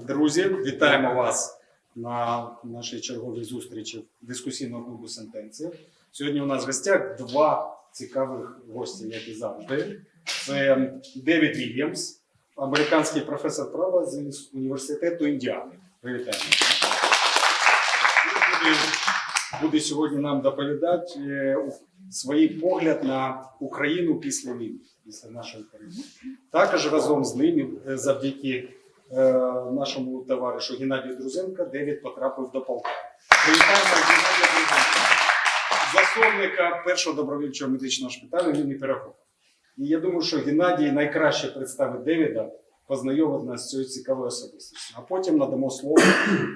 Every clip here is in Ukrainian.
Друзі, вітаємо вас на нашій черговій зустрічі дискусійного клубу «Сентенція». Сьогодні у нас в гостях два цікавих гості, як і завжди. Це Дэвид Вильямс, американський професор права з університету Індіани. Привітаємо. Він буде сьогодні нам доповідати свій погляд на Україну після війни, після нашої перемоги. Також разом з ним, завдяки нашому товаришу Геннадію Друзенко, Дэвид потрапив до Полтави. Привітаємо Геннадія Друзенка, засновника першого добровільчого медичного шпиталю імені Пирогова. І я думаю, що Геннадій найкраще представить Дэвида, познайомить нас з цією цікавою особистістю. А потім надамо слово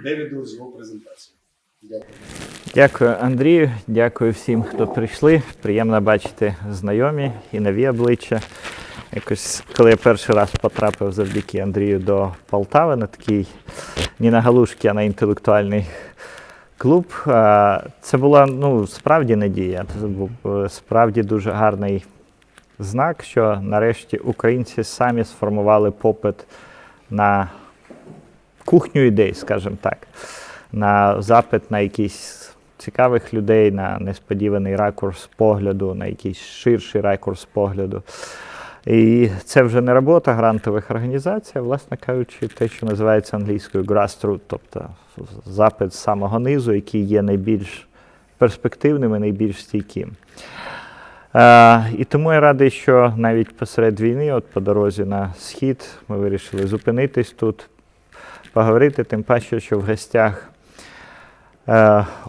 Дэвиду з його презентацією. Дякую. Дякую, Андрію. Дякую всім, хто прийшли. Приємно бачити знайомі і нові обличчя. Якось, коли я перший раз потрапив завдяки Андрію до Полтави на такий, не на галушки, а на інтелектуальний клуб, це була, справді надія. Це був справді дуже гарний знак, що нарешті українці самі сформували попит на кухню ідей, скажімо так, на запит на якісь цікавих людей, на несподіваний ракурс погляду, на якийсь ширший ракурс погляду. І це вже не робота грантових організацій, а, власне кажучи, те, що називається англійською grassroots, тобто запит з самого низу, який є найбільш перспективним і найбільш стійким. І тому я радий, що навіть посеред війни, от по дорозі на схід, ми вирішили зупинитись тут, поговорити, тим паче, що в гостях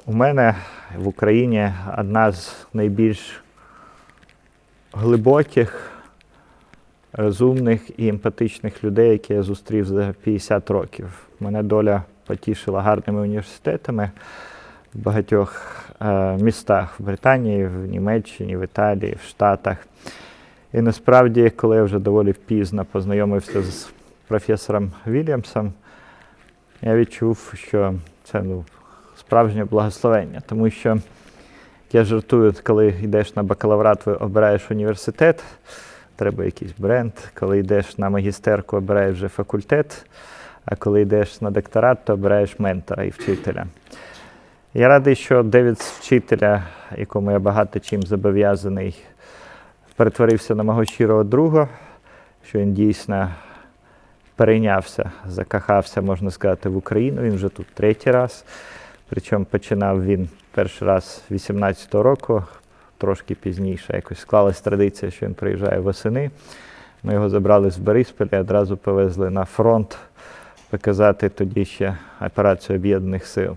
у мене в Україні одна з найбільш глибоких, розумних і емпатичних людей, які я зустрів за 50 років. Мене доля потішила гарними університетами в багатьох містах в Британії, в Німеччині, в Італії, в Штатах. І насправді, коли я вже доволі пізно познайомився з професором Вільямсом, я відчув, що це справжнє благословення, тому що я жартую, коли йдеш на бакалаврат, ви обираєш університет, треба якийсь бренд, коли йдеш на магістерку, обираєш вже факультет, а коли йдеш на докторат, то обираєш ментора і вчителя. Я радий, що Дэвид з вчителя, якому я багато чим зобов'язаний, перетворився на мого щирого друга, що він дійсно перейнявся, закохався, можна сказати, в Україну. Він вже тут третій раз. Причому починав він перший раз 18-го року, трошки пізніше. Якось склалась традиція, що він приїжджає восени. Ми його забрали з Борисполя і одразу повезли на фронт показати тоді ще операцію Об'єднаних сил.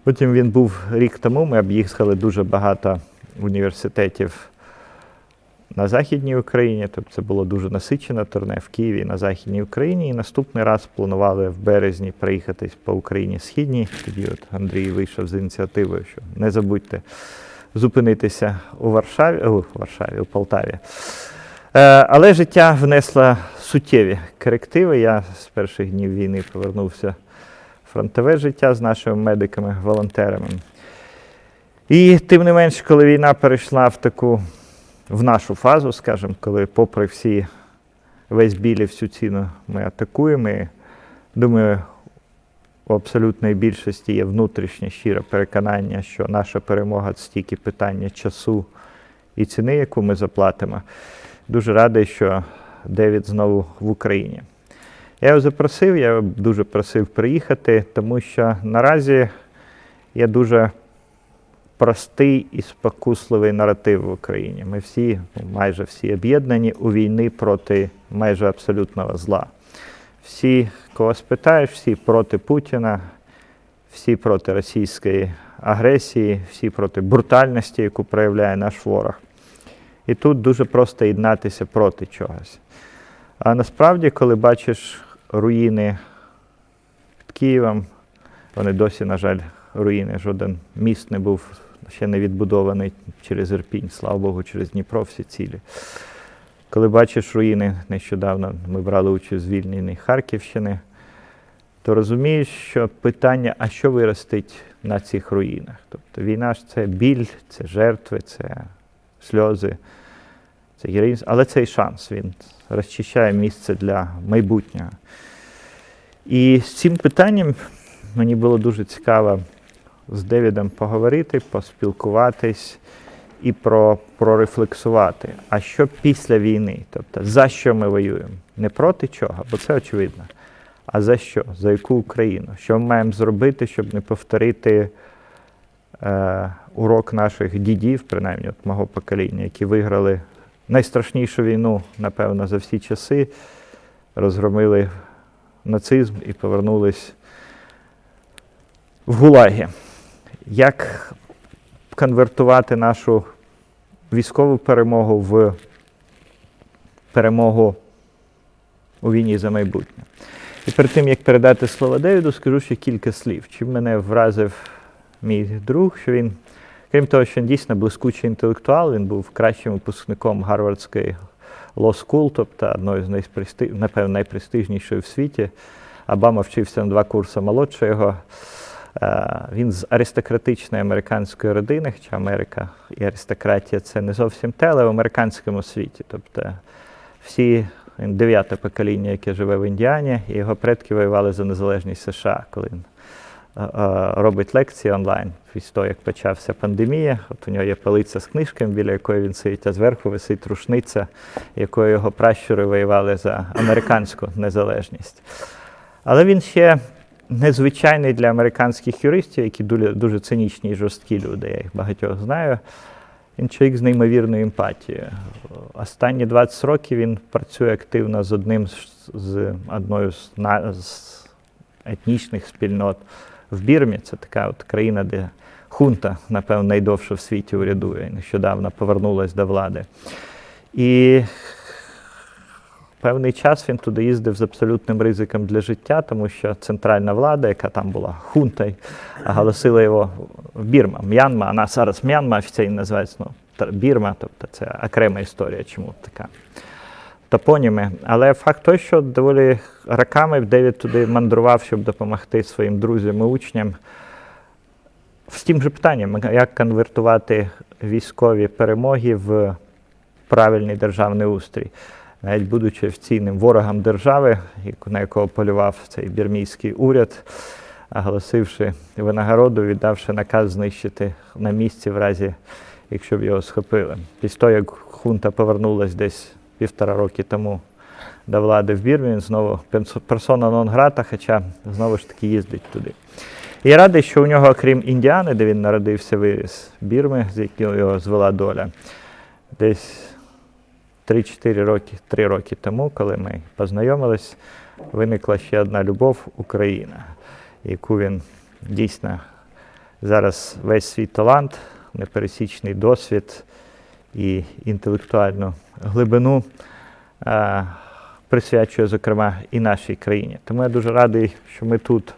Потім він був рік тому, ми об'їхали дуже багато університетів на Західній Україні, тобто це було дуже насичене турне в Києві на Західній Україні. І наступний раз планували в березні приїхатись по Україні Східній. Тоді от Андрій вийшов з ініціативою, що не забудьте зупинитися у Полтаві. Але життя внесло суттєві корективи. Я з перших днів війни повернувся в фронтове життя з нашими медиками, волонтерами. І тим не менш, коли війна перейшла в нашу фазу, скажімо, коли попри весь біль і всю ціну ми атакуємо, і, думаю, у абсолютної більшості є внутрішнє щире переконання, що наша перемога – це тільки питання часу і ціни, яку ми заплатимо. Дуже радий, що Дэвид знову в Україні. Я його запросив, я його дуже просив приїхати, тому що наразі є дуже простий і спокусливий наратив в Україні. Ми всі, майже всі об'єднані у війни проти майже абсолютного зла. Всі, кого спитаєш, всі проти Путіна, всі проти російської агресії, всі проти брутальності, яку проявляє наш ворог. І тут дуже просто єднатися проти чогось. А насправді, коли бачиш руїни під Києвом, вони досі, на жаль, руїни, жоден міст не був ще не відбудований через Ірпінь, слава Богу, через Дніпро всі цілі. Коли бачиш руїни, нещодавно ми брали участь у звільненні Харківщини, то розумієш, що питання, а що виростить на цих руїнах? Тобто війна ж це біль, це жертви, це сльози, це героїзм, але це і шанс, він розчищає місце для майбутнього. І з цим питанням мені було дуже цікаво з Девідом поговорити, поспілкуватись і прорефлексувати. А що після війни? Тобто, за що ми воюємо? Не проти чого, бо це очевидно. А за що? За яку Україну? Що ми маємо зробити, щоб не повторити урок наших дідів, принаймні от мого покоління, які виграли найстрашнішу війну, напевно, за всі часи, розгромили нацизм і повернулись в гулаги. Як конвертувати нашу військову перемогу в перемогу у війні за майбутнє? І перед тим, як передати слово Девіду, скажу ще кілька слів. Чим мене вразив мій друг, що він, крім того, що він дійсно блискучий інтелектуал, він був кращим випускником Гарвардської Law School, тобто одної з напевно, найпрестижнішої в світі. Обама вчився на 2 курси молодше його. Він з аристократичної американської родини, хоча Америка і аристократія – це не зовсім те, але в американському світі. Тобто всі, він 9-те покоління, яке живе в Індіані, і його предки воювали за незалежність США, коли він робить лекції онлайн. Після того, як почався пандемія, от у нього є полиця з книжками, біля якої він сидить, а зверху висить рушниця, якою його пращури воювали за американську незалежність. Але він ще незвичайний для американських юристів, які дуже цинічні і жорсткі люди, я їх багатьох знаю. Він чоловік з неймовірною емпатією. Останні 20 років він працює активно з одною з етнічних спільнот в Бірмі. Це така от країна, де хунта, напевно, найдовше в світі урядує. І нещодавно повернулась до влади. І певний час він туди їздив з абсолютним ризиком для життя, тому що центральна влада, яка там була хунтою, оголосила його Бірма, М'янма, вона зараз М'янма офіційно називається, Бірма, тобто це окрема історія, чому така топоніми. Але факт той, що доволі роками Девід туди мандрував, щоб допомогти своїм друзям і учням з тим же питанням, як конвертувати військові перемоги в правильний державний устрій. Навіть будучи офіційним ворогом держави, на якого полював цей бірмійський уряд, оголосивши винагороду, віддавши наказ знищити на місці в разі, якщо б його схопили. Після того, як хунта повернулась десь 1,5 роки тому до влади в Бірмі, він знову персона нон-грата, хоча знову ж таки їздить туди. І я радий, що у нього, окрім Індіани, де він народився, виріс, Бірми, з якою його звела доля, десь 3 роки тому, коли ми познайомились, виникла ще одна любов – Україна, яку він дійсно зараз весь свій талант, непересічний досвід і інтелектуальну глибину присвячує, зокрема, і нашій країні. Тому я дуже радий, що ми тут,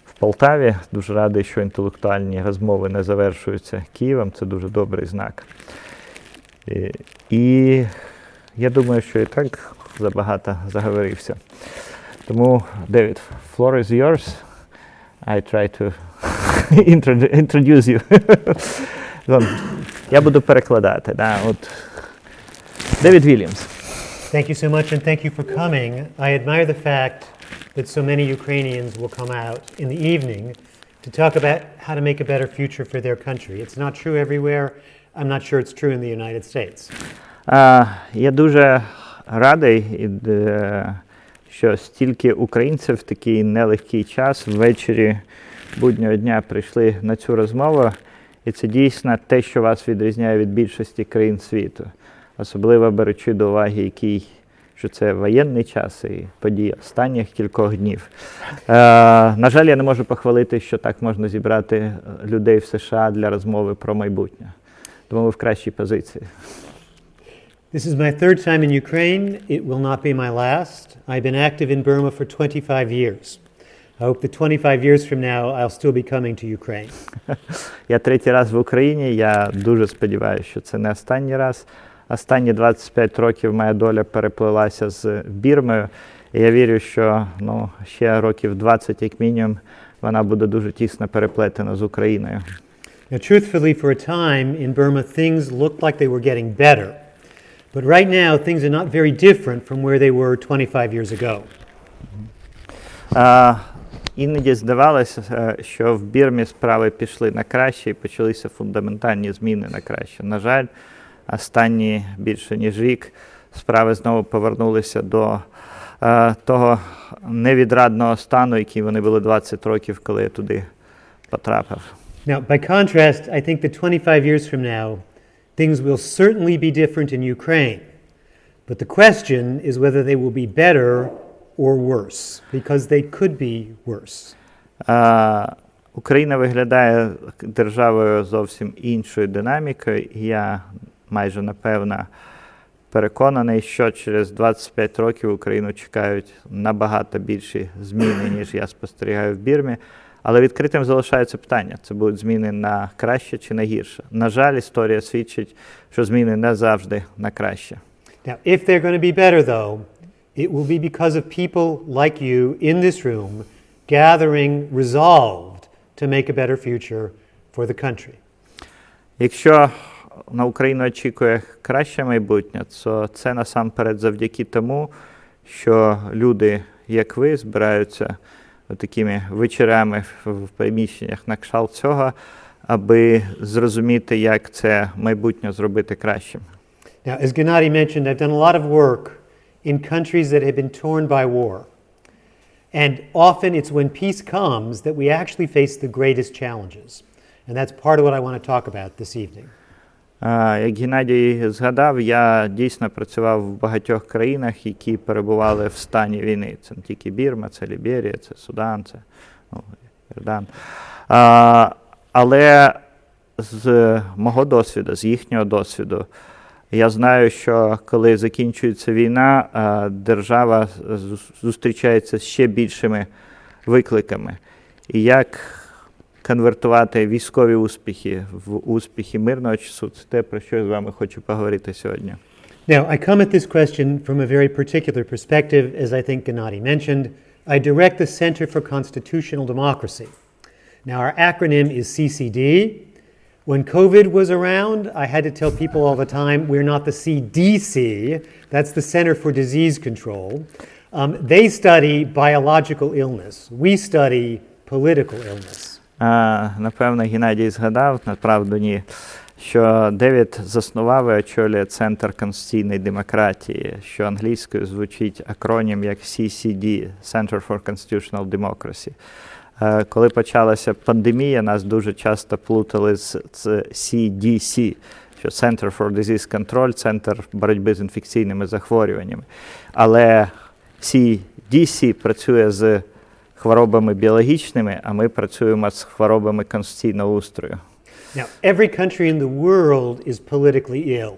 в Полтаві, дуже радий, що інтелектуальні розмови не завершуються Києвом, це дуже добрий знак. І я думаю, що і так забагато заговорився. Тому, David, floor is yours. I try to introduce you. Я буду перекладати. Да, от. David Williams. Thank you so much, and thank you for coming. I admire the fact that so many Ukrainians will come out in the evening to talk about how to make a better future for their country. It's not true everywhere. I'm not sure it's true in the United States. Я дуже радий, що стільки українців в такий нелегкий час ввечері буднього дня прийшли на цю розмову. І це дійсно те, що вас відрізняє від більшості країн світу. Особливо беручи до уваги, що це воєнний час і події останніх кількох днів. На жаль, я не можу похвалити, що так можна зібрати людей в США для розмови про майбутнє. Тому ви в кращій позиції. This is my third time in Ukraine. It will not be my last. I've been active in Burma for 25 years. I hope that 25 years from now I'll still be coming to Ukraine. Я 3-й раз в Україні. Я дуже сподіваюся, що це не останній раз. Останні 25 років моя доля переплилася з Бірмою. І я вірю, що ще років 20, як мінімум, вона буде дуже тісно переплетена з Україною. Now, truthfully, for a time in Burma, things looked like they were getting better. But right now, things are not very different from where they were 25 years ago. Іноді здавалося, що в Бірмі справи пішли на краще і почалися фундаментальні зміни на краще. На жаль, останні більше ніж рік справи знову повернулися до того невідрадного стану, який вони були 20 років, коли я туди потрапив. Now, by contrast, I think that 25 years from now, things will certainly be different in Ukraine. But the question is whether they will be better or worse, because they could be worse. Україна виглядає державою зовсім іншою динамікою, і я майже напевно переконаний, що через 25 років Україну чекають набагато більші зміни, ніж я спостерігаю в Бірмі. Але відкритим залишається питання, це будуть зміни на краще чи на гірше. На жаль, історія свідчить, що зміни не завжди на краще. Now, if they're going to be better, though, it will be because of people like you in this room gathering resolved to make a better future for the country. Якщо на Україну очікує краще майбутнє, то це насамперед завдяки тому, що люди, як ви, збираються такими вечорами в приміщеннях на кшталт цього, аби зрозуміти, як це майбутнє зробити кращим. Now, as Gennady mentioned, I've done a lot of work in countries that have been torn by war. And often it's when peace comes that we actually face the greatest challenges. And that's part of what I want to talk about this evening. Як Геннадій згадав, я дійсно працював в багатьох країнах, які перебували в стані війни. Це не тільки Бірма, це Ліберія, це Судан, це Йордан. Але з мого досвіду, з їхнього досвіду, я знаю, що коли закінчується війна, держава зустрічається з ще більшими викликами. І як конвертувати військові успіхи в успіхи мирного часу, це те, про що я з вами хочу поговорити сьогодні. Now, I come at this question from a very particular perspective, as I think Gennady mentioned. I direct the Center for Constitutional Democracy. Now, our acronym is CCD. When COVID was around, I had to tell people all the time, we're not the CDC. That's the Center for Disease Control. They study biological illness. We study political illness. Напевно, Геннадій згадав, направду ні, що Девід заснував і очолює Центр конституційної демократії, що англійською звучить акронім як CCD, Center for Constitutional Democracy. Коли почалася пандемія, нас дуже часто плутали з CDC, що Center for Disease Control, Центр боротьби з інфекційними захворюваннями. Але CDC працює з хворобами біологічними, а ми працюємо з хворобами конституційного устрою. Now, every country in the world is politically ill.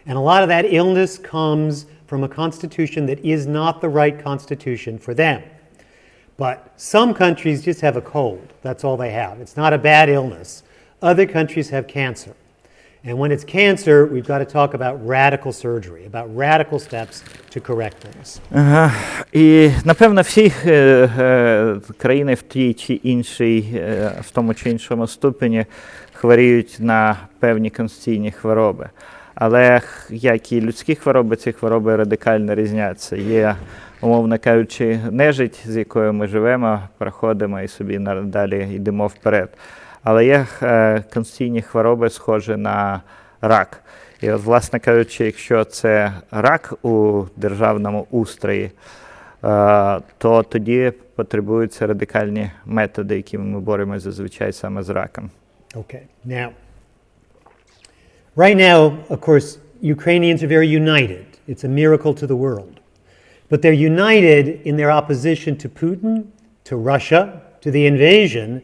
And a lot of that illness comes from a constitution that is not the right constitution for them. But some countries just have a cold. That's all they have. It's not a bad illness. Other countries have cancer. And when it's cancer, we've got to talk about radical surgery, about radical steps to correct things. І, напевно, всі країни в тій чи іншій, в тому чи іншому ступені хворіють на певні конституційні хвороби. Але, як і людські хвороби, ці хвороби радикально різняться. Є, умовно кажучи, нежить, з якою ми живемо, проходимо і собі далі йдемо вперед. Але є конституційні хвороби, схожі на рак. І от, власне кажучи, якщо це рак у державному устрої, то тоді потребуються радикальні методи, якими ми боремося зазвичай саме з раком. Okay. Now, right now, of course, Ukrainians are very united. It's a miracle to the world. But they're united in their opposition to Putin, to Russia, to the invasion,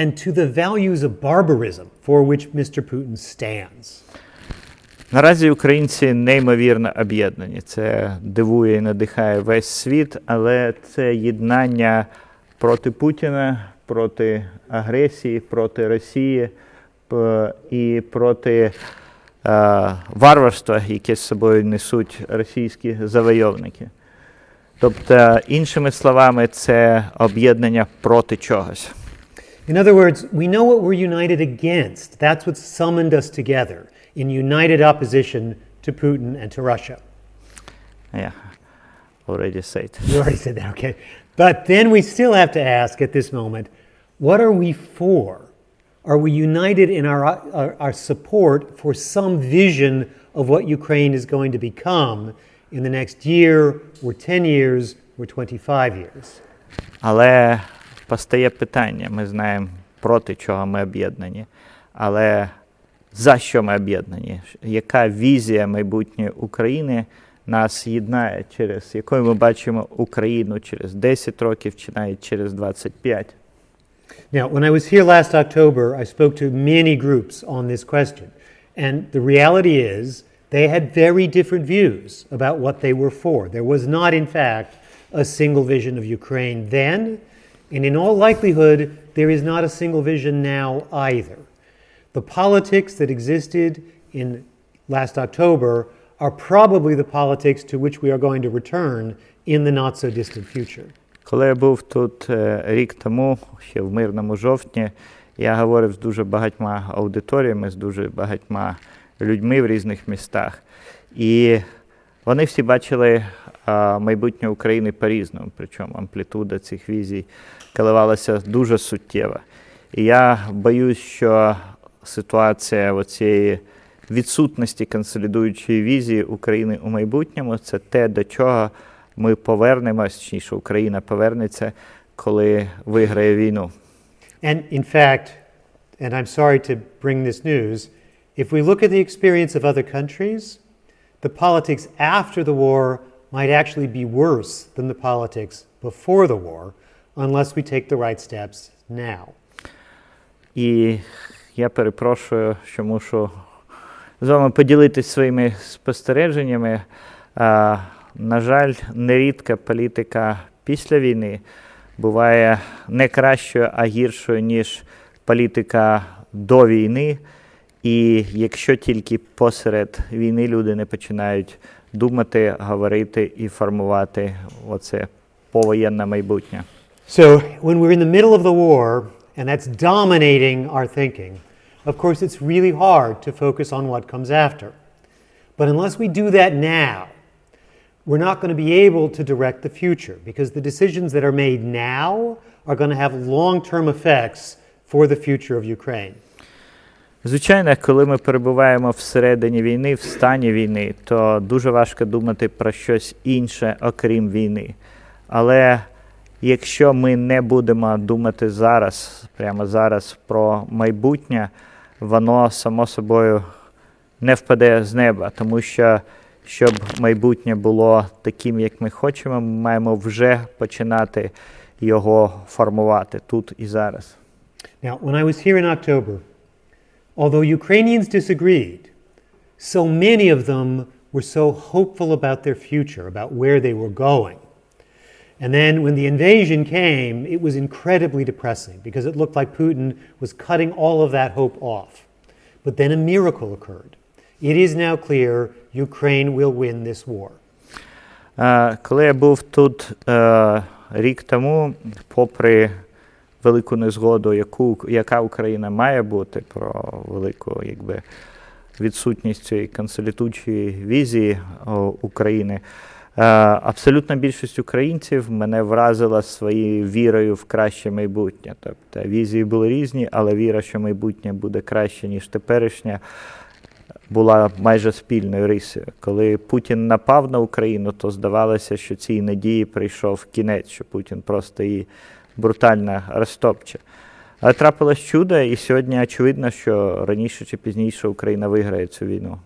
and to the values of barbarism for which Mr. Putin stands. Наразі українці неймовірно об'єднані. Це дивує і надихає весь світ, але це єднання проти Путіна, проти агресії, проти Росії і проти варварства, яке з собою несуть російські завойовники. Тобто, іншими словами, це об'єднання проти чогось. In other words, we know what we're united against. That's what summoned us together in united opposition to Putin and to Russia. Yeah, already said. You already said that, okay. But then we still have to ask at this moment, what are we for? Are we united in our support for some vision of what Ukraine is going to become in the next year, or 10 years, or 25 years? Але постає питання, ми знаємо, проти чого ми об'єднані, але за що ми об'єднані? Яка візія майбутньої України нас єднає, через якою ми бачимо Україну через 10 років чи навіть через 25? Now, when I was here last October, I spoke to many groups on this question. And the reality is, they had very different views about what they were for. There was not, in fact, a single vision of Ukraine then, and in all likelihood, there is not a single vision now either. The politics that existed in last October are probably the politics to which we are going to return in the not-so-distant future. Коли я був тут рік тому, ще в мирному жовтні, я говорив з дуже багатьма аудиторіями, з дуже багатьма людьми в різних містах. І вони всі бачили майбутнє України по-різному, причому амплітуда цих візій коливалася дуже суттєво. І я боюсь, що ситуація оцієї відсутності консолідуючої візії України у майбутньому – це те, до чого ми повернемось, чи що Україна повернеться, коли виграє війну. And in fact, and I'm sorry to bring this news, if we look at the experience of other countries, the politics after the war might actually be worse than the politics before the war, unless we take the right steps now. І я перепрошую, що мушу з вами поділитися своїми спостереженнями. На жаль, нерідко політика після війни буває не кращою, а гіршою, ніж політика до війни. І якщо тільки посеред війни люди не починають думати, говорити і формувати оце повоєнне майбутнє. So, when we're in the middle of the war, and that's dominating our thinking, of course it's really hard to focus on what comes after. But unless we do that now, we're not going to be able to direct the future, because the decisions that are made now are going to have long-term effects for the future of Ukraine. Звичайно, коли ми перебуваємо всередині війни, в стані війни, то дуже важко думати про щось інше, окрім війни. Але якщо ми не будемо думати зараз, прямо зараз про майбутнє, воно само собою не впаде з неба, тому що щоб майбутнє було таким, як ми хочемо, ми маємо вже починати його формувати тут і зараз. Now, when I was here in October, although Ukrainians disagreed, so many of them were so hopeful about their future, about where they were going. And then when the invasion came, it was incredibly depressing because it looked like Putin was cutting all of that hope off. But then a miracle occurred. It is now clear Ukraine will win this war. Коли я був тут рік тому, попри велику незгоду, яка Україна має бути, про велику відсутність цієї консолідуючої візії України, абсолютна більшість українців мене вразила своєю вірою в краще майбутнє. Тобто візії були різні, але віра, що майбутнє буде краще, ніж теперішнє, була майже спільною рисою. Коли Путін напав на Україну, то здавалося, що цій надії прийшов кінець, що Путін просто її брутально розтопче. Але трапилось чудо, і сьогодні очевидно, що раніше чи пізніше Україна виграє цю війну.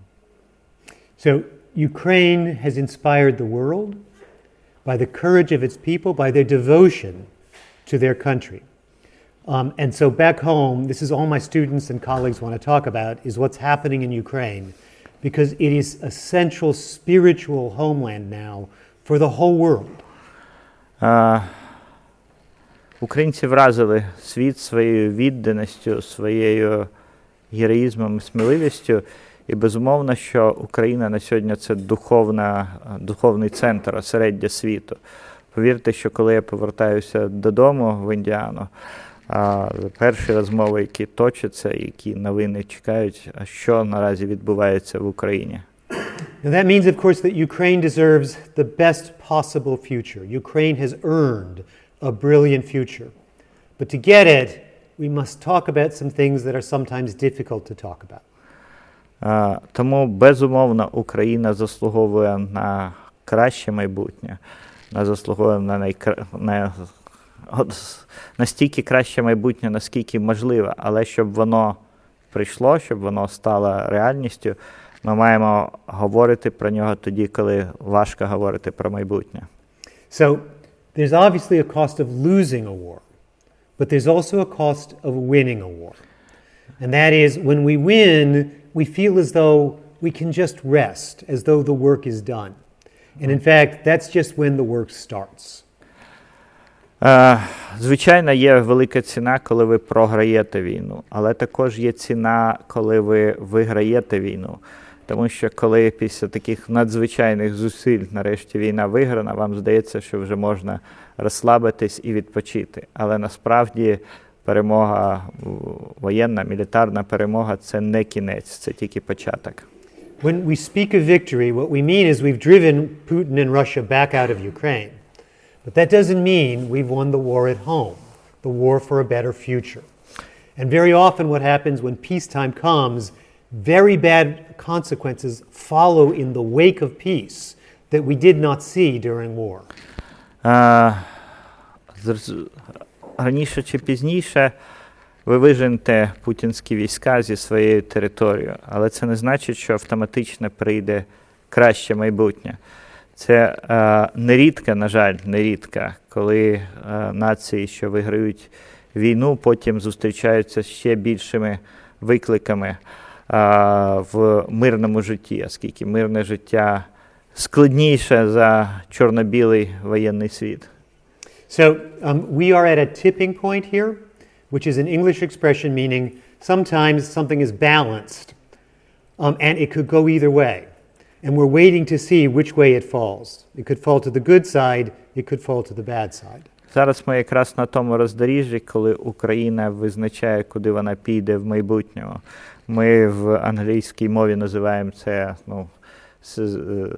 So, Ukraine has inspired the world by the courage of its people, by their devotion to their country. And so back home, this is all my students and colleagues want to talk about, is what's happening in Ukraine, because it is a central spiritual homeland now for the whole world. Українці вразили світ своєю відданістю, своєю героїзмом, сміливістю. І безумовно, що Україна на сьогодні – це духовний центр, осереддя світу. Повірте, що коли я повертаюся додому в Індіану, перші розмови, які точаться, які новини чекають, що наразі відбувається в Україні. Now that means, of course, that Ukraine deserves the best possible future. Ukraine has earned a brilliant future. But to get it, we must talk about some things that are sometimes difficult to talk about. Тому, безумовно, Україна заслуговує на краще майбутнє, заслуговує на настільки краще майбутнє, наскільки можливо, але щоб воно прийшло, щоб воно стало реальністю, ми маємо говорити про нього тоді, коли важко говорити про майбутнє. So, there's obviously a cost of losing a war, but there's also a cost of winning a war. And that is, when we win, we feel as though we can just rest, as though the work is done. And in fact, that's just when the work starts. Звичайно, є велика ціна, коли ви програєте війну, але також є ціна, коли ви виграєте війну. Тому що коли після таких надзвичайних зусиль нарешті війна виграна, вам здається, що вже можна розслабитись і відпочити. Але насправді перемога, воєнна, мілітарна перемога – це не кінець, це тільки початок. When we speak of victory, what we mean is we've driven Putin and Russia back out of Ukraine. But that doesn't mean we've won the war at home, the war for a better future. And very often what happens when peacetime comes, very bad consequences follow in the wake of peace that we did not see during war. Раніше чи пізніше ви виженете путінські війська зі своєю територією, але це не значить, що автоматично прийде краще майбутнє. Це нерідко, на жаль, нерідко, коли нації, що виграють війну, потім зустрічаються з ще більшими викликами в мирному житті, оскільки мирне життя складніше за чорно-білий воєнний світ. So we are at a tipping point here, which is an English expression meaning sometimes something is balanced and it could go either way. And we're waiting to see which way it falls. It could fall to the good side, it could fall to the bad side. Зараз ми якраз на тому роздоріжжі, коли Україна визначає, куди вона піде в майбутньому. Ми в англійській мові називаємо це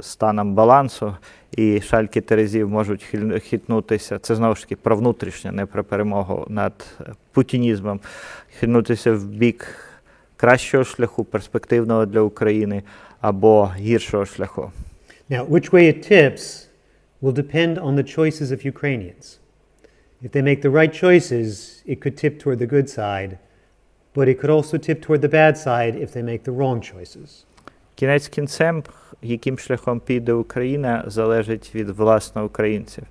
станом балансу, і шальки терезів можуть хитнутися. Це знову ж таки про внутрішнє, не про перемогу над путінізмом. Хитнутися в бік кращого шляху, перспективного для України, або гіршого шляху. Now, which way it tips will depend on the choices of Ukrainians. If they make the right choices, it could tip toward the good side, but it could also tip toward the bad side if they make the wrong choices. Кінець кінцем, яким шляхом піде Україна, залежить від власне українців.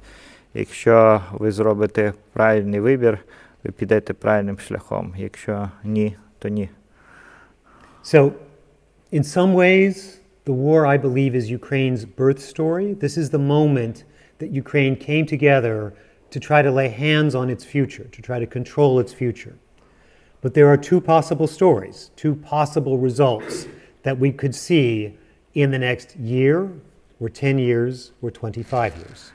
Якщо ви зробите правильний вибір, ви підете правильним шляхом. Якщо ні, то ні. So, in some ways, the war, I believe, is Ukraine's birth story. This is the moment that Ukraine came together to try to lay hands on its future, to try to control its future. But there are two possible stories, two possible results that we could see in the next year, or 10 years, or 25 years.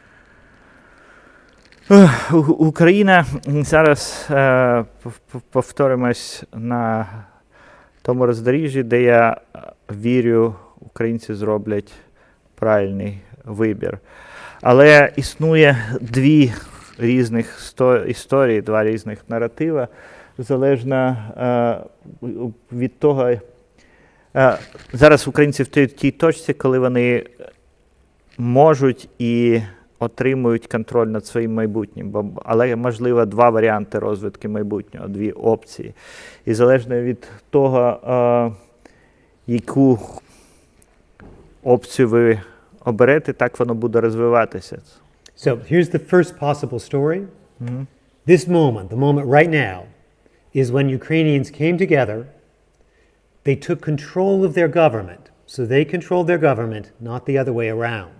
Україна, зараз повторимось на тому роздоріжжі, де я вірю, українці зроблять правильний вибір. Але існує дві різних історії, два різних наратива, залежно від того, зараз українці в тій точці, коли вони можуть і отримують контроль над своїм майбутнім. Але, можливо, два варіанти розвитку майбутнього, дві опції. І залежно від того, яку опцію ви оберете, так воно буде розвиватися. So, here's the first possible story. This moment, the moment right now, is when Ukrainians came together, they took control of their government. So they controlled their government, not the other way around.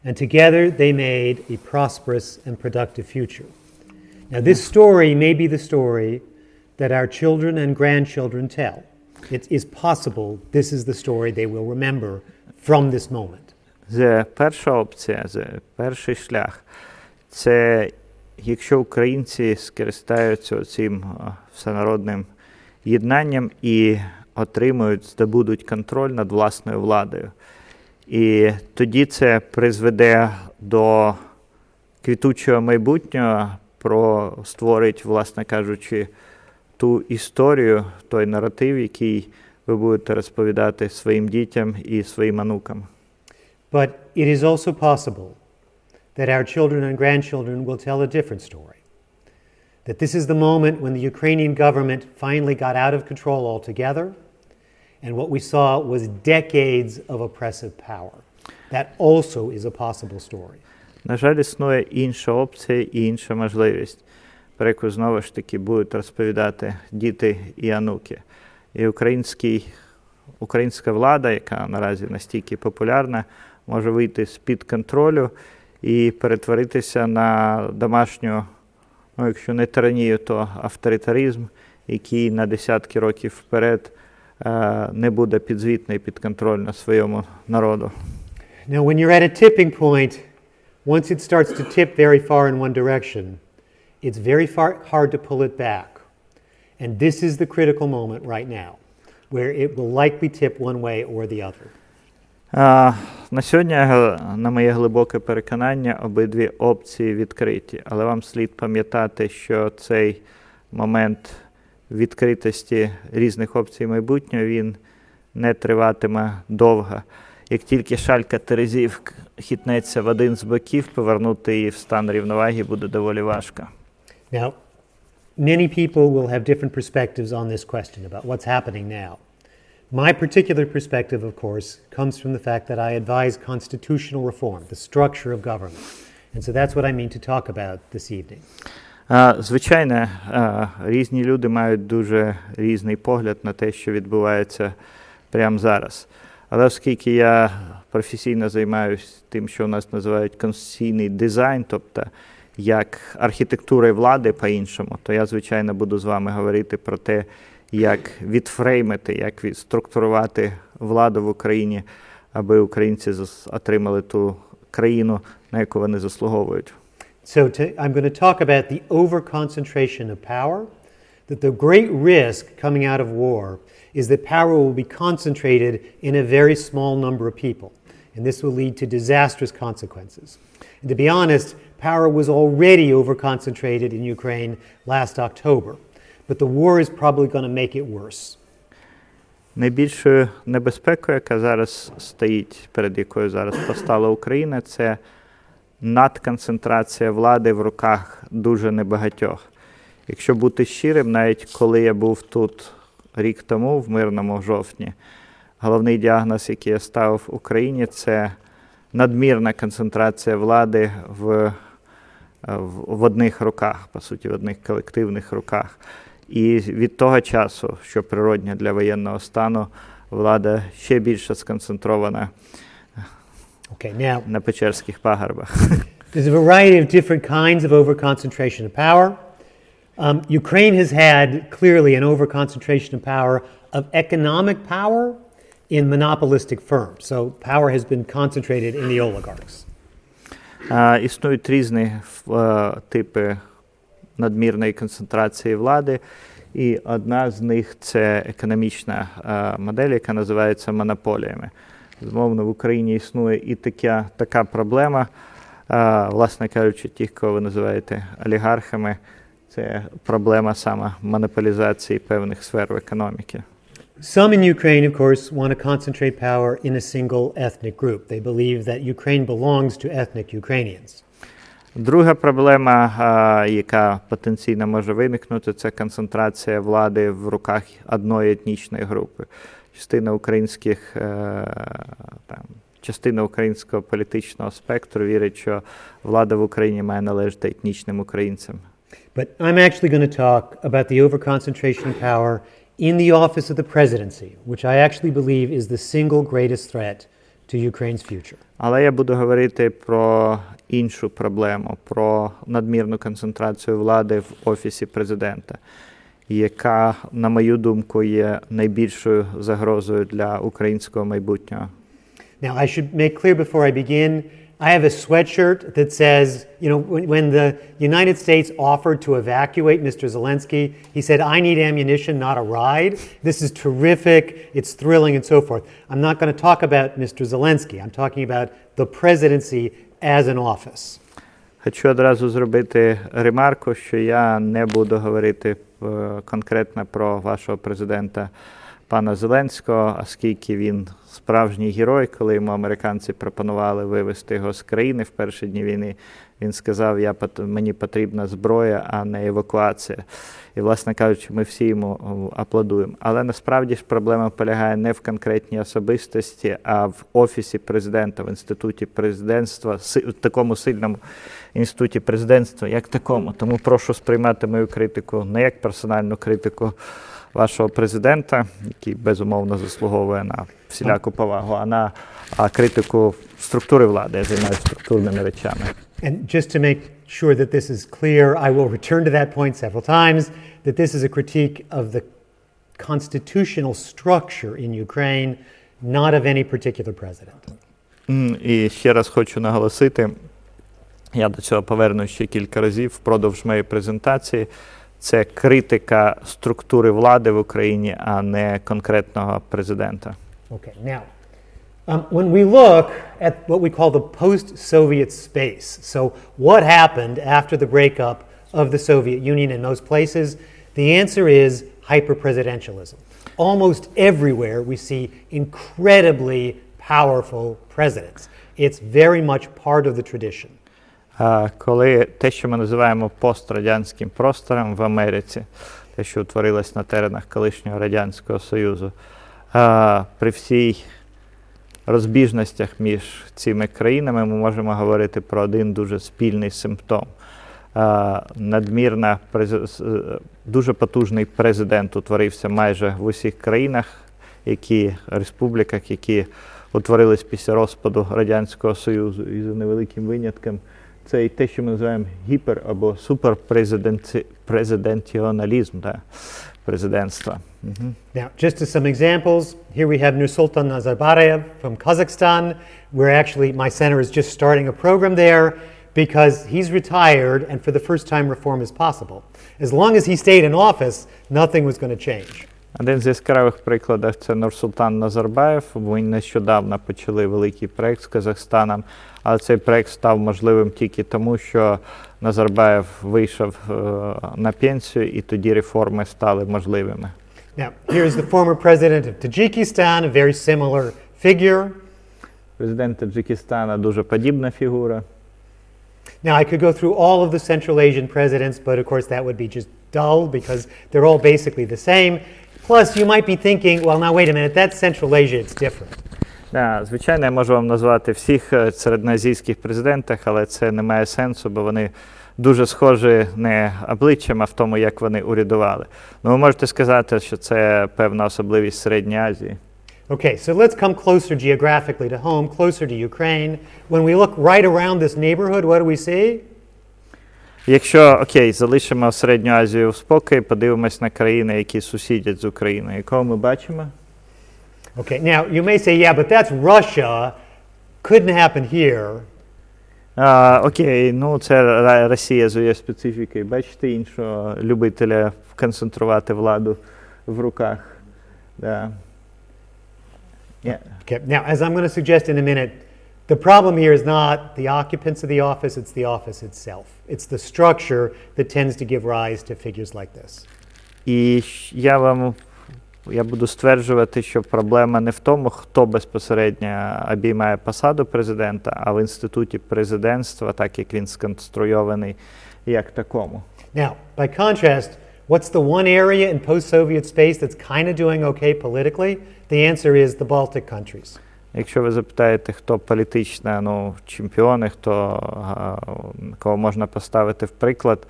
And together they made a prosperous and productive future. Now this story may be the story that our children and grandchildren tell. It is possible this is the story they will remember from this moment. Перша опція, перший шлях, це якщо українці скористаються цим всенародним єднанням і здобудуть контроль над власною владою. І тоді це призведе до квітучого майбутнього створить, власне кажучи, ту історію, той наратив, який ви будете розповідати своїм дітям і своїм онукам. But it is also possible that our children and grandchildren will tell a different story. That this is the moment when the Ukrainian government finally got out of control altogether, and what we saw was decades of oppressive power. That also is a possible story. На жаль, існує інша опція і інша можливість, про яку знову ж таки будуть розповідати діти і онуки. І українська влада, яка наразі настільки популярна, може вийти з-під контролю і перетворитися на домашню, якщо не тиранію, то авторитаризм, який на десятки років вперед не буде підзвітний, підконтрольний своєму народу. Now, when you're at a tipping point, once it starts to tip very far in one direction, it's very hard to pull it back. And this is the critical moment right now, where it will likely tip one way or the other. На сьогодні, на моє глибоке переконання, обидві опції відкриті. Але вам слід пам'ятати, що цей момент відкритості різних опцій майбутнього, він не триватиме довго. Як тільки шалька терезів хитнеться в один з боків, повернути її в стан рівноваги буде доволі важко. Now, many people will have different perspectives on this question about what's happening now. My particular perspective, of course, comes from the fact that I advise constitutional reform, the structure of government. And so that's what I mean to talk about this evening. Звичайно, різні люди мають дуже різний погляд на те, що відбувається прямо зараз. Але оскільки я професійно займаюся тим, що у нас називають конституційний дизайн, тобто як архітектурою влади по-іншому, то я, звичайно, буду з вами говорити про те, як відфреймити, як відструктурувати владу в Україні, аби українці отримали ту країну, на яку вони заслуговують. So I'm going to talk about the over-concentration of power, that the great risk coming out of war is that power will be concentrated in a very small number of people, and this will lead to disastrous consequences. And to be honest, power was already over-concentrated in Ukraine last October, but the war is probably going to make it worse. Найбільшою небезпекою, яка зараз стоїть, перед якою зараз постала Україна, це надконцентрація влади в руках дуже небагатьох. Якщо бути щирим, навіть коли я був тут рік тому, в мирному жовтні, головний діагноз, який я ставив в Україні, це надмірна концентрація влади в одних руках, по суті, в одних колективних руках. І від того часу, що природньо для воєнного стану, влада ще більше сконцентрована на Печерських пагорбах. There's a variety of different kinds of overconcentration of power. Ukraine has had clearly an overconcentration of power, of economic power in monopolistic firms. So power has been concentrated in the oligarchs. Існують різні типи надмірної концентрації влади, і одна з них – це економічна модель, яка називається монополіями. Змовно, в Україні існує і така проблема, власне кажучи, тих, кого ви називаєте олігархами, це проблема саме монополізації певних сфер в економіці. Some in Ukraine, of course, want to concentrate power in a single ethnic group. They believe that Ukraine belongs to ethnic Ukrainians. Друга проблема, яка потенційно може виникнути, це концентрація влади в руках одної етнічної групи. Частина українського політичного спектру вірить, що влада в Україні має належати етнічним українцям. But I'm actually going to talk about the overconcentration of power in the office of the presidency, which I actually believe is the single greatest threat to Ukraine's future. Але я буду говорити про іншу проблему, про надмірну концентрацію влади в офісі президента, яка, на мою думку, є найбільшою загрозою для українського майбутнього. Now, I should make clear before I begin, I have a sweatshirt that says, you know, when the United States offered to evacuate Mr. Zelensky, he said, I need ammunition, not a ride. This is terrific, it's thrilling, and so forth. I'm not going to talk about Mr. Zelensky. I'm talking about the presidency as an office. Хочу одразу зробити ремарку, що я не буду говорити конкретно про вашого президента пана Зеленського, оскільки він справжній герой, коли йому американці пропонували вивезти його з країни в перші дні війни. Він сказав, мені потрібна зброя, а не евакуація. І, власне кажучи, ми всі йому аплодуємо. Але насправді ж проблема полягає не в конкретній особистості, а в Офісі президента, в інституті президентства, в такому сильному інституті президентства, як такому. Тому прошу сприймати мою критику не як персональну критику вашого президента, який безумовно заслуговує на всіляку повагу, а критику структури влади. Я займаюся структурними речами. And just to make sure that this is clear, I will return to that point several times, that this is a critique of the constitutional structure in Ukraine, not of any particular president. І ще раз хочу наголосити, я до цього повернусь ще кілька разів впродовж моєї презентації, це критика структури влади в Україні, а не конкретного президента. Okay, now, when we look at what we call the post-Soviet space, so what happened after the breakup of the Soviet Union in most places, the answer is hyper-presidentialism. Almost everywhere we see incredibly powerful presidents. It's very much part of the tradition. Коли те, що ми називаємо пострадянським простором в Америці, те, що утворилось на теренах колишнього Радянського Союзу, при всій розбіжностях між цими країнами ми можемо говорити про один дуже спільний симптом. Дуже потужний президент утворився майже в усіх країнах, республіках, які утворились після розпаду Радянського Союзу. І за невеликим винятком це і те, що ми називаємо гіпер- або суперпрезиденціоналізм президентства. Now, just as some examples, here we have Nursultan Nazarbayev from Kazakhstan, where actually my center is just starting a program there because he's retired and for the first time reform is possible. As long as he stayed in office, nothing was going to change. Один з яскравих прикладів – це Нурсултан Назарбаєв. Ми нещодавно почали великий проєкт з Казахстаном, але цей проєкт став можливим тільки тому, що Назарбаєв вийшов на пенсію, і тоді реформи стали можливими. Now, here's the former president of Tajikistan, a very similar figure. Президент Таджикистана дуже подібна фігура. Now, I could go through all of the Central Asian presidents, but of course that would be just dull because they're all basically the same. Plus, you might be thinking, well, now wait a minute, that's Central Asia, it's different. Звичайно, я можу вам назвати всіх середньоазійських президентів, але це не має сенсу, бо вони дуже схожі не обличчям, а в тому, як вони урядували. Ну, ви можете сказати, що це певна особливість Середньої Азії. Okay, so let's come closer geographically to home, closer to Ukraine. When we look right around this neighborhood, what do we see? Якщо, залишимо Середню Азію в спокій, подивимось на країни, які сусідять з Україною. Якого ми бачимо? Okay, now you may say, yeah, but that's Russia. Couldn't happen here. Це Росія з її специфікою. Бачите іншого любителя концентрувати владу в руках. Yeah. Okay, now as I'm going to suggest in a minute, the problem here is not the occupants of the office itself. It's the structure that tends to give rise to figures like this. І я буду стверджувати, що проблема не в тому, хто безпосередньо обіймає посаду президента, а в інституті президентства, так як він сконструйований, як такому. Now, by contrast, what's the one area in post-Soviet space that's kind of doing okay politically? The answer is the Baltic countries. Якщо ви запитаєте, хто політично чемпіони, кого можна поставити в приклад,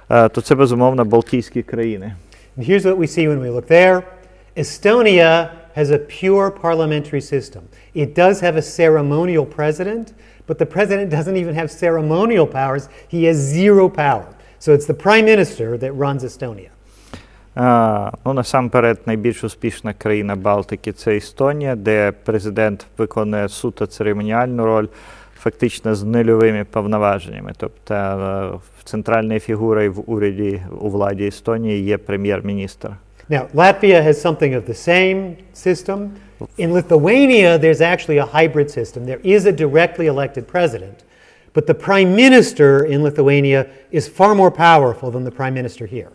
то це, безумовно, Балтійські країни. And here's what we see when we look there. Estonia has a pure parliamentary system. It does have a ceremonial president, but the president doesn't even have ceremonial powers. He has zero power. So it's the prime minister that runs Estonia. Насамперед, найбільш успішна країна Балтики – це Естонія, де президент виконує суто церемоніальну роль, фактично з нульовими повноваженнями. Тобто центральною фігурою в уряді, у владі Естонії є прем'єр-міністр. Now, Latvia has something of the same system. In Lithuania, there's actually a hybrid system. There is a directly elected president, But the prime minister in Lithuania is far more powerful than the prime minister here.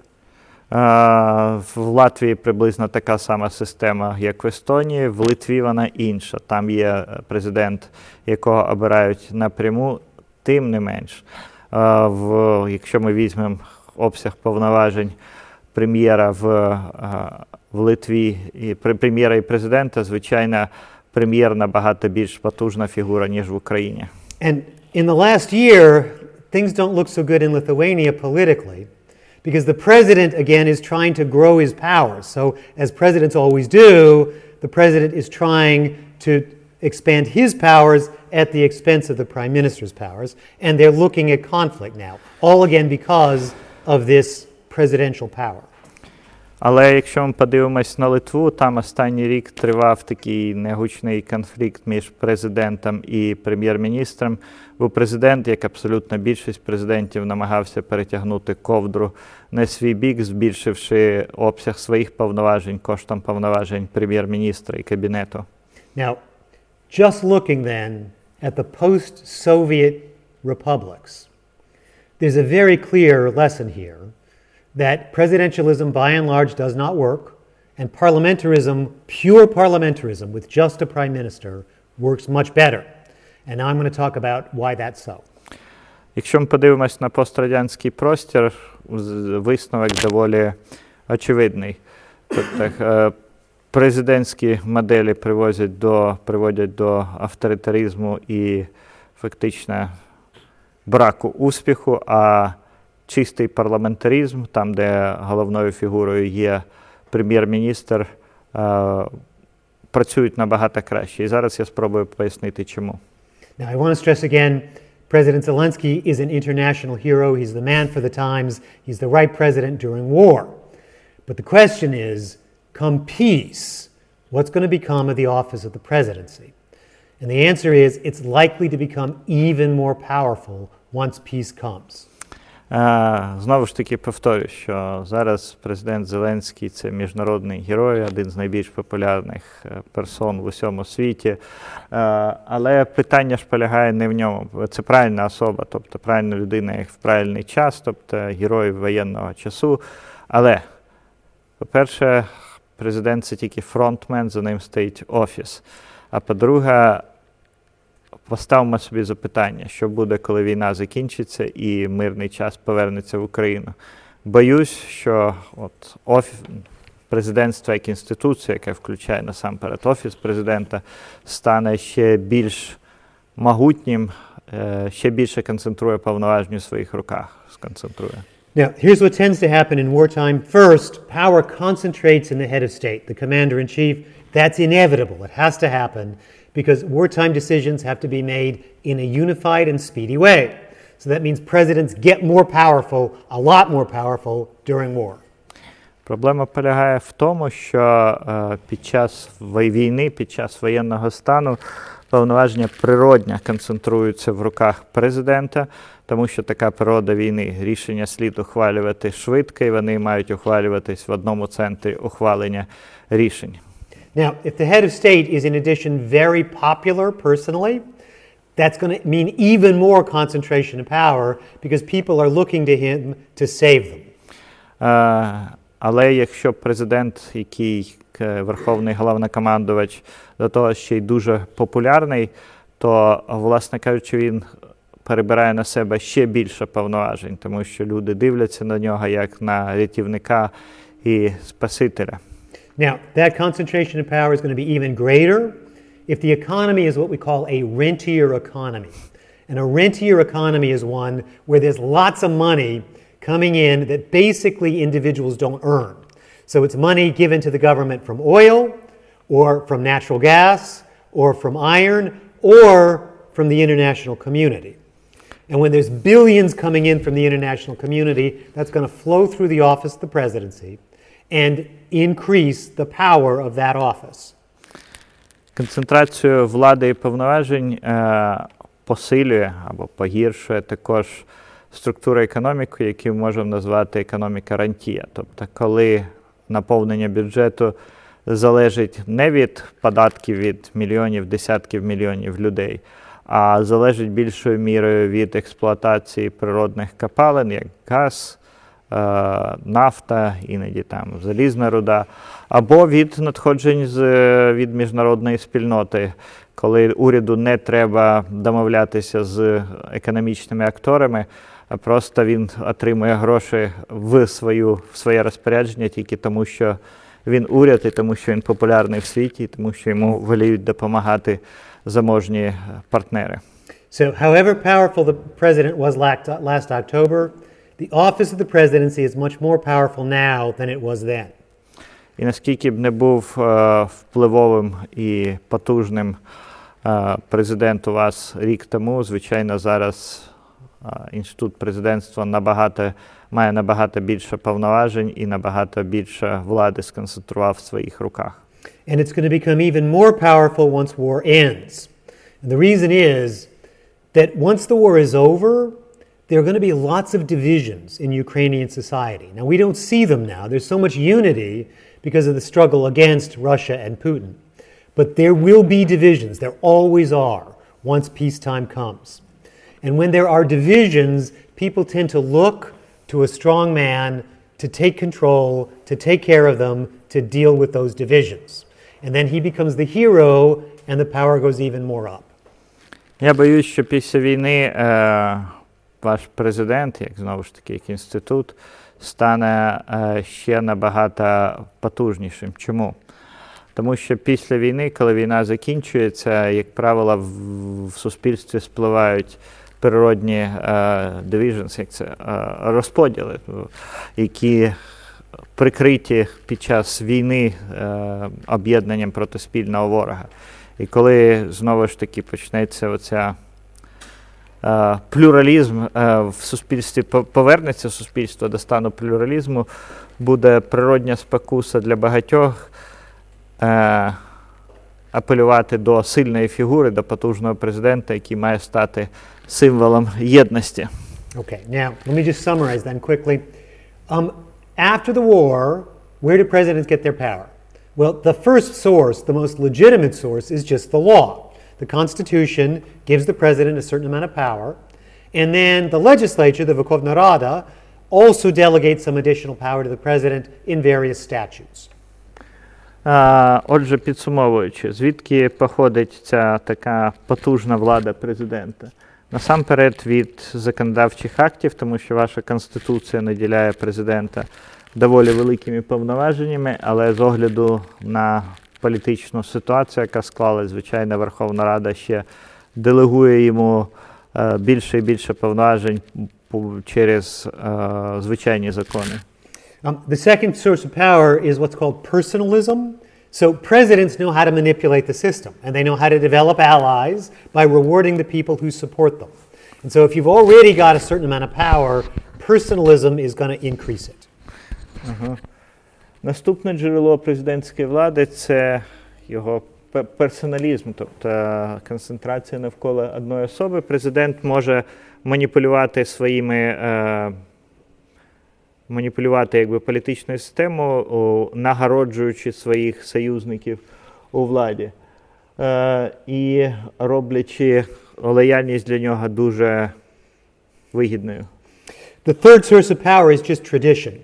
В Латвії приблизно така сама система, як в Естонії. В Литві вона інша. Там є президент, якого обирають напряму, тим не менш. Якщо ми візьмемо обсяг повноважень прем'єра в Литві, прем'єра і президента, звичайно, прем'єр набагато більш потужна фігура, ніж в Україні. And in the last year, things don't look so good in Lithuania politically, because the president, again, is trying to grow his powers. So, as presidents always do, the president is trying to expand his powers at the expense of the prime minister's powers, and they're looking at conflict now, all again because of this presidential power. Але якщо ми подивимось на Литву, там останній рік тривав такий негучний конфлікт між президентом і прем'єр-міністром. Був президент, як абсолютно більшість президентів, намагався перетягнути ковдру на свій бік, збільшивши обсяг своїх повноважень коштом повноважень прем'єр-міністра і кабінету. Now, just looking then at the post-Soviet republics, there's a very clear lesson here that presidentialism by and large does not work, and parliamentarism, pure parliamentarism with just a prime minister, works much better. And now I'm going to talk about why that's so. Якщо ми подивимось на пострадянський простір, висновок доволі очевидний. Тобто президентські моделі приводять до авторитаризму і фактично браку успіху, а чистий парламентаризм, там, де головною фігурою є прем'єр-міністр, працюють набагато краще. І зараз я спробую пояснити, чому. Now, I want to stress again, President Zelensky is an international hero. He's the man for the times. He's the right president during war. But the question is, come peace, what's going to become of the office of the presidency? And the answer is, it's likely to become even more powerful once peace comes. Знову ж таки повторюю, що зараз президент Зеленський – це міжнародний герой, один з найбільш популярних персон в усьому світі. Але питання ж полягає не в ньому. Це правильна особа, тобто правильна людина в правильний час, тобто герой воєнного часу. Але, по-перше, президент – це тільки фронтмен, за ним стоїть офіс. А по-друге, поставимо собі запитання, що буде, коли війна закінчиться і мирний час повернеться в Україну. Боюсь, що президентство як інституція, яка включає насамперед офіс президента, стане ще більш могутнім, ще більше концентрує повноваження в своїх руках. Now, here's what tends to happen in wartime. First, power concentrates in the head of state, the commander-in-chief. That's inevitable. It has to happen because wartime decisions have to be made in a unified and speedy way. So that means presidents get more powerful, a lot more powerful, during war. Проблема полягає в тому, що під час війни, під час воєнного стану повноваження природньо концентруються в руках президента, тому що така природа війни. Рішення слід ухвалювати швидко, і вони мають ухвалюватись в одному центрі ухвалення рішень. Now, if the head of state is in addition very popular personally, that's going to mean even more concentration of power because people are looking to him to save them. Але якщо президент, який верховний головнокомандувач, до того ще й дуже популярний, то, власне кажучи, він перебирає на себе ще більше повноважень, тому що люди дивляться на нього як на рятівника і спасителя. Now, that concentration of power is going to be even greater if the economy is what we call a rentier economy. And a rentier economy is one where there's lots of money coming in that basically individuals don't earn. So it's money given to the government from oil, or from natural gas, or from iron, or from the international community. And when there's billions coming in from the international community, that's going to flow through the office of the presidency and increase the power of that office. Концентрацію влади і повноважень посилює або погіршує також структура економіки, яку можемо назвати економіка рантія. Тобто, коли наповнення бюджету залежить не від податків від мільйонів, десятків мільйонів людей, а залежить більшою мірою від експлуатації природних копалин, як газ, нафта, іноді там залізна руда, або від надходжень від міжнародної спільноти, коли уряду не треба домовлятися з економічними акторами, а просто він отримує гроші в своє розпорядження тільки тому, що він уряд, і тому, що він популярний в світі, і тому, що йому воліють допомагати заможні партнери. So, however powerful the president was last October, the office of the presidency is much more powerful now than it was then. І наскільки б не був впливовим і потужним президент у вас рік тому, звичайно, зараз інститут президентства має набагато більше повноважень і набагато більше влади сконцентрував в своїх руках. And it's going to become even more powerful once war ends. And the reason is that once the war is over, there are going to be lots of divisions in Ukrainian society. Now, we don't see them now. There's so much unity because of the struggle against Russia and Putin. But there will be divisions. There always are once peacetime comes. And when there are divisions, people tend to look to a strong man to take control, to take care of them, to deal with those divisions. And then he becomes the hero and the power goes even more up. Я боюсь, що після війни ваш президент, як знову ж таки, як інститут, стане ще набагато потужнішим. Чому? Тому що після війни, коли війна закінчується, як правило, в суспільстві спливають природні divisions, як це, розподіли, які прикриті під час війни об'єднанням проти спільного ворога. І коли, знову ж таки, почнеться оця плюралізм в суспільстві, повернеться суспільство до стану плюралізму, буде природня спокуса для багатьох апелювати до сильної фігури, до потужного президента, який має стати символом єдності. Okay, now let me just summarize then quickly. After the war, where do presidents get their power? Well, the first source, the most legitimate source, is just the law. The Constitution gives the president a certain amount of power, and then the legislature, the Verkhovna Rada, also delegates some additional power to the president in various statutes. Отже, підсумовуючи, звідки походить ця така потужна влада президента? Насамперед від законодавчих актів, тому що ваша Конституція наділяє президента доволі великими повноваженнями, але з огляду на політичну ситуацію, яка склалась, звичайно, Верховна Рада ще делегує йому більше і більше повноважень через звичайні закони. The second source of power is what's called personalism. So presidents know how to manipulate the system, and they know how to develop allies by rewarding the people who support them. And so if you've already got a certain amount of power, personalism is going to increase it. Наступне джерело президентської влади – це його персоналізм, тобто концентрація навколо одної особи. Президент може маніпулювати політичною системою, нагороджуючи своїх союзників у владі і роблячи лояльність для нього дуже вигідною. The third source of power is just tradition.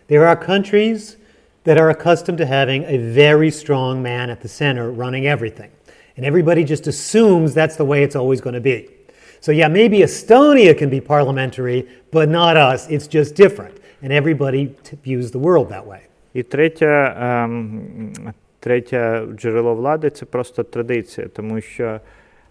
There are countries that are accustomed to having a very strong man at the center running everything. And everybody just assumes that's the way it's always going to be. So yeah, maybe Estonia can be parliamentary, but not us. It's just different. And everybody views the world that way. І третє джерело влади – це просто традиція, тому що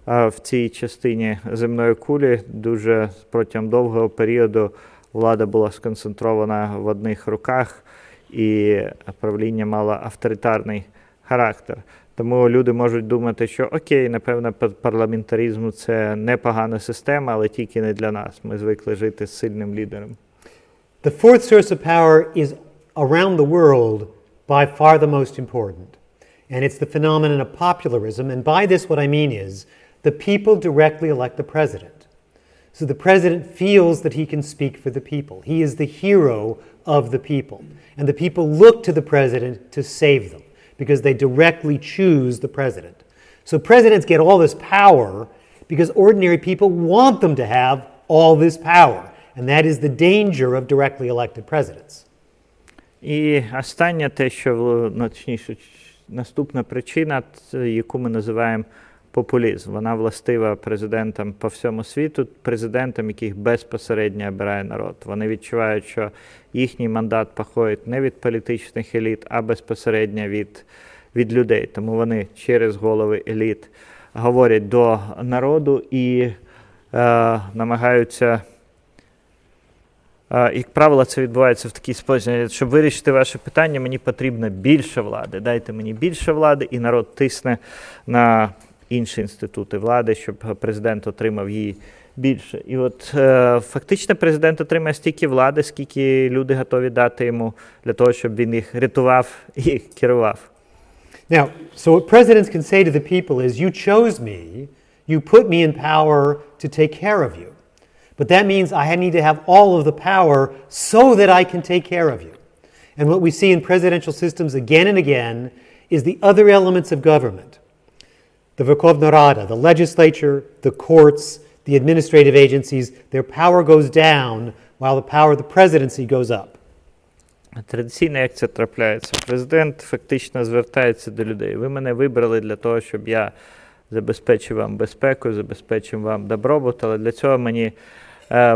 в цій частині земної кулі дуже протягом довгого періоду влада була сконцентрована в одних руках, і правління мало авторитарний характер. Тому люди можуть думати, що окей, напевно, парламентаризм – це непогана система, але тільки не для нас. Ми звикли жити з сильним лідером. The fourth source of power is around the world by far the most important. And it's the phenomenon of popularism. And by this, what I mean is the people directly elect the president. So the president feels that he can speak for the people. He is the hero of the people. And the people look to the president to save them because they directly choose the president. So presidents get all this power because ordinary people want them to have all this power. And that is the danger of directly elected presidents. І останнє те, що, точніше, наступна причина, яку ми називаємо популізм. Вона властива президентам по всьому світу, президентам, яких безпосередньо обирає народ. Вони відчувають, що їхній мандат походить не від політичних еліт, а безпосередньо від людей. Тому вони через голови еліт говорять до народу і намагаються. Як правило, це відбувається в такий спосіб, щоб вирішити ваше питання, мені потрібно більше влади. Дайте мені більше влади, і народ тисне на інші інститути влади, щоб президент отримав її більше. І от фактично президент отримає стільки влади, скільки люди готові дати йому для того, щоб він їх рятував і керував. Now, so what presidents can say to the people is, you chose me, you put me in power to take care of you. But that means I need to have all of the power so that I can take care of you. And what we see in presidential systems again and again is the other elements of government. The Verkhovna Rada, the legislature, the courts, the administrative agencies, their power goes down while the power of the presidency goes up. Традиційно, як це трапляється, президент фактично звертається до людей. Ви мене вибрали для того, щоб я забезпечив вам безпеку, забезпечив вам добробут, але для цього мені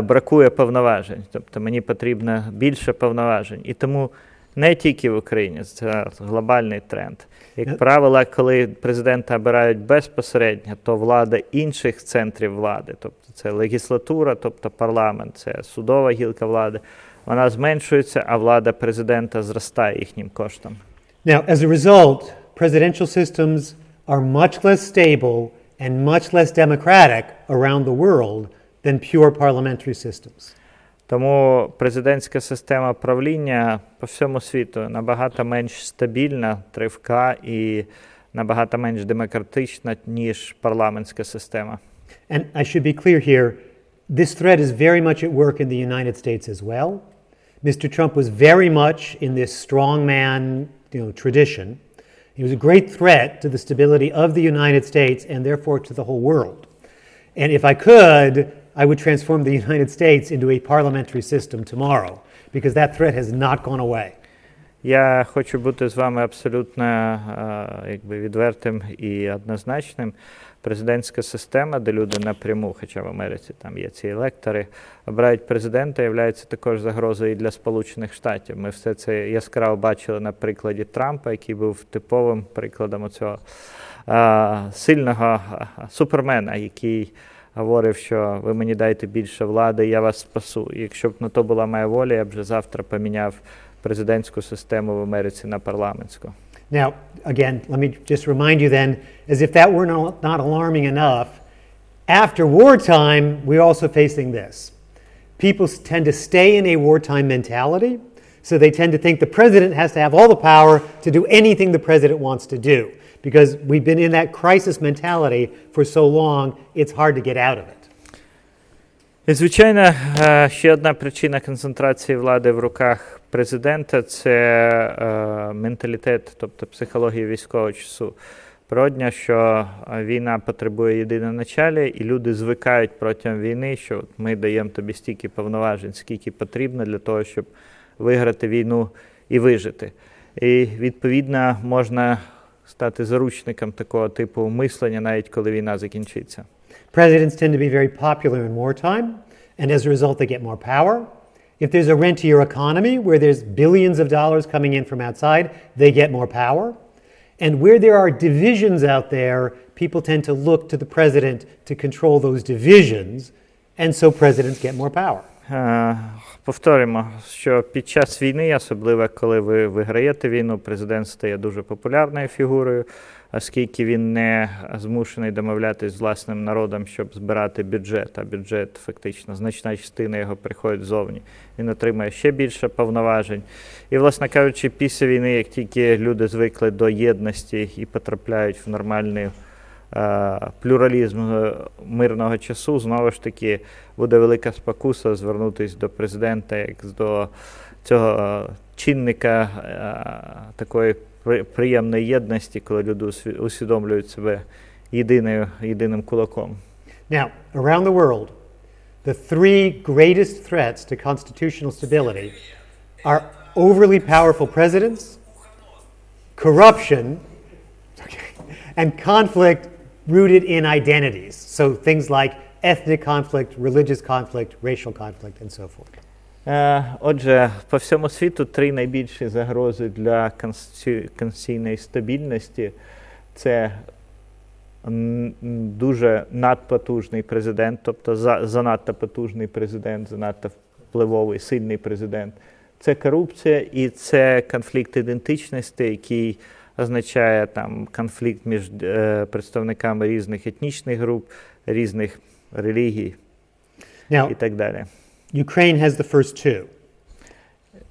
бракує повноважень. Тобто мені потрібно більше повноважень. І тому не тільки в Україні, це глобальний тренд. Як правило, коли президента обирають безпосередньо, то влада інших центрів влади, тобто це легіслатура, тобто парламент, це судова гілка влади, вона зменшується, а влада президента зростає їхнім коштом. Now, as a result, presidential systems are much less stable and much less democratic around the world than pure parliamentary systems. Тому президентська система правління по всьому світу набагато менш стабільна, тривка і набагато менш демократична, ніж парламентська система. And I should be clear here, this threat is very much at work in the United States as well. Mr. Trump was very much in this strongman, tradition. He was a great threat to the stability of the United States and therefore to the whole world. And if I could, I would transform the United States into a parliamentary system tomorrow, because that threat has not gone away. Я хочу бути з вами абсолютно відвертим і однозначним. Президентська система, де люди напряму, хоча в Америці там є ці електори, обирають президента, є також загрозою і для Сполучених Штатів. Ми все це яскраво бачили на прикладі Трампа, який був типовим прикладом цього сильного супермена, який говорив, що ви мені дайте більше влади, я вас спасу. І якщо б на то була моя воля, я б вже завтра поміняв президентську систему в Америці на парламентську. Now, again, let me just remind you then, as if that were not alarming enough, after wartime, we're also facing this. People tend to stay in a wartime mentality, so they tend to think the president has to have all the power to do anything the president wants to do. Because we've been in that crisis mentality for so long, it's hard to get out of it. І, звичайно, ще одна причина концентрації влади в руках президента – це менталітет, тобто психологія військового часу. Природно, що війна потребує єдиноначалія, і люди звикають протягом війни, що ми даємо тобі стільки повноважень, скільки потрібно для того, щоб виграти війну і вижити. І, відповідно, можна стати заручником такого типу мислення, навіть коли війна закінчиться. Presidents tend to be very popular in wartime, and as a result they get more power. If there's a rentier economy where there's billions of dollars coming in from outside, they get more power. And where there are divisions out there, people tend to look to the president to control those divisions, and so presidents get more power. Повторимо, що під час війни, особливо коли ви виграєте війну, президент стає дуже популярною фігурою, оскільки він не змушений домовлятися з власним народом, щоб збирати бюджет, а бюджет фактично, значна частина його приходить ззовні. Він отримує ще більше повноважень. І, власне кажучи, після війни, як тільки люди звикли до єдності і потрапляють в нормальний плюралізм мирного часу, знову ж таки, буде велика спокуса звернутися до президента як до цього чинника такої приємної єдності, коли люди усвідомлюють себе єдиним кулаком. Now, around the world, the three greatest threats to constitutional stability are overly powerful presidents, corruption, and conflict rooted in identities. So things like ethnic conflict, religious conflict, racial conflict, and so forth. Отже, по всьому світу три найбільші загрози для конституційної стабільності – це дуже надпотужний президент, тобто занадто потужний президент, занадто впливовий, сильний президент. Це корупція і це конфлікт ідентичності, який означає там конфлікт між представниками різних етнічних груп, різних релігій і так далі. Ukraine has the first two.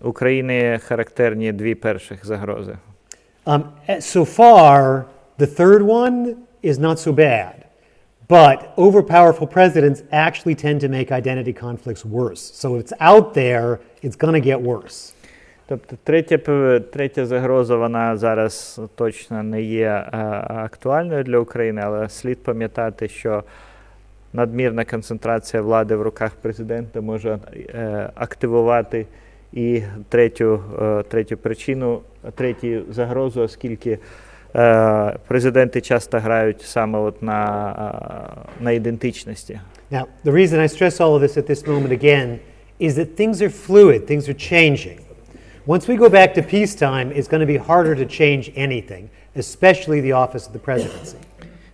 Україні характерні дві перших загрози. So far, the third one is not so bad. But overpowerful presidents actually tend to make identity conflicts worse. So if it's out there, it's going to get worse. Тобто третя загроза, вона зараз точно не є актуальною для України, але слід пам'ятати, що надмірна концентрація влади в руках президента може активувати і третю причину, третю загрозу, оскільки президенти часто грають саме от на ідентичності. Now, the reason I stress all of this at this moment again is that things are fluid, things are changing. Once we go back to peacetime, it's going to be harder to change anything, especially the office of the presidency.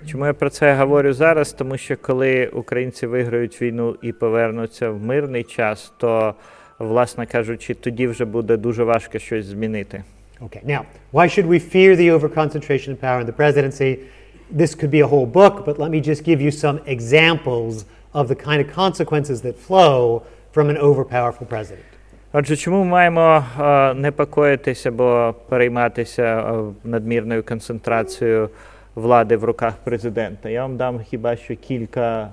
Чому я про це говорю зараз? Тому що коли українці виграють війну і повернуться в мирний час, то, власне кажучи, тоді вже буде дуже важко щось змінити. Okay, now, why should we fear the overconcentration of power in the presidency? This could be a whole book, but let me just give you some examples of the kind of consequences that flow from an overpowerful president. Отже, чому ми маємо непокоїтися або перейматися надмірною концентрацією влади в руках президента? Я вам дам хіба що кілька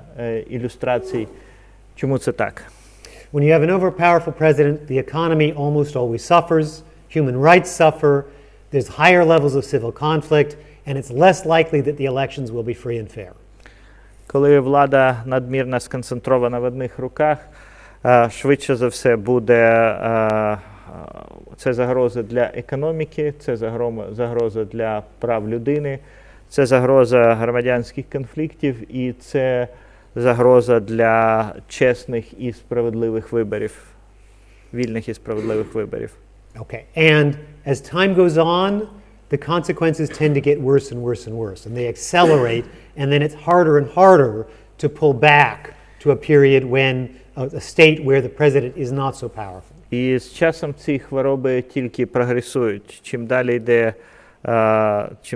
ілюстрацій, чому це так. When you have an overpowerful president, the economy almost always suffers, human rights suffer, there's higher levels of civil conflict, and it's less likely that the elections will be free and fair. Коли влада надмірно сконцентрована в одних руках, швидше за все буде це загроза для економіки, це загроза для прав людини, це загроза громадянських конфліктів і це загроза для чесних і справедливих виборів, вільних і справедливих виборів. Okay, and as time goes on, the consequences tend to get worse and worse and worse, and they accelerate, and then it's harder and harder to pull back to a period when a state where the president is not so powerful. І з часом ці хвороби тільки прогресують. Чим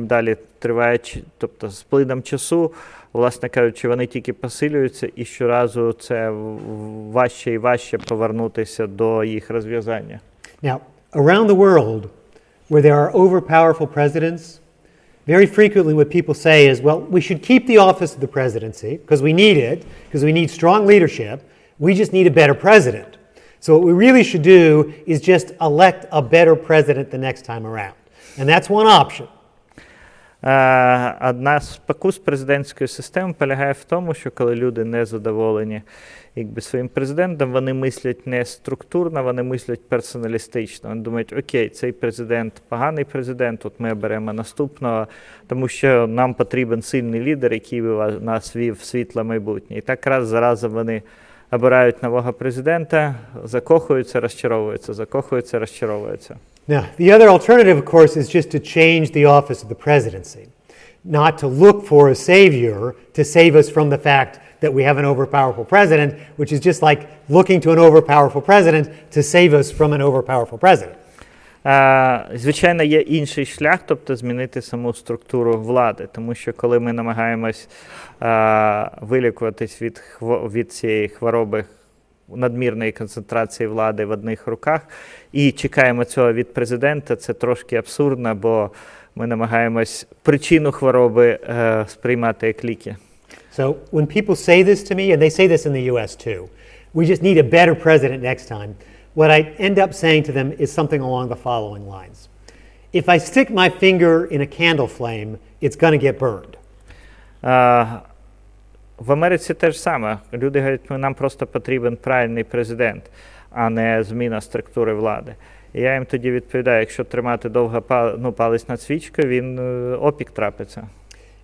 далі триває, тобто з плином часу, власне кажучи, вони тільки посилюються, і щоразу це важче і важче повернутися до їх розв'язання. Now, around the world, where there are overpowerful presidents, very frequently what people say is, well, we should keep the office of the presidency because we need it, because we need strong leadership. We just need a better president. So what we really should do is just elect a better president the next time around. And that's one option. Одна з спокус президентської системи полягає в тому, що коли люди не задоволені своїм президентом, вони мислять не структурно, вони мислять персоналістично. Вони думають, окей, цей президент поганий президент, от ми беремо наступного, тому що нам потрібен сильний лідер, який би нас вів в світле майбутнє. І так раз за разом вони обирають нового президента, закохуються, розчаровуються, закохуються, розчаровуються. Now, the other alternative, of course, is just to change the office of the presidency, not to look for a savior to save us from the fact that we have an overpowerful president, which is just like looking to an overpowerful president to save us from an overpowerful president. Звичайно, є інший шлях, тобто змінити саму структуру влади, тому що коли ми намагаємось вилікуватись від цієї хвороби надмірної концентрації влади в одних руках і чекаємо цього від президента, це трошки абсурдно, бо ми намагаємось причину хвороби сприймати як ліки. So when people say this to me, and they say this in the US too, we just need a better president next time, what I end up saying to them is something along the following lines. If I stick my finger in a candle flame, it's going to get burned. В Америці те ж саме. Люди говорять, нам просто потрібен правильний президент, а не зміна структури влади. І я їм тоді відповідаю, якщо тримати довго палець над свічкою, він опік трапиться.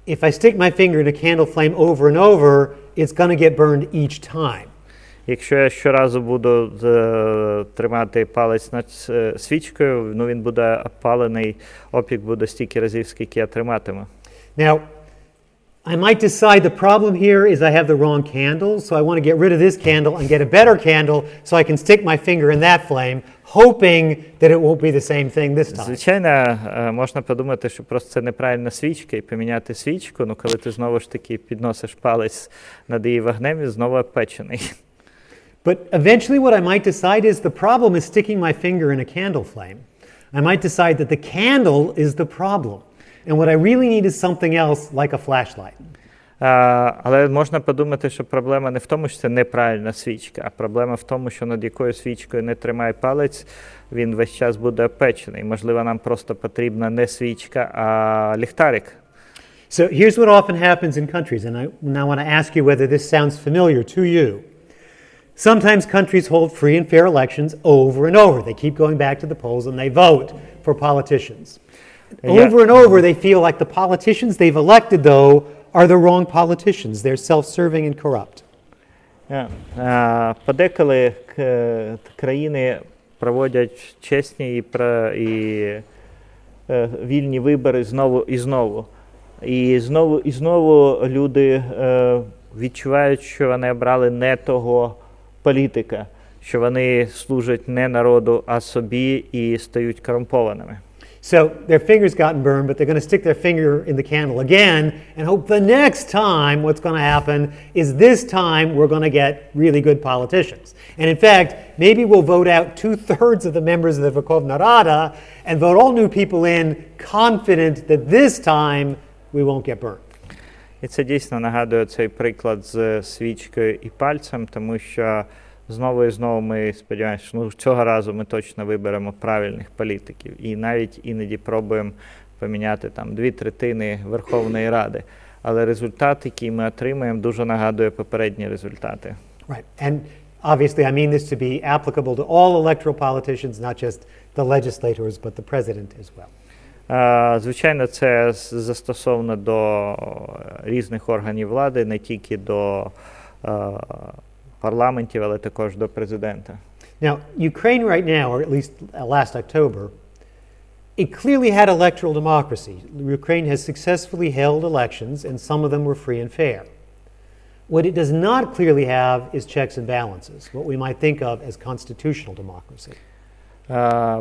If I stick my finger in a candle flame over and over, it's going to get burned each time. Якщо я щоразу буду тримати палець над свічкою, він буде опалений, опік буде стільки разів, скільки я триматиму. Now, I might decide the problem here is I have the wrong candle, so I want to get rid of this candle and get a better candle so I can stick my finger in that flame, hoping that it won't be the same thing this time. Звичайно, можна подумати, що просто це неправильна свічка і поміняти свічку, але коли ти знову ж таки підносиш палець над її вогнем, він знову опечений. But eventually what I might decide is the problem is sticking my finger in a candle flame. I might decide that the candle is the problem. And what I really need is something else, like a flashlight. Але можна подумати, що проблема не в тому, що це неправильна свічка, а проблема в тому, що над якою свічкою не тримає палець, він весь час буде опечений. Можливо, нам просто потрібна не свічка, а ліхтарик. So here's what often happens in countries, and I now want to ask you whether this sounds familiar to you. Sometimes countries hold free and fair elections over and over. They keep going back to the polls and they vote for politicians. Over and over they feel like the politicians they've elected, though, are the wrong politicians. They're self-serving and corrupt. Подеколи країни проводять чесні і вільні вибори знову і знову. І знову люди відчувають, що вони обрали не того політика, що вони служать не народу, а собі і стають корумпованими. So their fingers gotten burned, but they're going to stick their finger in the candle again and hope the next time what's going to happen is this time we're going to get really good politicians. And in fact, maybe we'll vote out 2/3 of the members of the Verkhovna Rada and vote all new people in, confident that this time we won't get burned. І це дійсно нагадує цей приклад з свічкою і пальцем, тому що знову і знову ми сподіваємося, що цього разу ми точно виберемо правильних політиків. І навіть іноді пробуємо поміняти там 2/3 Верховної Ради. Але результат, який ми отримаємо, дуже нагадує попередні результати. Right. And obviously I mean this to be applicable to all electoral politicians, not just the legislators, but the president as well. Звичайно, це застосовано до різних органів влади, не тільки до парламентів, але також до президента. Now, Ukraine right now, or at least last October, it clearly had electoral democracy. Ukraine has successfully held elections, and some of them were free and fair. What it does not clearly have is checks and balances, what we might think of as constitutional democracy.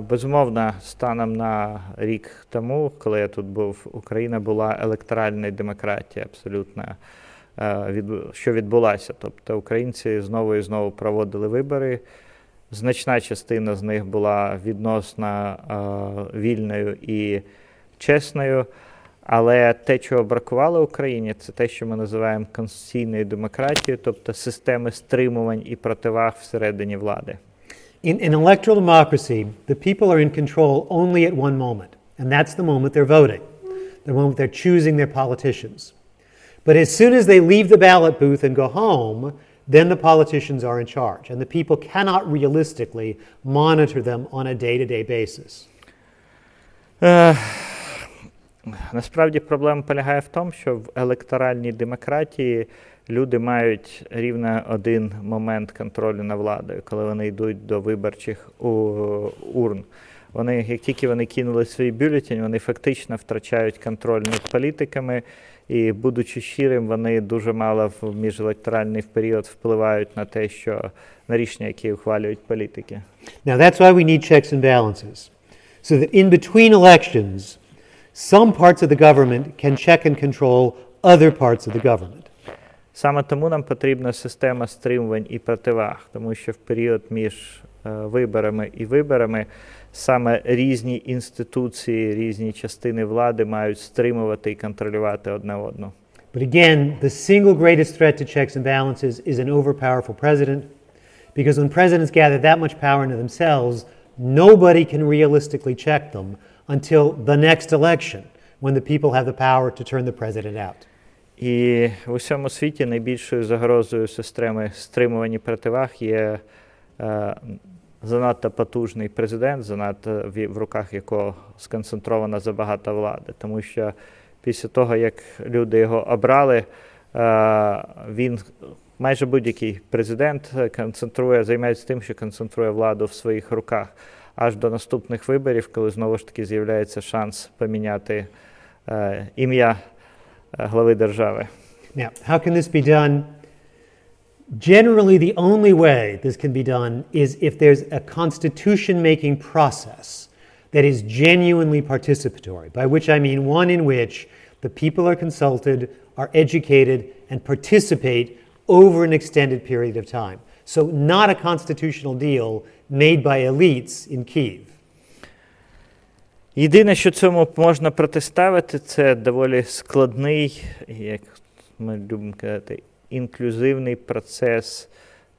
Безумовно, станом на рік тому, коли я тут був, Україна була електоральною демократією абсолютно, що відбулася. Тобто українці знову і знову проводили вибори. Значна частина з них була відносно вільною і чесною. Але те, чого бракувало Україні, це те, що ми називаємо конституційною демократією, тобто системи стримувань і противаг всередині влади. In electoral democracy, the people are in control only at one moment, and that's the moment they're voting, the moment they're choosing their politicians. But as soon as they leave the ballot booth and go home, then the politicians are in charge, and the people cannot realistically monitor them on a day-to-day basis. Насправді проблема полягає в тому, що в електоральній демократії люди мають рівно один момент контролю над владою, коли вони йдуть до виборчих урн. Вони, як тільки вони кинули свій бюлетень, вони фактично втрачають контроль над політиками, і, будучи щирим, вони дуже мало в міжелекторальний період впливають на те, що на рішення, які ухвалюють політики. Now that's why we need checks and balances, so that in between elections, some parts of the government can check and control other parts of the government. Саме тому нам потрібна система стримувань і противаг, тому що в період між виборами і виборами саме різні інституції, різні частини влади мають стримувати і контролювати одне одну. But again, the single greatest threat to checks and balances is an overpowerful president, because when presidents gather that much power into themselves, nobody can realistically check them until the next election, when the people have the power to turn the president out. І в усьому світі найбільшою загрозою системи стримувань і противаг є занадто потужний президент, занадто в руках якого сконцентрована забагато влади. Тому що після того, як люди його обрали, він, майже будь-який президент, займається тим, що концентрує владу в своїх руках. Аж до наступних виборів, коли знову ж таки з'являється шанс поміняти ім'я глави держави. Now, how can this be done? Generally, the only way this can be done is if there's a constitution-making process that is genuinely participatory, by which I mean one in which the people are consulted, are educated, and participate over an extended period of time. So not a constitutional deal made by elites in Kyiv. Єдине, що цьому можна протиставити, це доволі складний, як ми любимо казати, інклюзивний процес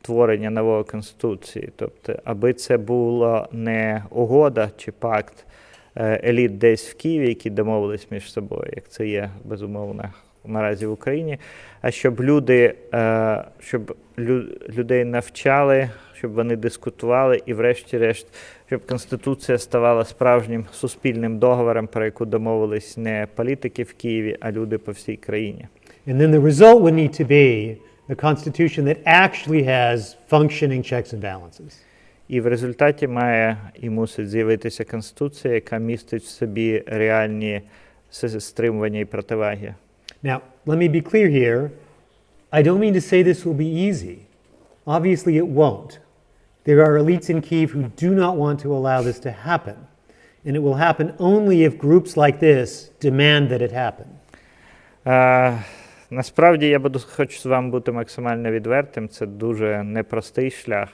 творення нової конституції. Тобто, аби це була не угода чи пакт еліт десь в Києві, які домовились між собою, як це є, безумовно, наразі в Україні, а щоб людей навчали, щоб вони дискутували і врешті-решт, щоб Конституція ставала справжнім суспільним договором, про яку домовились не політики в Києві, а люди по всій країні. And then the result would need to be a constitution that actually has functioning checks and balances. І в результаті має і мусить з'явитися Конституція, яка містить в собі реальні стримування і противаги. Now, let me be clear here. I don't mean to say this will be easy. Obviously, it won't. There are elites in Kyiv who do not want to allow this to happen. And it will happen only if groups like this demand that it happen. Насправді, хочу з вами бути максимально відвертим. Це дуже непростий шлях.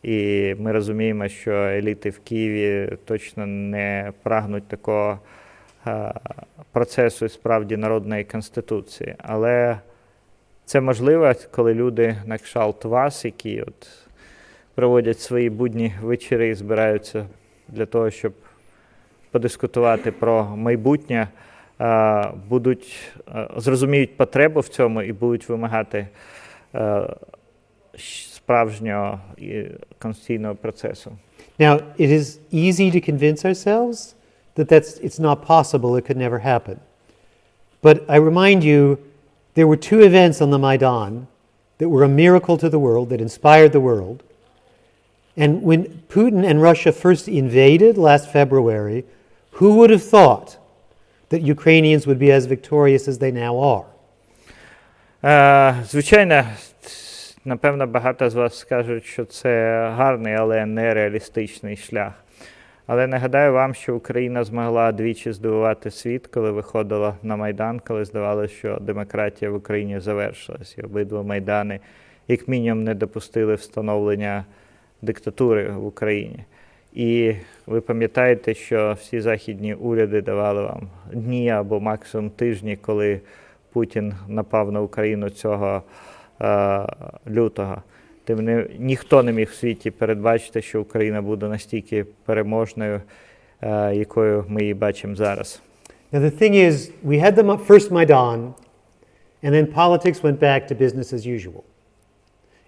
І ми розуміємо, що еліти в Києві точно не прагнуть такого процесу і справді народної конституції. Але це можливо, коли люди на кшталт вас, які от проводять свої будні вечори і збираються для того, щоб подискутувати про майбутнє, зрозуміють потребу в цьому і будуть вимагати справжнього конституційного процесу. Now, it is easy to convince ourselves that it's not possible, it could never happen. But I remind you, there were two events on the Maidan that were a miracle to the world, that inspired the world. And when Putin and Russia first invaded last February, who would have thought that Ukrainians would be as victorious as they now are? Звичайно, напевно, багато з вас скажуть, що це гарний, але нереалістичний шлях. Але нагадаю вам, що Україна змогла двічі здивувати світ, коли виходила на Майдан, коли здавалося, що демократія в Україні завершилась. І обидва Майдани, як мінімум, не допустили встановлення диктатури в Україні. І ви пам'ятаєте, що всі західні уряди давали вам дні або максимум тижні, коли Путін напав на Україну цього лютого. Тим ніхто не міг в світі передбачити, що Україна буде настільки переможною, якою ми її бачимо зараз. Now the thing is, we had the first Maidan, and then politics went back to business as usual.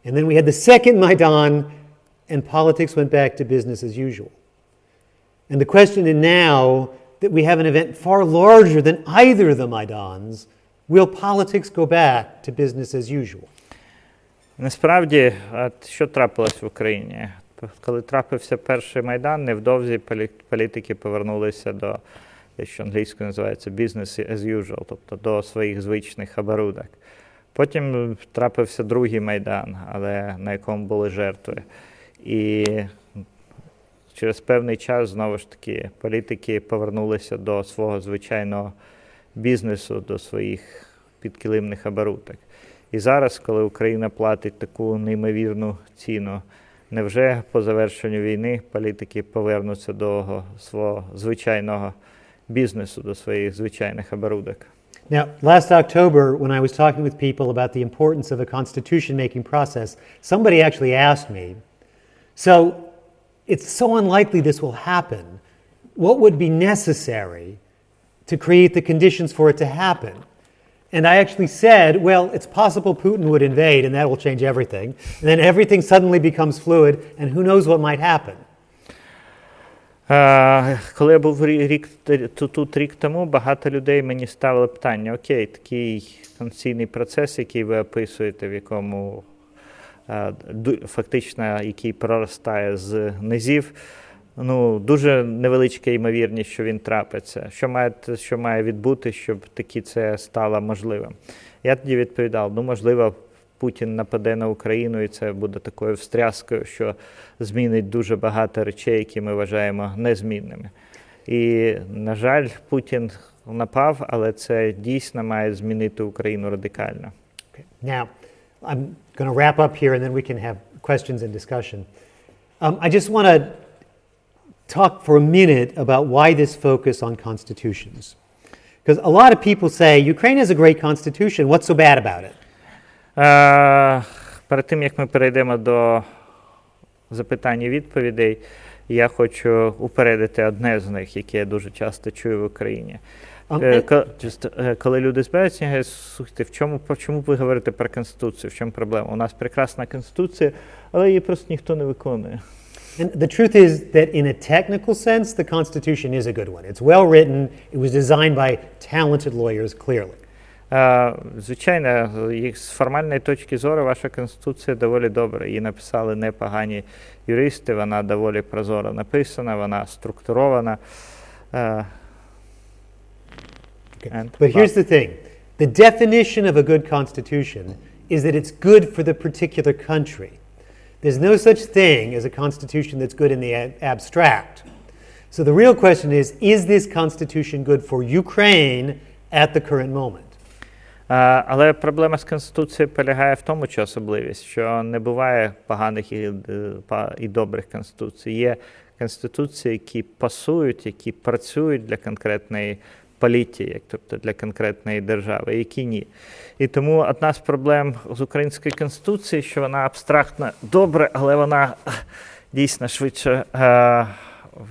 And then we had the second Maidan, and politics went back to business as usual. And the question is now that we have an event far larger than either of the Maidans, will politics go back to business as usual? Насправді, що трапилось в Україні? Коли трапився перший Майдан, невдовзі політики повернулися до, що англійською називається business as usual, тобто до своїх звичних оборудок. Потім трапився другий Майдан, але на якому були жертви. І через певний час, знову ж таки, політики повернулися до свого звичайного бізнесу, до своїх підкилимних оборудок. І зараз, коли Україна платить таку неймовірну ціну, невже по завершенню війни політики повернуться до свого звичайного бізнесу, до своїх звичайних оборудок? Now, last October, when I was talking with people about the importance of a constitution-making process, somebody actually asked me, so it's so unlikely this will happen. What would be necessary to create the conditions for it to happen? And I actually said, well, it's possible Putin would invade and that will change everything. And then everything suddenly becomes fluid and who knows what might happen. Коли я був тут рік тому, багато людей мені ставили питання: окей, такий конституційний процес, який ви описуєте, в якому фактично який проростає з низів, ну, дуже невеличка ймовірність, що він трапиться. Що має відбути, щоб таки це стало можливим? Я тоді відповідав: ну, можливо, Путін нападе на Україну, і це буде такою встряскою, що змінить дуже багато речей, які ми вважаємо незмінними. І, на жаль, Путін напав, але це дійсно має змінити Україну радикально. Okay. Now, I'm going to wrap up here and then we can have questions and discussion. I just want to talk for a minute about why this focus on constitutions. Because a lot of people say, Ukraine has a great constitution, what's so bad about it? Перед тим, як ми перейдемо до запитань і відповідей, я хочу упередити одне з них, яке я дуже часто чую в Україні. Коли люди збираються, слухайте, чому ви говорите про Конституцію, в чому проблема? У нас прекрасна Конституція, але її просто ніхто не виконує. And the truth is that in a technical sense, the Constitution is a good one. It's well written, it was designed by talented lawyers, clearly. Звичайно, з формальної точки зору ваша Конституція доволі добра. Її написали непогані юристи, вона доволі прозоро написана, вона структурована. But here's the thing. The definition of a good constitution is that it's good for the particular country. There's no such thing as a constitution that's good in the abstract. So the real question is this constitution good for Ukraine at the current moment? Але проблема з Конституцією полягає в тому, що особливість, що не буває поганих і добрих конституцій. Є конституції, які пасують, які працюють для конкретної політики, тобто для конкретної держави, які ні. І тому одна з проблем з української конституції, що вона абстрактно добре, але вона дійсно швидше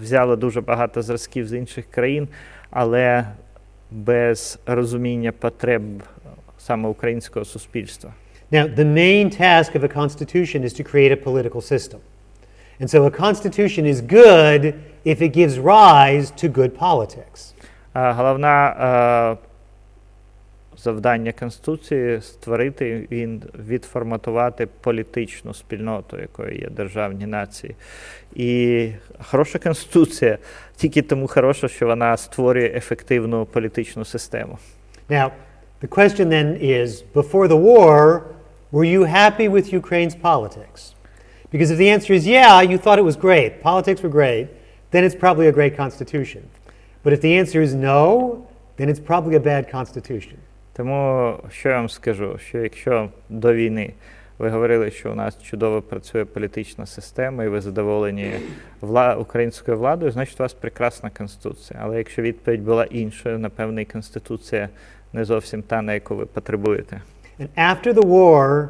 взяла дуже багато зразків з інших країн, але без розуміння потреб саме українського суспільства. Now, the main task of a constitution is to create a political system. And so a constitution is good if it gives rise to good politics. Головне завдання Конституції – створити, відформатувати політичну спільноту, якою є державні нації. І хороша Конституція тільки тому хороша, що вона створює ефективну політичну систему. Now, the question then is, before the war, were you happy with Ukraine's politics? Because if the answer is yeah, you thought it was great, politics were great, then it's probably a great constitution. But if the answer is no, then it's probably a bad constitution. Тому, що я вам скажу, що якщо до війни ви говорили, що у нас чудово працює політична система і ви задоволені українською владою, значить у вас прекрасна Конституція. Але якщо відповідь була іншою, напевно, і Конституція не зовсім та, на яку ви потребуєте. And after the war,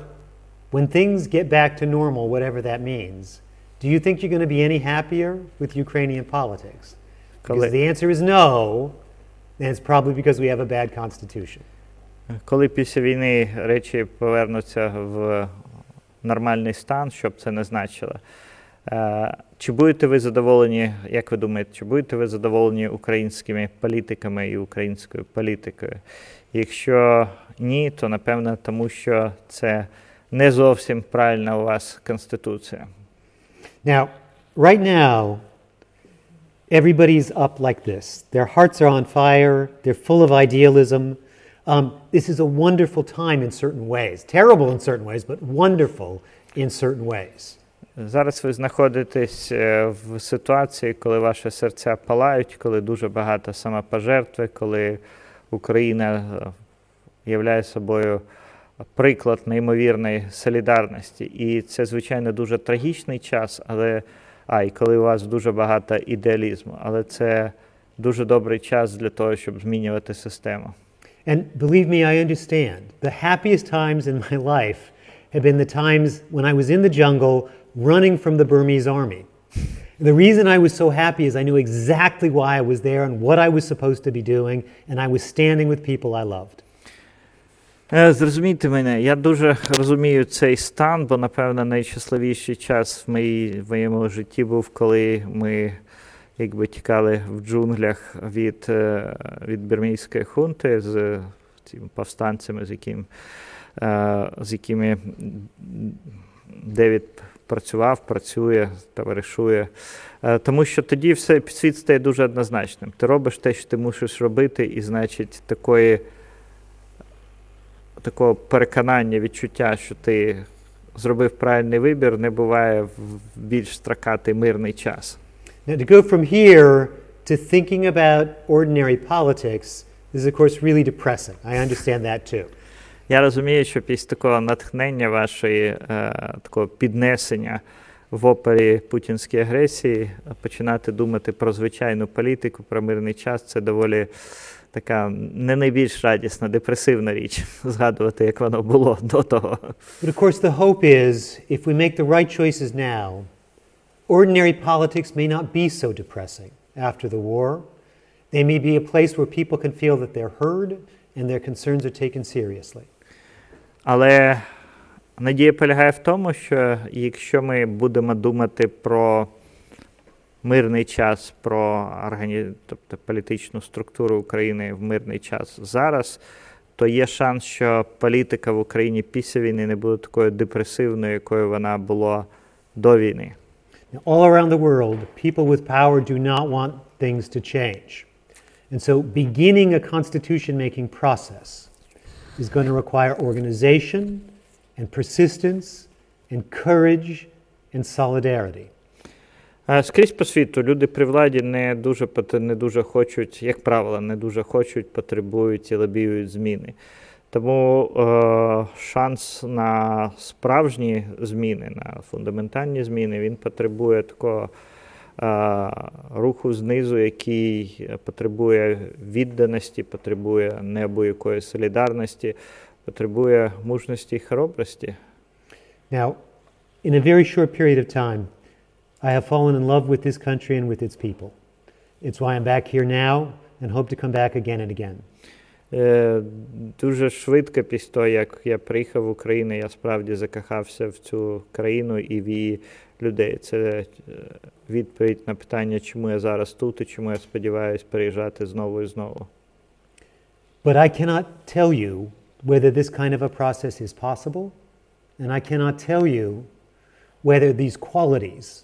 when things get back to normal, whatever that means, do you think you're going to be any happier with Ukrainian politics? Because if the answer is no, then it's probably because we have a bad constitution. Коли після війни речі повернуться в нормальний стан, що б це не значило, чи будете ви задоволені, як ви думаєте, чи будете ви задоволені українськими політиками і українською політикою? Якщо ні, то напевно тому, що це не зовсім правильна у вас Конституція. Now, right now, everybody's up like this. Their hearts are on fire. They're full of idealism. This is a wonderful time in certain ways. Terrible in certain ways, but wonderful in certain ways. Зараз ви знаходитесь в ситуації, коли ваші серця палають, коли дуже багато самопожертви, коли Україна являє собою приклад неймовірної солідарності. І це, звичайно, дуже трагічний час, але і коли у вас дуже багато ідеалізму. Але це дуже добрий час для того, щоб змінювати систему. And believe me, I understand. The happiest times in my life have been the times when I was in the jungle running from the Burmese army. The reason I was so happy is I knew exactly why I was there and what I was supposed to be doing, and I was standing with people I loved. Зрозумійте мене, я дуже розумію цей стан, бо, напевно, найщасливіший час в моєму житті був, коли ми якби тікали в джунглях від бірмійської хунти з цими повстанцями, з якими Девід працює, товаришує. Тому що тоді світ стає дуже однозначним. Ти робиш те, що ти мусиш робити, і, значить, такого переконання, відчуття, що ти зробив правильний вибір, не буває в більш строкатий мирний час. Now, to go from here to thinking about ordinary politics is, of course, really depressing. I understand that too. Я розумію, що після такого натхнення такого піднесення в опері путінської агресії починати думати про звичайну політику, про мирний час – це доволі така не найбільш радісна, депресивна річ, згадувати, як воно було до того. But of course the hope is, if we make the right choices now, ordinary politics may not be so depressing after the war. They may be a place where people can feel that they're heard and their concerns are taken seriously. Але надія полягає в тому, що якщо ми будемо думати про мирний час, про тобто політичну структуру України в мирний час зараз, то є шанс, що політика в Україні після війни не буде такою депресивною, якою вона була до війни. Now, all around the world, people with power do not want things to change. And so beginning a constitution-making process is going to require organization and persistence and courage and solidarity. Скрізь по світу люди при владі не дуже хочуть, як правило, не дуже хочуть, потребують і лобіюють зміни. Тому шанс на справжні зміни, на фундаментальні зміни, він потребує такого руху знизу, який потребує відданості, потребує неабиякої солідарності, потребує мужності і хоробрості. Now, in a very short period of time, I have fallen in love with this country and with its people. It's why I'm back here now and hope to come back again and again. Дуже швидко після того, як я приїхав в Україну, я справді закохався в цю країну і в її людей. Це відповідь на питання, чому я зараз тут і чому я сподіваюся приїжджати знову і знову. But I cannot tell you whether this kind of a process is possible, and I cannot tell you whether these qualities,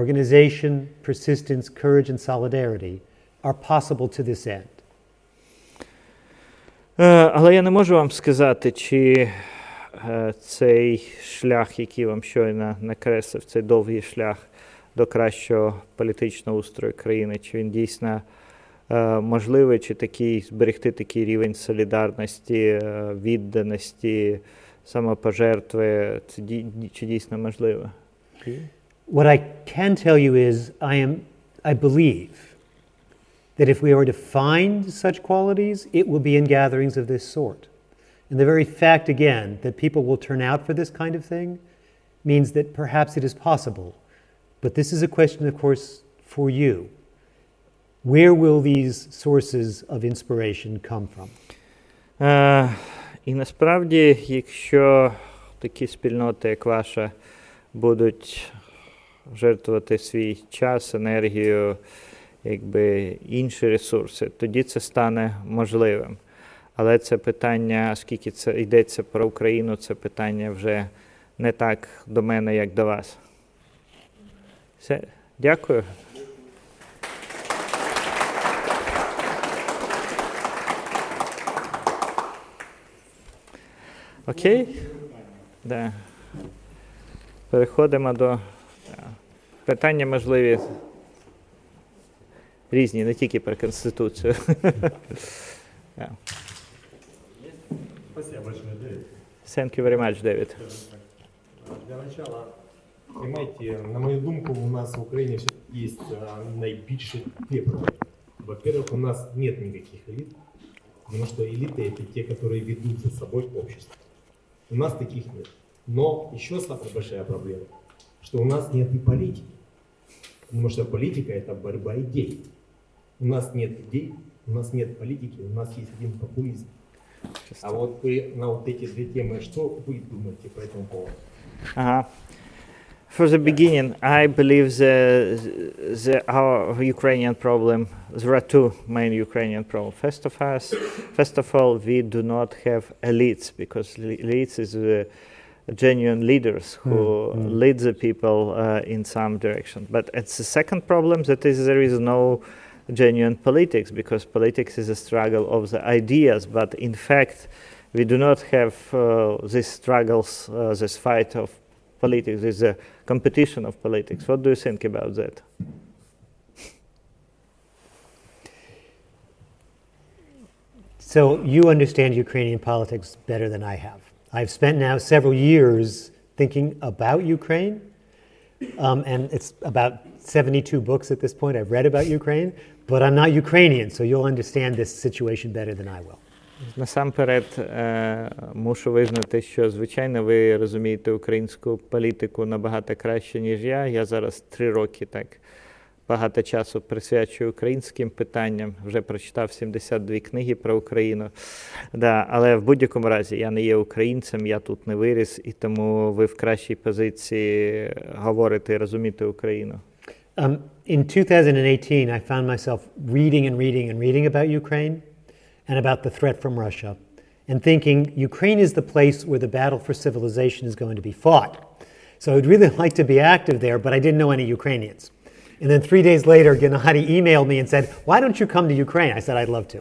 organization, persistence, courage, and solidarity, are possible to this end. Але я не можу вам сказати, чи цей шлях, який вам щойно накреслив, цей довгий шлях до кращого політичного устрою країни, чи він дійсно можливий, чи зберегти такий рівень солідарності, відданості, самопожертви, чи дійсно можливо? What I can tell you is I believe that if we are to find such qualities, it will be in gatherings of this sort. And the very fact, again, that people will turn out for this kind of thing means that perhaps it is possible. But this is a question, of course, for you. Where will these sources of inspiration come from? І насправді, якщо такі спільноти, як ваша, будуть жертвувати свій час, енергію, інші ресурси, тоді це стане можливим. Але це питання, оскільки це йдеться про Україну, це питання вже не так до мене, як до вас. Все. Дякую. Окей? Да. Переходимо до питання, можливі, різні, не тільки про Конституцію. Спасибо большое, Дэвид. Thank you very much, David. Для начала, понимаете, на мою думку, у нас в Украине есть наибольшие две проблемы. Во-первых, у нас нет никаких элит, потому что элиты — это те, которые ведут за собой общество. У нас таких нет. Но еще самая большая проблема, что у нас нет и политики. Потому что политика — это борьба идей. У нас нет идей, у нас нет политики, у нас есть один популизм. А вот вы на вот эти две темы, что вы думаете по этому поводу? For the beginning, I believe our Ukrainian problem, there are two main Ukrainian problems. First of all, we do not have elites, because elites is genuine leaders who lead the people in some direction. But it's the second problem, that is there is no genuine politics, because politics is a struggle of the ideas, but in fact we do not have these struggles, this fight of politics, this is a competition of politics. What do you think about that? So you understand Ukrainian politics better than I have. I've spent now several years thinking about Ukraine, and it's about 72 books at this point I've read about Ukraine, but I'm not Ukrainian, so you'll understand this situation better than I will. Насамперед мушу визнати, що, звичайно, ви розумієте українську політику набагато краще, ніж я. Я зараз 3 роки так багато часу присвячую українським питанням. Вже прочитав 72 книги про Україну. Да, але в будь-якому разі я не є українцем, я тут не виріс, і тому ви в кращій позиції говорите і розумієте Україну. In 2018, I found myself reading about Ukraine and about the threat from Russia, and thinking Ukraine is the place where the battle for civilization is going to be fought. So I'd really like to be active there, but I didn't know any Ukrainians. And then 3 days later, Gennady emailed me and said, "Why don't you come to Ukraine?" I said, "I'd love to."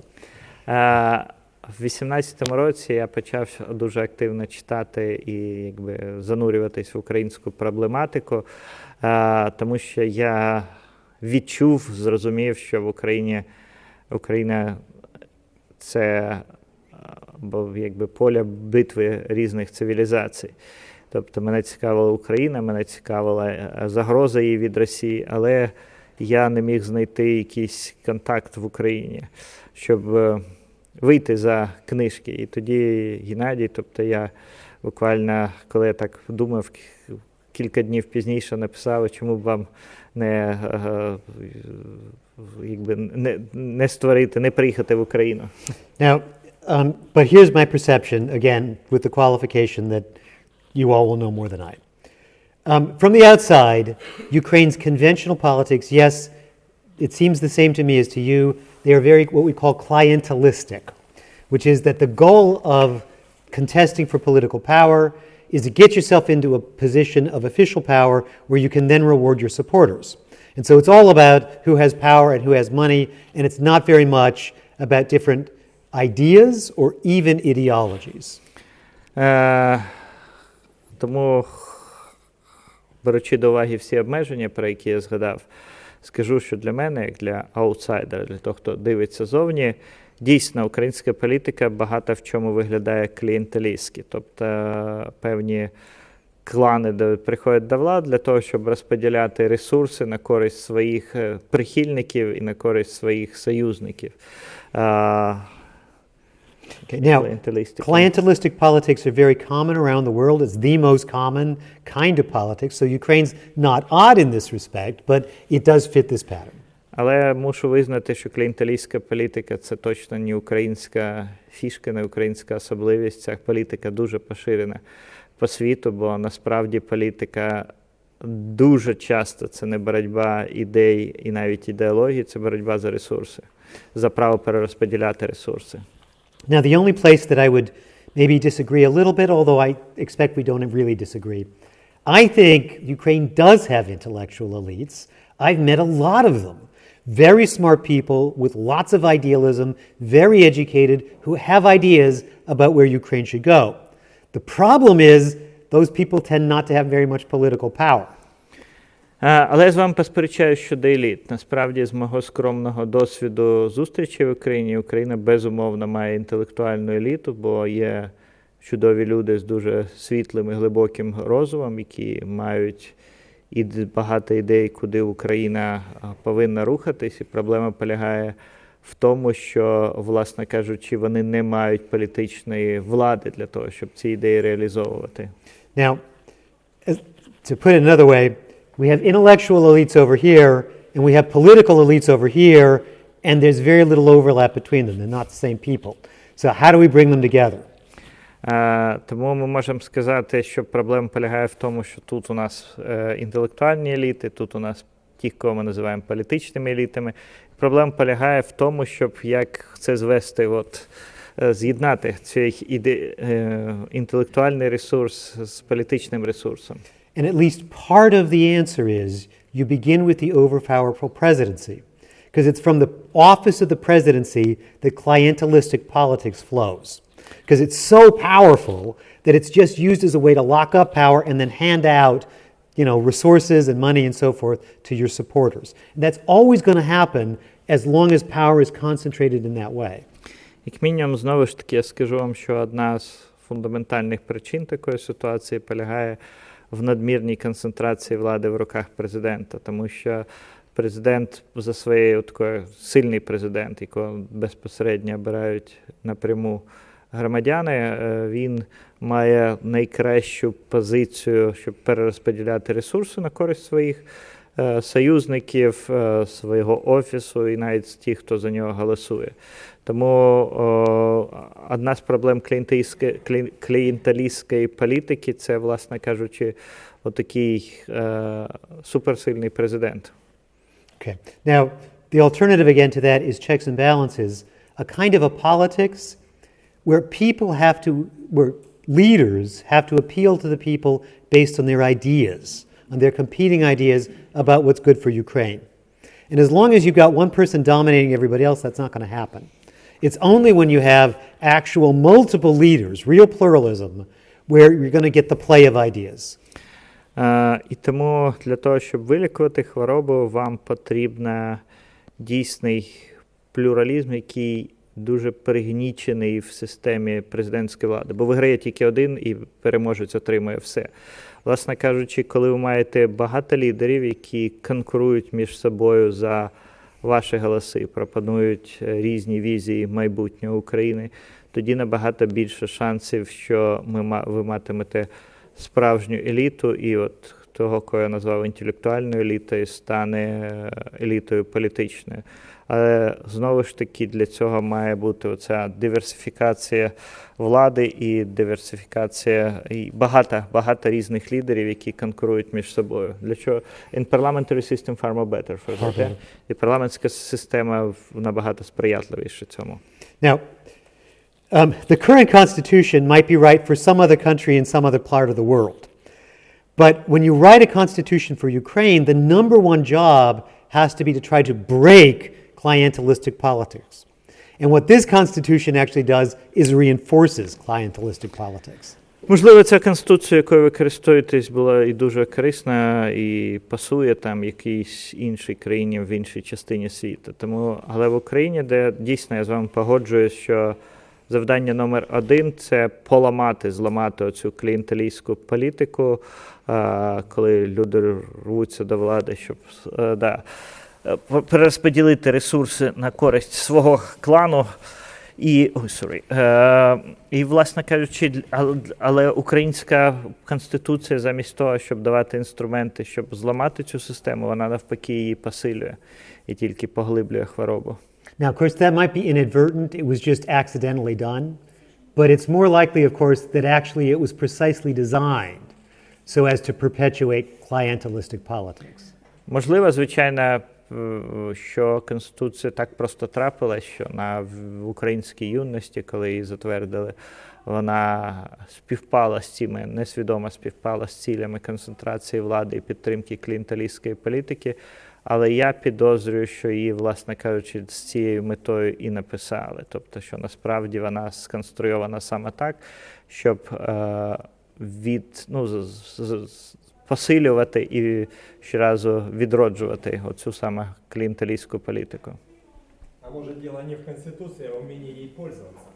В 18-му році я почав дуже активно читати і занурюватись в українську проблематику, тому що я відчув, зрозумів, що в Україна це поле битви різних цивілізацій. Тобто мене цікавила Україна, мене цікавила загроза її від Росії, але я не міг знайти якийсь контакт в Україні, щоб вийти за книжки. І тоді Геннадій, тобто я буквально, коли я так думав, кілька днів пізніше написав, чому б вам не створити, не приїхати в Україну. Now, but here's my perception, again, with the qualification that you all will know more than I. From the outside, Ukraine's conventional politics, yes, it seems the same to me as to you. They are very, what we call clientelistic, which is that the goal of contesting for political power is to get yourself into a position of official power where you can then reward your supporters. And so it's all about who has power and who has money, and it's not very much about different ideas or even ideologies. Тому, беручи до уваги всі обмеження, про які я згадав, скажу, що для мене, як для аутсайдера, для того, хто дивиться зовні, дійсно, українська політика багато в чому виглядає клієнтелістськи. Тобто певні клани приходять до влади для того, щоб розподіляти ресурси на користь своїх прихильників і на користь своїх союзників. Okay, now, clientelistic politics are very common around the world. It's the most common kind of politics. So Ukraine's not odd in this respect, but it does fit this pattern. Але мушу визнати, що клієнтелістська політика – це точно не українська фішка, не українська особливість. Ця політика дуже поширена по світу, бо насправді політика дуже часто це не боротьба ідей і навіть ідеології, це боротьба за ресурси, за право перерозподіляти ресурси. Now, the only place that I would maybe disagree a little bit, although I expect we don't really disagree, I think Ukraine does have intellectual elites. I've met a lot of them. Very smart people with lots of idealism, very educated, who have ideas about where Ukraine should go. The problem is those people tend not to have very much political power. Але я з вами посперечаю щодо еліт. Насправді, з мого скромного досвіду зустрічі в Україні, Україна безумовно має інтелектуальну еліту, бо є чудові люди з дуже світлим і глибоким розумом, які мають багато ідей, куди Україна повинна рухатись. І проблема полягає в тому, що, власне кажучи, вони не мають політичної влади для того, щоб ці ідеї реалізовувати. Now, to put it another way, we have intellectual elites over here, and we have political elites over here, and there's very little overlap between them. They're not the same people. So how do we bring them together? Тому ми можемо сказати, що проблема полягає в тому, що тут у нас інтелектуальні еліти, тут у нас ті, кого ми називаємо політичними елітами. Проблема полягає в тому, щоб як це звести, з'єднати цей інтелектуальний ресурс з політичним ресурсом. And at least part of the answer is you begin with the overpowerful presidency, because it's from the office of the presidency that clientelistic politics flows. Because it's so powerful that it's just used as a way to lock up power and then hand out, resources and money and so forth to your supporters. And that's always going to happen as long as power is concentrated in that way. Як мінімум, знову ж таки, я скажу вам, що одна з фундаментальних причин такої ситуації полягає в надмірній концентрації влади в руках президента, тому що президент за своєю такою сильний президент, якого безпосередньо обирають напряму громадяни, він має найкращу позицію, щоб перерозподіляти ресурси на користь своїх союзників, свого офісу і навіть тих, хто за нього голосує. Тому одна з проблем клієнталістської політики – це, власне кажучи, отакий суперсильний президент. Okay. Now, the alternative again to that is checks and balances, a kind of a politics where where leaders have to appeal to the people based on their ideas, on their competing ideas about what's good for Ukraine. And as long as you've got one person dominating everybody else, that's not going to happen. It's only when you have actual multiple leaders, real pluralism, where you're going to get the play of ideas. І тому для того, щоб вилікувати хворобу, вам потрібен дійсний плюралізм, який дуже перегнічений в системі президентської влади. Бо виграє тільки один і переможець отримує все. Власне кажучи, коли ви маєте багато лідерів, які конкурують між собою за ваші голоси, пропонують різні візії майбутнього України, тоді набагато більше шансів, що ви матимете справжню еліту, і от того, кого я назвав інтелектуальною елітою, стане елітою політичною. Але знову ж таки для цього має бути оця диверсифікація влади і диверсифікація, і багато різних лідерів, які конкурують між собою. Для чого? In parliamentary system far more better for that. І парламентська система набагато сприятливіша цьому. Now, the current constitution might be right for some other country in some other part of the world. But when you write a constitution for Ukraine, the number one job has to be to try to break clientelistic politics. And what this constitution actually does is reinforces clientelistic politics. Можливо, ця конституція, якою ви користуєтесь, була і дуже корисна, і пасує там якійсь іншій країні в іншій частині світу. Але в Україні, де дійсно я з вами погоджуюсь, що завдання номер один – це зламати оцю клієнталістську політику, коли люди рвуться до влади, щоб перерозподілити ресурси на користь свого клану. І, власне кажучи, але українська конституція замість того, щоб давати інструменти, щоб зламати цю систему, вона навпаки її посилює і тільки поглиблює хворобу. Now, of course, that might be inadvertent. It was just accidentally done. But it's more likely, of course, that actually it was precisely designed so as to perpetuate clientelistic politics. Можливо, звичайно, що Конституція так просто трапилась, що в українській юності, коли її затвердили, вона несвідомо співпала з цілями концентрації влади і підтримки клієнталістської політики. Але я підозрюю, що її, власне кажучи, з цією метою і написали. Тобто, що насправді вона сконструйована саме так, щоб посилювати і щоразу відроджувати оцю саме клієнталістську політику. А может дело не в Конституции, а в умении ей пользоваться?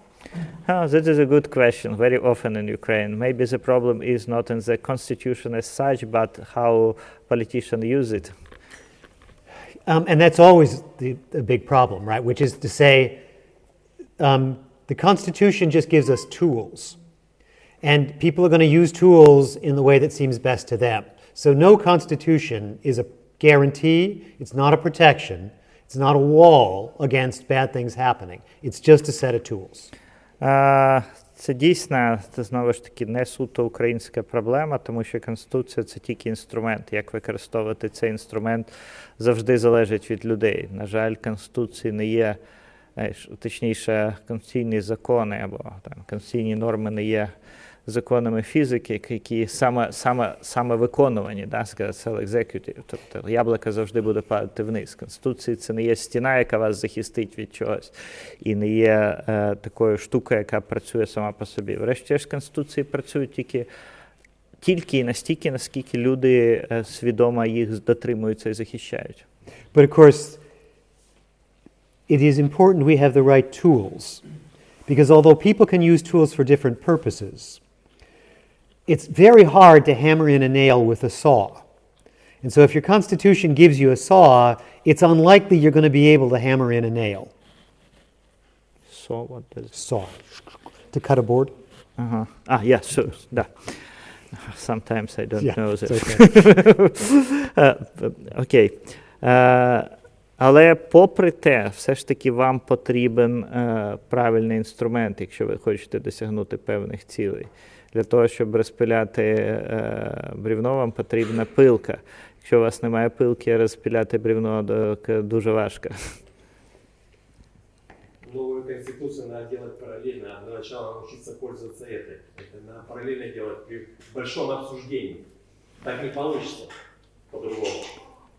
That is a good question, very often in Ukraine. Maybe the problem is not in the constitution as such, but how politicians use it. And that's always a big problem, right? Which is to say, the Constitution just gives us tools. And people are going to use tools in the way that seems best to them. So no Constitution is a guarantee, it's not a protection, it's not a wall against bad things happening. It's just a set of tools. Це дійсно, це знову ж таки не суто українська проблема, тому що Конституція – це тільки інструмент. Як використовувати цей інструмент завжди залежить від людей. На жаль, Конституції не є, точніше, конституційні закони або там, конституційні норми не є законами фізики, які саме виконувані, да, сказати, executive. Тобто яблуко завжди буде падати вниз. Конституція – це не є стіна, яка вас захистить від чогось, і не є такою штукою, яка працює сама по собі. Врешті-решт, Конституції працюють тільки і настільки, наскільки люди свідомо їх дотримуються і захищають. But of course, it is important we have the right tools. Because although people can use tools for different purposes, it's very hard to hammer in a nail with a saw. And so if your Constitution gives you a saw, it's unlikely you're going to be able to hammer in a nail. So what does... Saw. To cut a board? Uh-huh. Yeah, so, да. Sometimes I don't know this. Окей. Але попри те, все ж таки вам потрібен правильний інструмент, якщо ви хочете досягнути певних цілей. Для того, щоб розпиляти бревно, вам потрібна пилка. Якщо у вас немає пилки, розпиляти бревно дуже важко. Новую конституцию надо делать параллельно. Для начала научиться пользоваться этой. Это надо параллельно делать при большом обсуждении. Так не получится по-другому.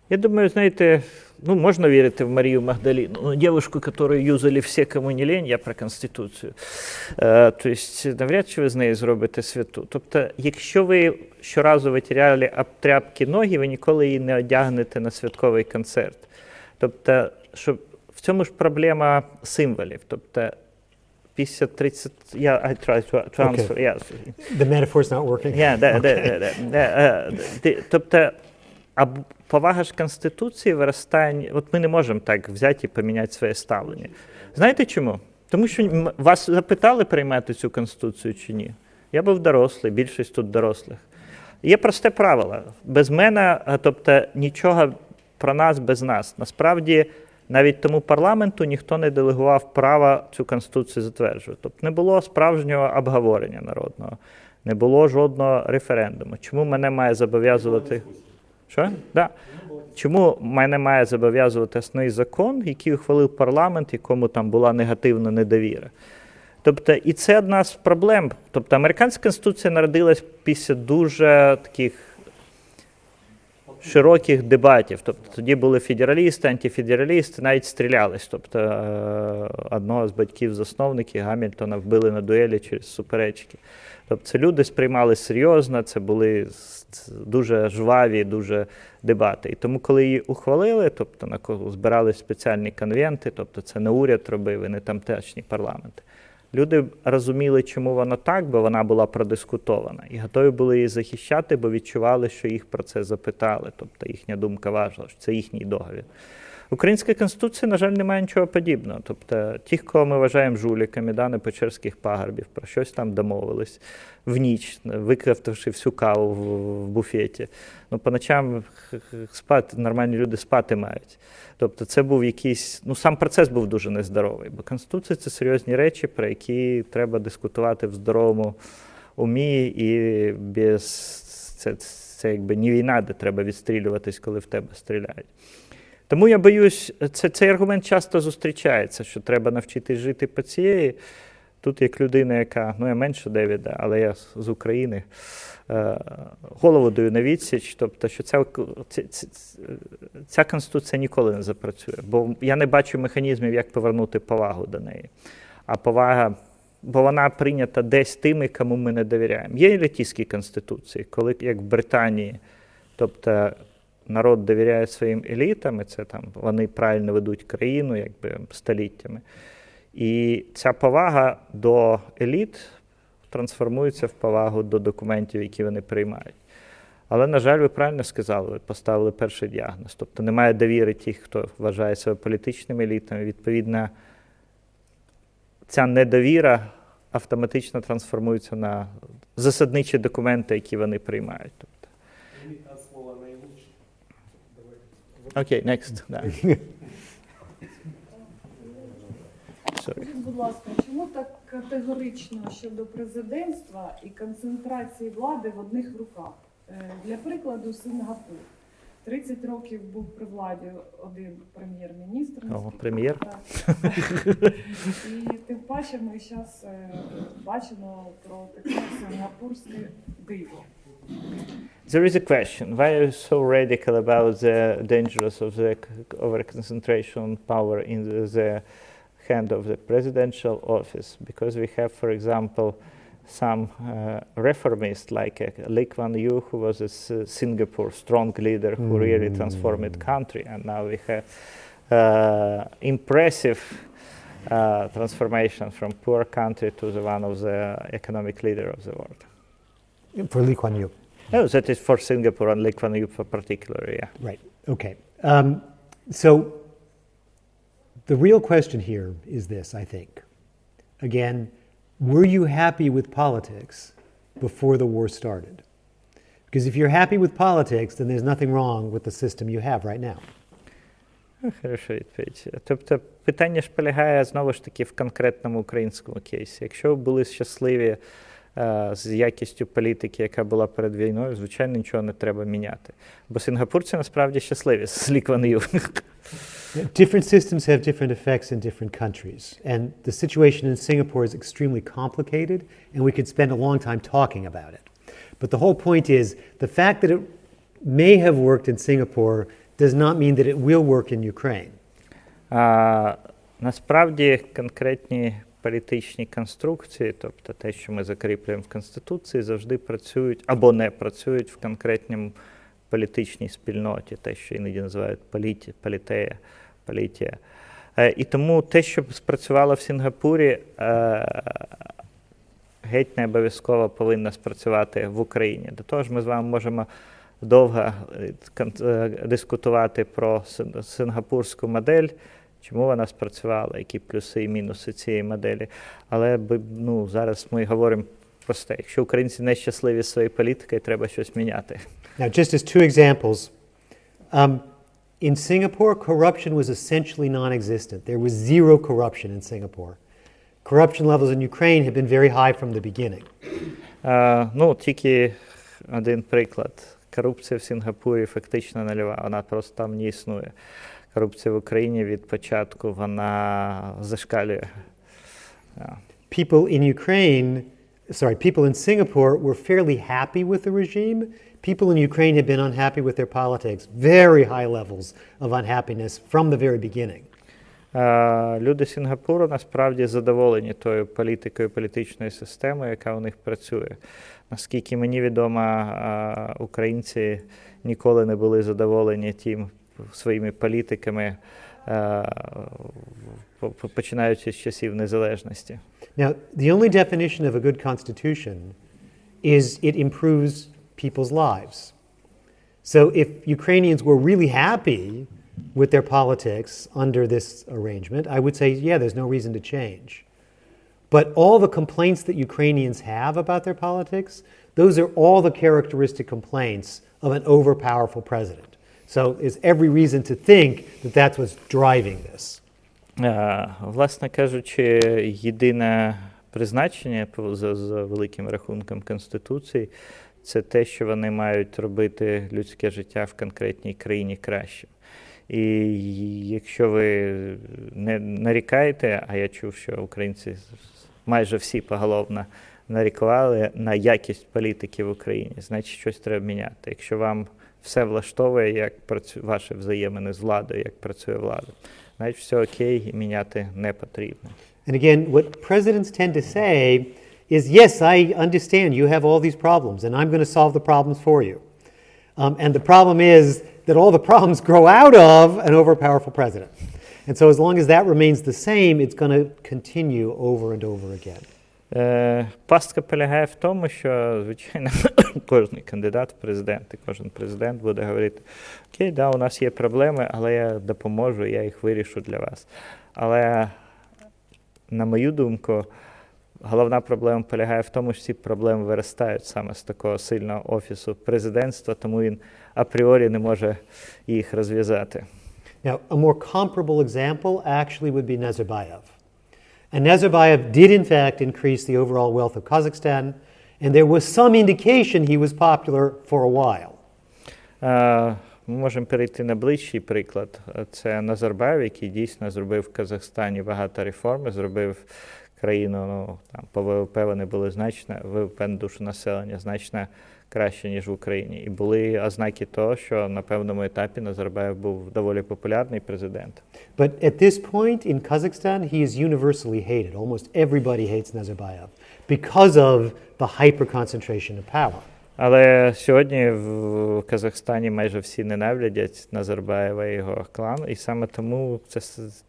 Я думаю, знаєте, ну, можна вірити в Марію Магдаліну, но девушку, которую юзали всі, кому не лень, я про Конституцію. Тобто, навряд чи ви з неї зробите святу. Тобто, якщо ви щоразу витирали об тряпки ноги, ви ніколи її не одягнете на святковий концерт. Тобто, щоб в цьому ж проблема символів. Тобто, 50-30, I try to transfer, Okay. yes. The metaphor's not working? Тобто, а повага ж Конституції виростає, от ми не можемо так взяти і поміняти своє ставлення. Знаєте чому? Тому що вас запитали приймати цю Конституцію чи ні. Я був дорослий, більшість тут дорослих. Є просте правило. Без мене, тобто нічого про нас без нас. Насправді, навіть тому парламенту ніхто не делегував права цю Конституцію затверджувати. Тобто не було справжнього обговорення народного, не було жодного референдуму. Чому мене має зобов'язувати... Що? Да. Чому мене має зобов'язувати основний закон, який ухвалив парламент, якому там була негативна недовіра? Тобто, і це одна з проблем. Тобто, американська конституція народилась після дуже таких широких дебатів. Тобто, тоді були федералісти, антифедералісти, навіть стрілялись. Тобто, одного з батьків-засновників Гамільтона вбили на дуелі через суперечки. Тобто, це люди сприймали серйозно, це були дуже жваві, дуже дебати. І тому, коли її ухвалили, тобто збирались спеціальні конвенти, тобто це не уряд робив і не тамтешні парламенти. Люди розуміли, чому вона так, бо вона була продискутована. І готові були її захищати, бо відчували, що їх про це запитали. Тобто їхня думка важлива, що це їхній договір. Українська Конституція, на жаль, не має нічого подібного. Тобто тих, кого ми вважаємо жуліками, да, на Печерських пагорбів, про щось там домовились в ніч, викрафтавши всю каву в буфеті. Ну, по ночам спати, нормальні люди спати мають. Тобто це був якийсь, ну, сам процес був дуже нездоровий, бо Конституція – це серйозні речі, про які треба дискутувати в здоровому умі і без, це якби не війна, де треба відстрілюватись, коли в тебе стріляють. Тому я боюсь, цей аргумент часто зустрічається, що треба навчитись жити по цієї. Тут як людина, яка, ну я менше Девіда, але я з України, голову даю на відсіч, тобто, що ця Конституція ніколи не запрацює, бо я не бачу механізмів, як повернути повагу до неї. А повага, бо вона прийнята десь тими, кому ми не довіряємо. Є елітістські конституції, коли, як в Британії, тобто, народ довіряє своїм елітам, і це там вони правильно ведуть країну, якби століттями. І ця повага до еліт трансформується в повагу до документів, які вони приймають. Але, на жаль, ви правильно сказали, ви поставили перший діагноз. Тобто немає довіри тих, хто вважає себе політичними елітами. Відповідно, ця недовіра автоматично трансформується на засадничі документи, які вони приймають. Окей, next. Да. Sorry. Будь ласка, чому так категорично щодо президентства і концентрації влади в одних руках? Для прикладу, Сингапур. 30 років був при владі один прем'єр-міністр. О, прем'єр. Так. І тим паче ми зараз бачимо про таке сингапурське диво. There is a question. Why are you so radical about the dangers of the over-concentration of power in the hand of the presidential office? Because we have, for example, some reformists like Lee Kuan Yew, who was a Singapore strong leader who really transformed the country, and now we have impressive transformation from poor country to the one of the economic leader of the world. For Lee Kuan Yew. No, that is for Singapore and Lee Kuan Yew particularly, yeah. Right, okay. So the real question here is this, I think. Again, were you happy with politics before the war started? Because if you're happy with politics, then there's nothing wrong with the system you have right now. Хороша відповідь. Тобто питання ж полягає знову ж таки в конкретному українському кейсі. Якщо ви були щасливі з якістю політики, яка була перед війною, звичайно, нічого не треба міняти. Бо сингапурці насправді щасливі з Лі Кван Ю. Different systems have different effects in different countries. And the situation in Singapore is extremely complicated, and we could spend a long time talking about it. But the whole point is, the fact that it may have worked in Singapore does not mean that it will work in Ukraine. Насправді конкретні політичні конструкції, тобто те, що ми закріплюємо в Конституції, завжди працюють або не працюють в конкретній політичній спільноті, те, що іноді називають політія. І тому те, що спрацювало в Сінгапурі, геть не обов'язково повинно спрацювати в Україні. До того ж, ми з вами можемо довго дискутувати про сингапурську модель, чому вона спрацювала, які плюси і мінуси цієї моделі. Але зараз ми говоримо просте. Якщо українці не щасливі своєю політикою, треба щось міняти. Now, just as two examples, in Singapore, corruption was essentially non-existent. There was zero corruption in Singapore. Corruption levels in Ukraine have been very high from the beginning. Тільки один приклад. Корупція в Сінгапурі фактично нульова, вона просто там не існує. Корупція в Україні від початку, вона зашкалює. People in Singapore were fairly happy with the regime. People in Ukraine have been unhappy with their politics. Very high levels of unhappiness from the very beginning. Люди Сінгапуру насправді задоволені тою політикою, політичною системою, яка у них працює. Наскільки мені відомо, українці ніколи не були задоволені своїми політиками, починаючи з часів незалежності. Now, the only definition of a good constitution is it improves people's lives. So if Ukrainians were really happy with their politics under this arrangement, I would say, yeah, there's no reason to change. But all the complaints that Ukrainians have about their politics, those are all the characteristic complaints of an overpowerful president. So there's every reason to think that that's what's driving this. Власне кажучи, єдине призначення за великим рахунком Конституції – це те, що вони мають робити людське життя в конкретній країні кращим. І якщо ви не нарікаєте, а я чув, що українці майже всі поголовно нарікували на якість політики в Україні, значить щось треба міняти. Якщо вам все влаштовує, як працює ваші взаємини з владою, як працює влада, значить все окей, і міняти не потрібно. And again, what presidents tend to say is, yes, I understand you have all these problems, and I'm going to solve the problems for you. And the problem is that all the problems grow out of an overpowerful president. And so as long as that remains the same, it's going to continue over and over again. Пастка полягає в тому, що, звичайно, кожен кандидат в президенти, кожен президент буде говорити, окей, да, у нас є проблеми, але я допоможу, я їх вирішу для вас. Але, на мою думку, головна проблема полягає в тому, що ці проблеми виростають саме з такого сильного офісу президентства, тому він апріорі не може їх розв'язати. Now, a more comparable example actually would be Nazarbayev. And Nazarbayev did in fact increase the overall wealth of Kazakhstan, and there was some indication he was popular for a while. Ми можемо перейти на ближчий приклад. Це Назарбаєв, який дійсно зробив в Казахстані багато реформ, зробив країну, ну, там, по ВВП вони були значно, ВВП на душу населення значно краще, ніж в Україні. І були ознаки того, що на певному етапі Назарбаєв був доволі популярний президент. But at this point in Kazakhstan, he is universally hated. Almost everybody hates Nazarbayev because of the hyper-concentration of power. Але сьогодні в Казахстані майже всі ненавидять Назарбаєва і його клан, і саме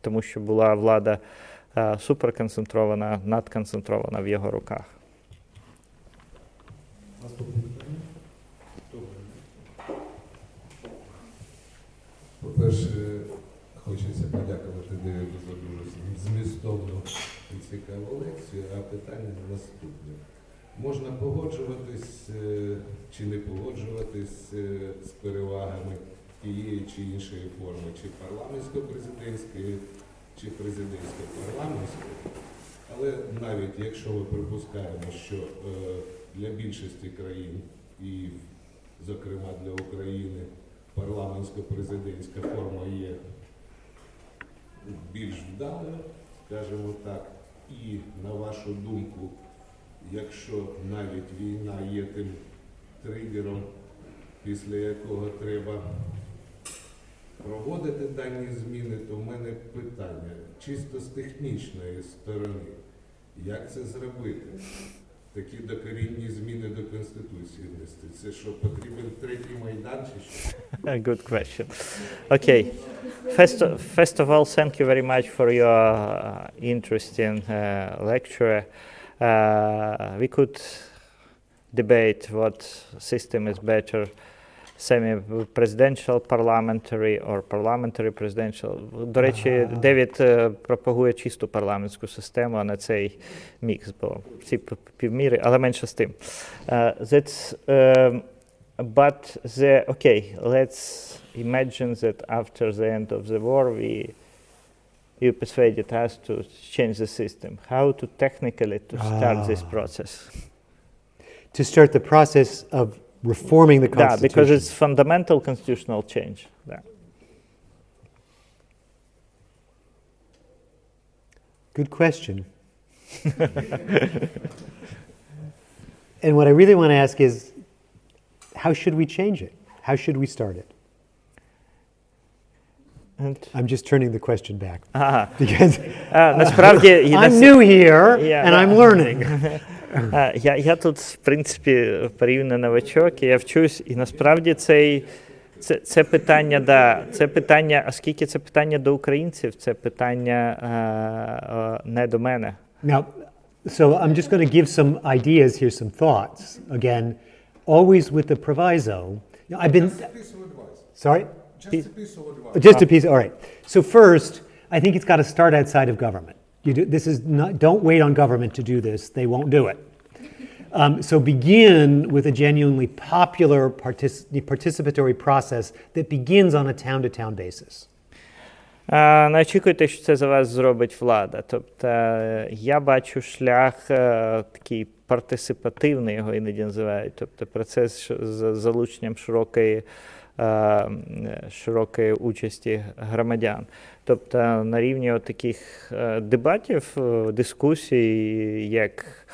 тому, що була влада суперконцентрована, надконцентрована в його руках. По-перше, хочеться подякувати Девіду за дуже змістовну і цікаву лекцію, а питання наступне. Можна погоджуватись чи не погоджуватись з перевагами тієї чи іншої форми, чи парламентсько-президентської, чи президентсько-парламентської. Але навіть якщо ми припускаємо, що для більшості країн, і зокрема для України, парламентсько-президентська форма є більш вдалою, скажімо так, і на вашу думку, якщо навіть війна є тим тригером, після якого треба проводити дані зміни, то в мене питання чисто з технічної сторони. Як це зробити? Такі докорінні зміни до Конституції внести. Це що, потрібен третій Майдан чи що? Good question. Okay. First of all, thank you very much for your interesting lecture. We could debate what system is better, semi-presidential, parliamentary or parliamentary presidential. До речі, Девід пропагує чисту парламентську систему, а не цей мікс, бо всі півміри, але менше з тим. Okay, let's imagine that after the end of the war you persuaded us to change the system. How to technically to start this process? To start the process of reforming the Constitution. Yeah, because it's fundamental constitutional change. Yeah. Good question. And what I really want to ask is, how should we change it? How should we start it? And I'm just turning the question back. Because насправді I'm new here, and I'm learning. Я тут, в принципі, порівняно новачок, і я вчусь, і насправді це питання, це питання, оскільки це питання до українців, це питання не до мене. Now, so I'm just going to give some ideas here, some thoughts. Again, always with the proviso. I've been... Just a piece of advice. Sorry? Just a piece of advice. Just a piece, all right. So first, I think it's got to start outside of government. Don't wait on government to do this. They won't do it. So begin with a genuinely popular participatory process that begins on a town-to-town basis. Не очікуйте, що це за вас зробить влада. Тобто я бачу шлях такий партисипативний, його іноді називають. Тобто процес з залученням широкої участі громадян. Тобто на рівні таких дебатів, дискусій, як,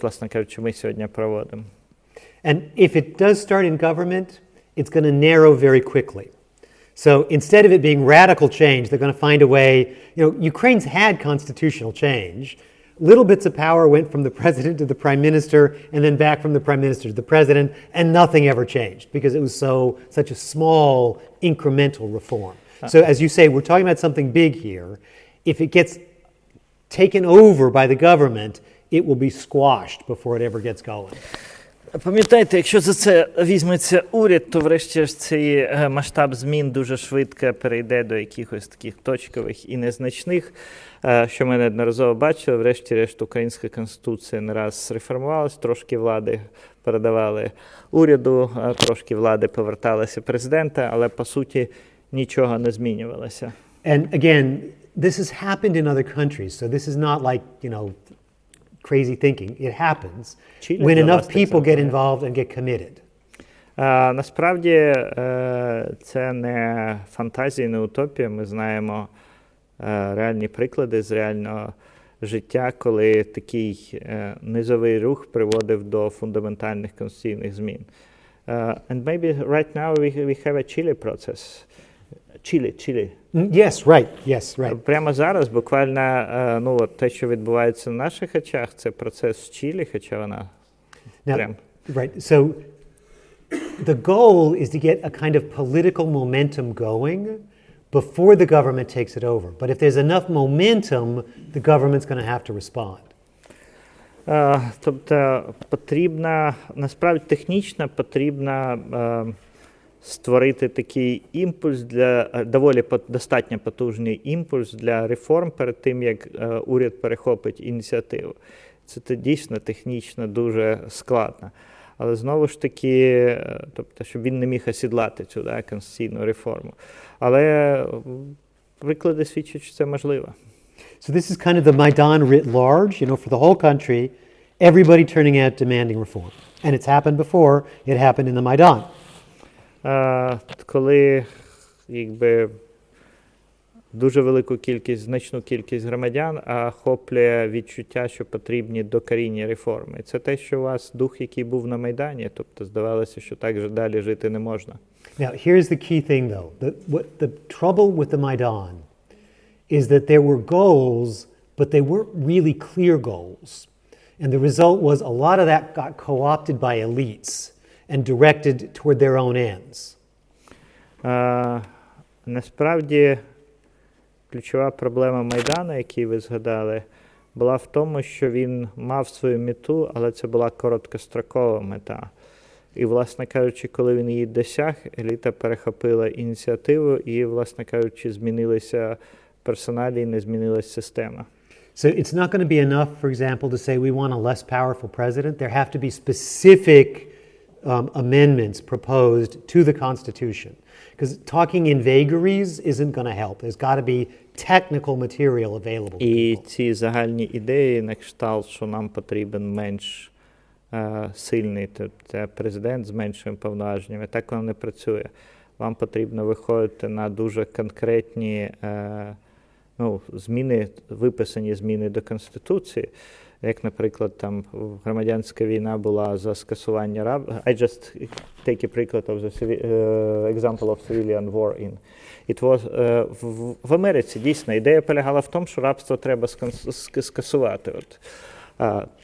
власне кажучи, ми сьогодні проводимо. And if it does start in government, it's going to narrow very quickly. So instead of it being radical change, they're going to find a way. Ukraine's had constitutional change. Little bits of power went from the president to the prime minister, and then back from the prime minister to the president, and nothing ever changed because it was such a small incremental reform. So as you say, we're talking about something big here. If it gets taken over by the government, it will be squashed before it ever gets going. Пам'ятайте, якщо за це візьметься уряд, то врешті ж цей масштаб змін дуже швидко перейде до якихось таких точкових і незначних, що ми неодноразово бачили. Врешті-решт українська конституція не раз реформувалась, трошки влади передавали уряду, трошки влади поверталися президента, але по суті нічого не змінювалося. And again, this has happened in other countries, so this is not like, crazy thinking. It happens Chile when для enough вас так people само, get yeah. involved and get committed. Насправді це не фантазія, не утопія. Ми знаємо реальні приклади з реального життя, коли такий низовий рух приводив до фундаментальних конституційних змін. And maybe right now we have a Chile process. Chile. Yes, right. Прямо зараз, буквально, те, що відбувається на наших очах, це процес в Чилі, хоча вона прям. Right. So the goal is to get a kind of political momentum going before the government takes it over. But if there's enough momentum, the government's going to have to respond. Тобто насправді технічно потрібно створити такий імпульс доволі достатньо потужний імпульс для реформ перед тим, як уряд перехопить ініціативу. Це дійсно технічно дуже складно. Але знову ж таки, щоб він не міг осідлати цю конституційну реформу. Але приклади свідчать, що це можливо. So this is kind of the Maidan writ large, for the whole country, everybody turning out demanding reform. And it's happened before, it happened in the Maidan. Коли дуже значну кількість громадян охоплює відчуття, що потрібні докорінні реформи. Це те, що у вас дух, який був на Майдані, тобто здавалося, що так же далі жити не можна. Now, here's the key thing, though. The trouble with the Maidan is that there were goals, but they weren't really clear goals. And the result was a lot of that got co-opted by elites and directed toward their own ends. Насправді, ключова проблема Майдану, який ви згадали, була в тому, що він мав свою мету, але це була короткострокова мета. І, власне кажучи, коли він її досяг, еліта перехопила ініціативу і, власне кажучи, змінилися персоналі і не змінилася система. So it's not going to be enough, for example, to say we want a less powerful president. There have to be specific amendments proposed to the Constitution. Because talking in vagaries isn't going to help. There's got to be technical material available to І people. ці загальні ідеї на кшталт, що нам потрібен менш сильний президент з меншими повноваженнями, так воно не працює. Вам потрібно виходити на дуже конкретні зміни, виписані зміни до Конституції, як, наприклад, там громадянська війна була за скасування рабства. I just take a приклад of the example of civilian war in. It was, в Америці дійсно ідея полягала в тому, що рабство треба скасувати.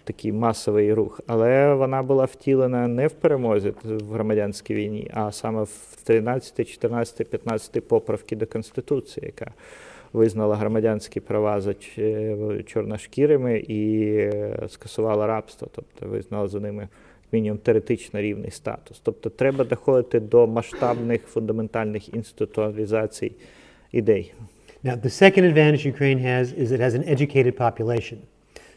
Такий масовий рух. Але вона була втілена не в перемозі в громадянській війні, а саме в 13, 14, 15 поправки до Конституції, яка визнала громадянські права за чорношкірими і скасувала рабство, тобто визнала за ними мінімум теоретично рівний статус. Тобто треба доходити до масштабних фундаментальних інституалізацій ідей. Now, the second advantage Ukraine has is it has an educated population.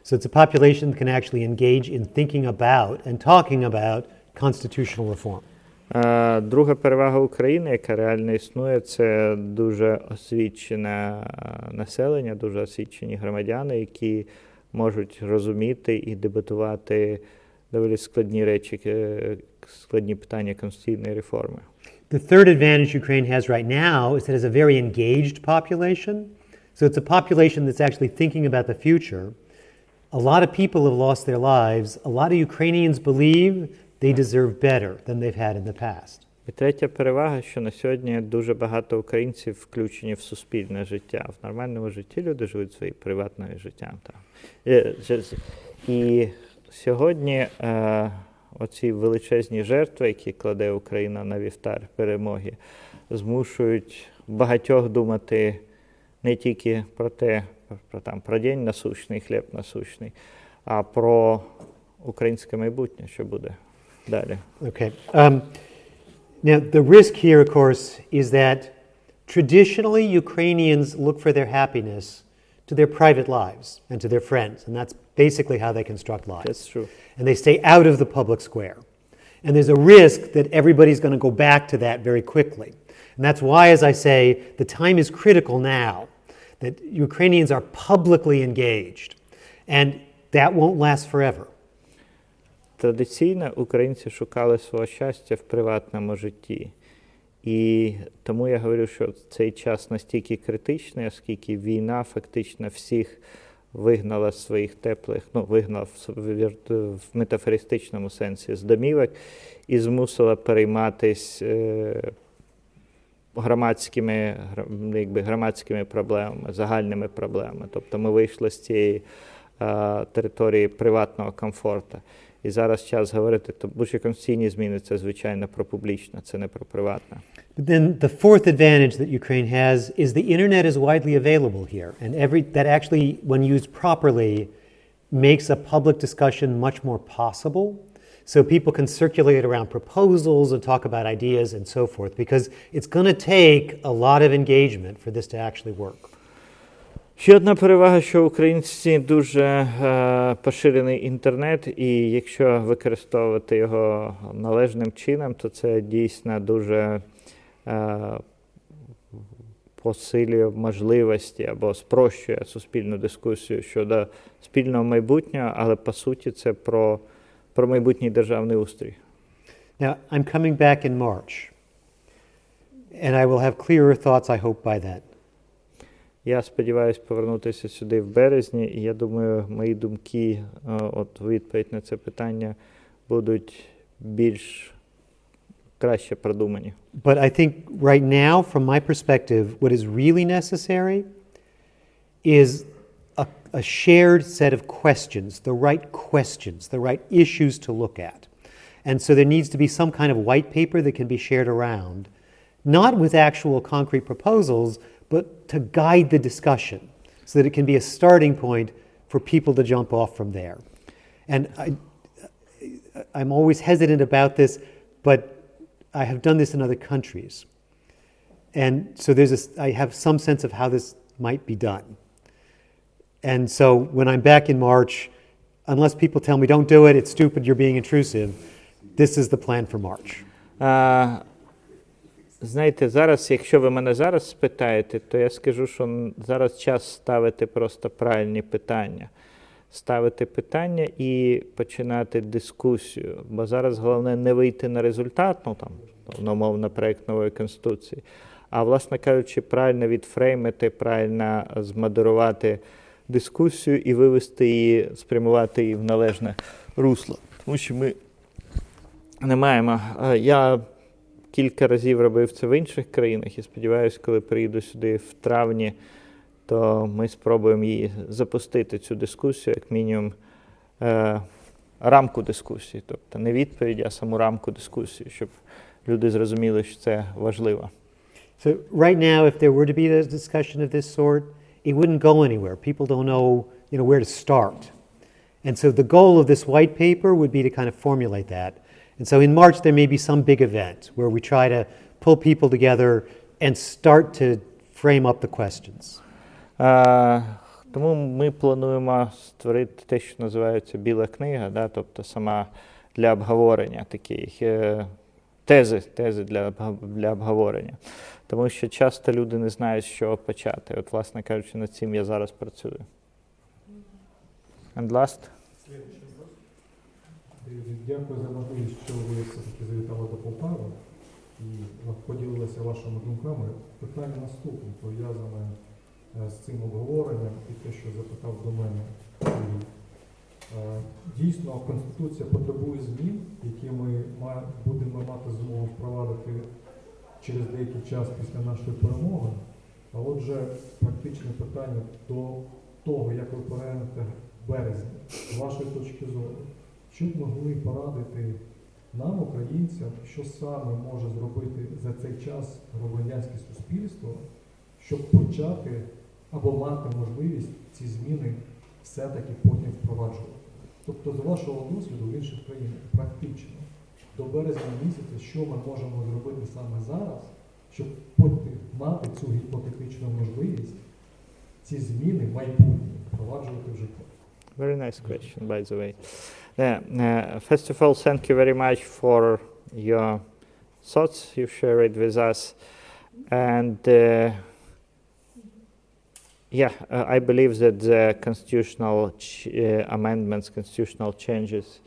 So it's a population that can actually engage in thinking about and talking about constitutional reform. Друга перевага України, яка реально існує, це дуже освічене населення, дуже освічені громадяни, які можуть розуміти і дебатувати доволі складні речі, складні питання конституційної реформи. The third advantage Ukraine has right now is that it has a very engaged population. So it's a population that's actually thinking about the future. A lot of people have lost their lives. A lot of Ukrainians believe they deserve better than they've had in the past. І третя перевага, що на сьогодні дуже багато українців включені в суспільне життя. В нормальному житті люди живуть своїм приватним життям. І сьогодні оці величезні жертви, які кладе Україна на вівтар перемоги, змушують багатьох думати не тільки про день насущний, хліб насущний, а про українське майбутнє, що буде далі. Okay. Now, the risk here, of course, is that traditionally Ukrainians look for their happiness to their private lives and to their friends, and that's basically how they construct lives. That's true. And they stay out of the public square. And there's a risk that everybody's going to go back to that very quickly. And that's why, as I say, the time is critical now. that Ukrainians are publicly engaged, and that won't last forever. Традиційно українці шукали свого щастя в приватному житті. І тому я говорю, що цей час настільки критичний, оскільки війна фактично всіх вигнала з своїх теплих, вигнала в метафористичному сенсі з домівок і змусила перейматись громадськими проблемами, загальними проблемами. Тобто ми вийшли з цієї території приватного комфорту. І зараз час говорити, то будь-які конституційні зміни – це, звичайно, про публічне, це не про приватне. But then the fourth advantage that Ukraine has is the internet is widely available here. And that actually, when used properly, makes a public discussion much more possible. So people can circulate around proposals and talk about ideas and so forth, because it's going to take a lot of engagement for this to actually work. Ще одна перевага, що в українці дуже поширений інтернет, і якщо використовувати його належним чином, то це дійсно дуже посилює можливості або спрощує суспільну дискусію щодо спільного майбутнього, але по суті це про майбутній державний устрій. Now, I'm coming back in March, and I will have clearer thoughts, I hope, by then. Я сподіваюся повернутися сюди в березні, і я думаю, мої думки, от відповідь на це питання, будуть більш краще продумані. But I think right now, from my perspective, what is really necessary is a shared set of questions, the right issues to look at. And so there needs to be some kind of white paper that can be shared around, not with actual concrete proposals, but to guide the discussion so that it can be a starting point for people to jump off from there. And I'm always hesitant about this, but I have done this in other countries. And so I have some sense of how this might be done. And so when I'm back in March, unless people tell me, don't do it, it's stupid, you're being intrusive, this is the plan for March. Знаєте, зараз, якщо ви мене зараз спитаєте, то я скажу, що зараз час ставити просто правильні питання. Ставити питання і починати дискусію. Бо зараз головне не вийти на результат, умовно, проєкт нової Конституції, а, власне кажучи, правильно відфреймити, правильно змодерувати дискусію і вивести її, спрямувати її в належне русло. Тому що ми не маємо... Я кілька разів робив це в інших країнах і сподіваюся, коли приїду сюди в травні, то ми спробуємо її запустити, цю дискусію, як мінімум рамку дискусії. Тобто не відповіді, а саму рамку дискусії, щоб люди зрозуміли, що це важливо. So right now, if there were to be a discussion of this sort, it wouldn't go anywhere. People don't know, where to start. And so the goal of this white paper would be to kind of formulate that. And so in March, there may be some big event where we try to pull people together and start to frame up the questions. Тому ми плануємо створити те, що називається біла книга, тобто сама для обговорення таких тези для обговорення. Тому що часто люди не знають, з чого почати. От, власне кажучи, над цим я зараз працюю. And last. Дякую за можливість, що ви все-таки завітали до Полтави і поділилися вашими думками. Питання наступне, пов'язане з цим обговоренням і те, що запитав до мене. Дійсно, Конституція потребує змін, які ми будемо мати змогу впровадити через деякий час після нашої перемоги. А отже, практичне питання до того, як ви переглянете березень, з вашої точки зору. Що б могли порадити нам, українцям, що саме може зробити за цей час громадянське суспільство, щоб почати або мати можливість ці зміни все-таки потім впроваджувати? Тобто, з вашого досвіду в інших країнах, практично, до березня місяця, що ми можемо зробити саме зараз, щоб потім мати цю гіпотетичну можливість, ці зміни майбутні впроваджувати в життя? Very nice question, by the way. First of all, thank you very much for your thoughts you shared with us. And Yeah, I believe that the constitutional amendments, constitutional changes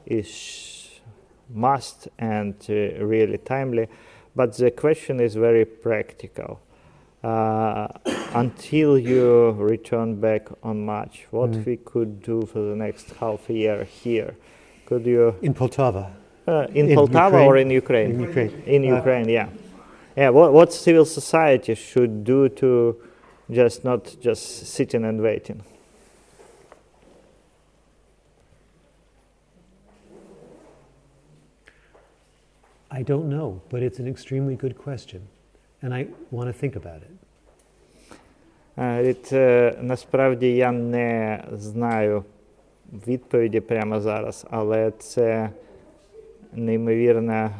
is must and really timely, but the question is very practical. Until you return back on March, what we could do for the next half a year here? Could you... In Poltava. In Poltava Ukraine? or in Ukraine? In Ukraine. In Ukraine, yeah. Yeah, what civil society should do to not just sitting and waiting? I don't know, but it's an extremely good question, and I want to think about it. Насправді я не знаю відповіді прямо зараз, але це неймовірно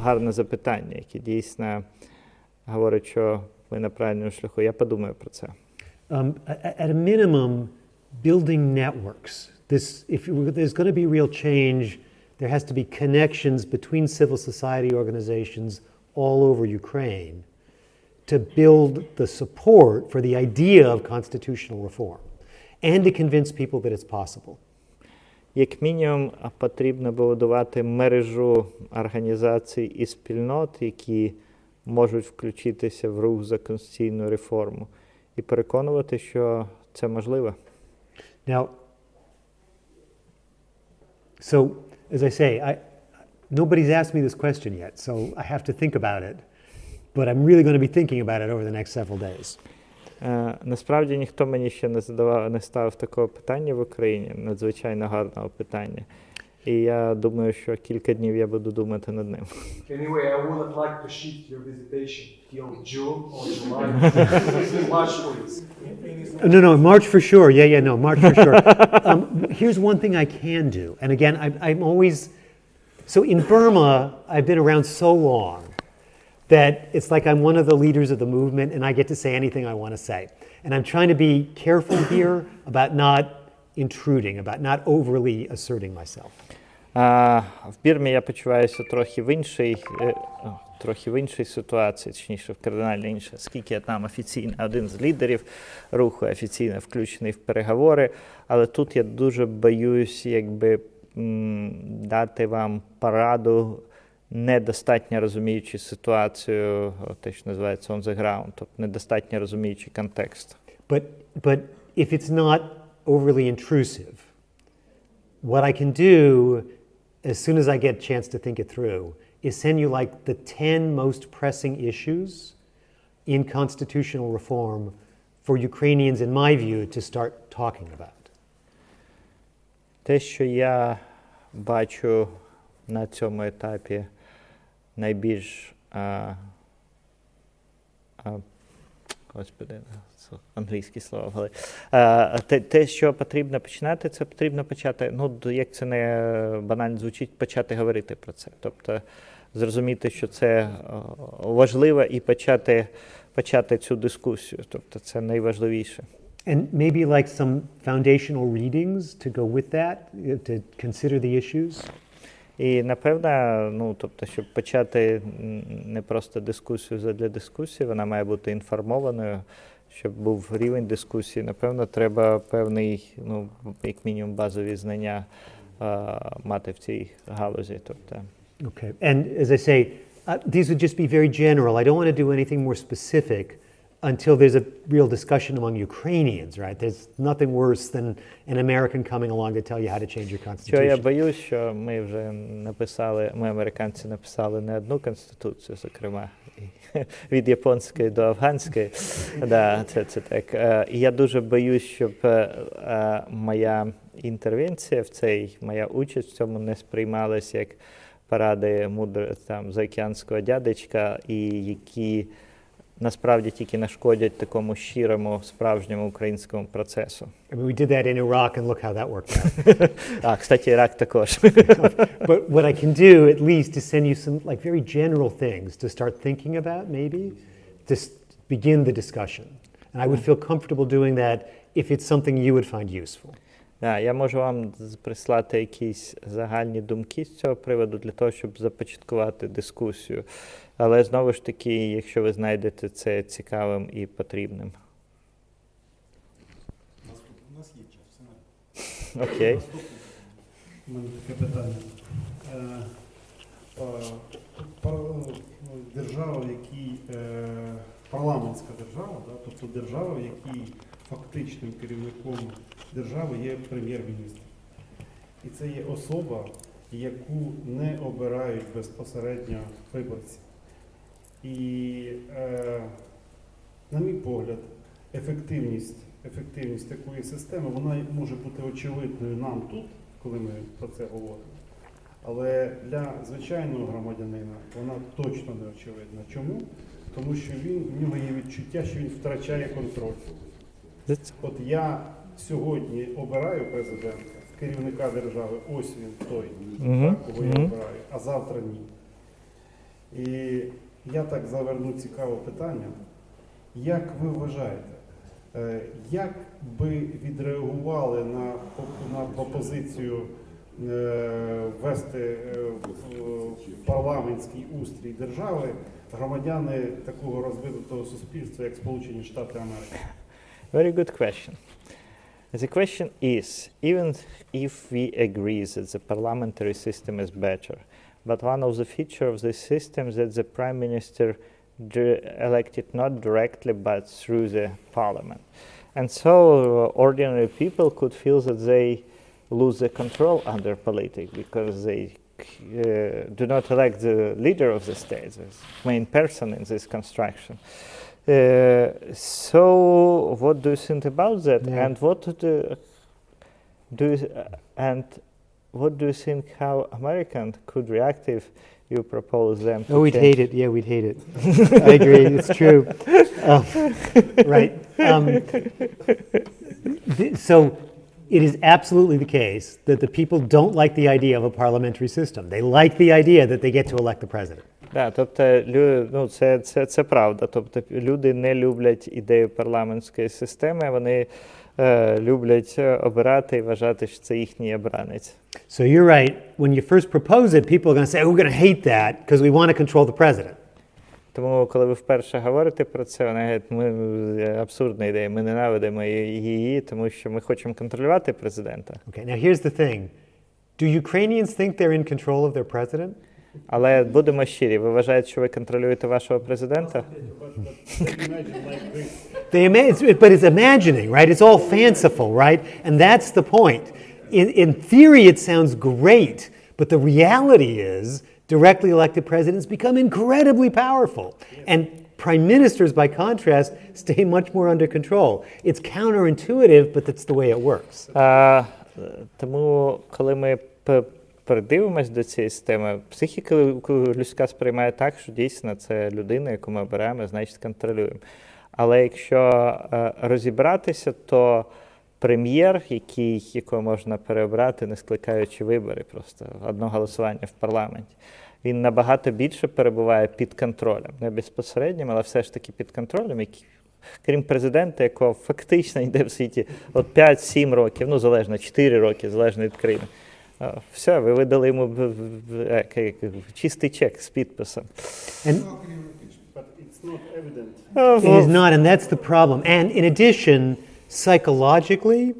гарне запитання, яке дійсно говорить, що ми на правильному шляху. Я подумаю про це. At a minimum, building networks. If there's going to be real change, there has to be connections between civil society organizations all over Ukraine to build the support for the idea of constitutional reform and to convince people that it's possible. Як мінімум, потрібно будувати мережу організацій і спільнот, які можуть включитися в рух за конституційну реформу і переконувати, що це можливо. Now, so, as I say, nobody's asked me this question yet, so I have to think about it. But I'm really going to be thinking about it over the next several days. Насправді ніхто мені ще не ставив такого питання в Україні, надзвичайно гарного питання. І я думаю, що кілька днів я буду думати над ним. Anyway, I wouldn't like to shift your visitation till June or July. March, please. No, March for sure. No, March for sure. Here's one thing I can do. And again, I'm always... So in Burma, I've been around so long that it's like I'm one of the leaders of the movement and I get to say anything I want to say. And I'm trying to be careful here about not intruding, about not overly asserting myself. В Бірмі я почуваюся трохи в іншій ситуації, точніше, кардинально інше, оскільки я там офіційно один з лідерів руху, офіційно включений в переговори, але тут я дуже боюсь, дати вам пораду, недостатньо розуміючи ситуацію, те, що називається on the ground, тобто недостатньо розуміючи контекст. But if it's not overly intrusive, what I can do, as soon as I get a chance to think it through, is send you like the 10 most pressing issues in constitutional reform for Ukrainians, in my view, to start talking about. Те, що я бачу на цьому етапі найбільш англійські слова. Те, що потрібно починати, це потрібно почати, як це не банально звучить, почати говорити про це. Тобто зрозуміти, що це важливо і почати цю дискусію. Тобто це найважливіше. And maybe like some foundational readings to go with that, to consider the issues. І, напевно, щоб почати не просто дискусію задля дискусії, вона має бути інформованою, щоб був рівень дискусії. Напевно, треба певний, як мінімум, базові знання мати в цій галузі. Okay. And as I say, these would just be very general. I don't want to do anything more specific until there's a real discussion among Ukrainians, right? There's nothing worse than an American coming along to tell you how to change your constitution. Що я боюсь, що ми американці написали не одну конституцію, зокрема, від японської до афганської. Це так. І я дуже боюсь, щоб моя інтервенція моя участь в цьому не сприймалась як поради заокеанського дядечка, і які насправді тільки нашкодять такому щирому, справжньому українському процесу. We did that in Iraq and look how that worked out. Кстати, Ірак також. But what I can do at least is send you some like very general things to start thinking about, maybe, to begin the discussion. And I would feel comfortable doing that if it's something you would find useful. Да, я можу вам прислати якісь загальні думки з цього приводу для того, щоб започаткувати дискусію. Але знову ж таки, якщо ви знайдете це цікавим і потрібним. У нас є час, все нормально. Окей. У мене таке питання. Держава, в якій парламентська держава, да, тобто держава, в якій фактичним керівником держави є прем'єр-міністр. І це є особа, яку не обирають безпосередньо виборці. І, на мій погляд, ефективність такої системи, вона може бути очевидною нам тут, коли ми про це говоримо. Але для звичайного громадянина вона точно не очевидна. Чому? Тому що в нього є відчуття, що він втрачає контроль. От я сьогодні обираю президента, керівника держави, ось він той, кого я обираю, а завтра ні. І я так заверну цікаве питання. Як ви вважаєте, як би відреагували на пропозицію ввести в парламентський устрій держави громадяни такого розвинутого суспільства, як Сполучені Штати Америки? Very good question. The question is, even if we agree that the parliamentary system is better, but one of the features of the system is that the prime minister elected not directly but through the parliament. And so ordinary people could feel that they lose the control under politics because they do not elect the leader of the state, the main person in this construction. So what do you think about that? Yeah. And what do you think how Americans could react if you propose them to Oh, we'd change? hate it. Yeah, we'd hate it. I agree. It's true. Right. So it is absolutely the case that the people don't like the idea of a parliamentary system. They like the idea that they get to elect the president. Да, тобто, це правда. Тобто, люди не люблять ідею парламентської системи, вони люблять обирати і вважати, що це їхній обранець. So you're right. When you first propose it, people are going to say, oh, we're going to hate that because we want to control the president. Тому, коли ви вперше говорите про це, вони говорять, абсурдна ідея, ми ненавидимо її, тому що ми хочемо контролювати президента. Okay, now here's the thing. Do Ukrainians think they're in control of their president? Але будемо щирі, ви вважаєте, що ви контролюєте вашого президента? But it's imagining, right? It's all fanciful, right? And that's the point. In theory, it sounds great, but the reality is directly elected presidents become incredibly powerful. And prime ministers, by contrast, stay much more under control. It's counterintuitive, but that's the way it works. Тому, коли ми придивимось до цієї системи, психіка людська сприймає так, що дійсно це людина, яку ми обираємо, значить контролюємо. Але якщо розібратися, то прем'єр, якого можна переобрати, не скликаючи вибори, просто одне голосування в парламенті, він набагато більше перебуває під контролем. Не безпосереднім, але все ж таки під контролем, крім президента, якого фактично йде в світі от 5-7 років, ну залежно, 4 роки, залежно від країни. Все, ви видали йому чистий чек з підписом. But it's not evident. It is not, and that's the problem. And in addition, psychologically,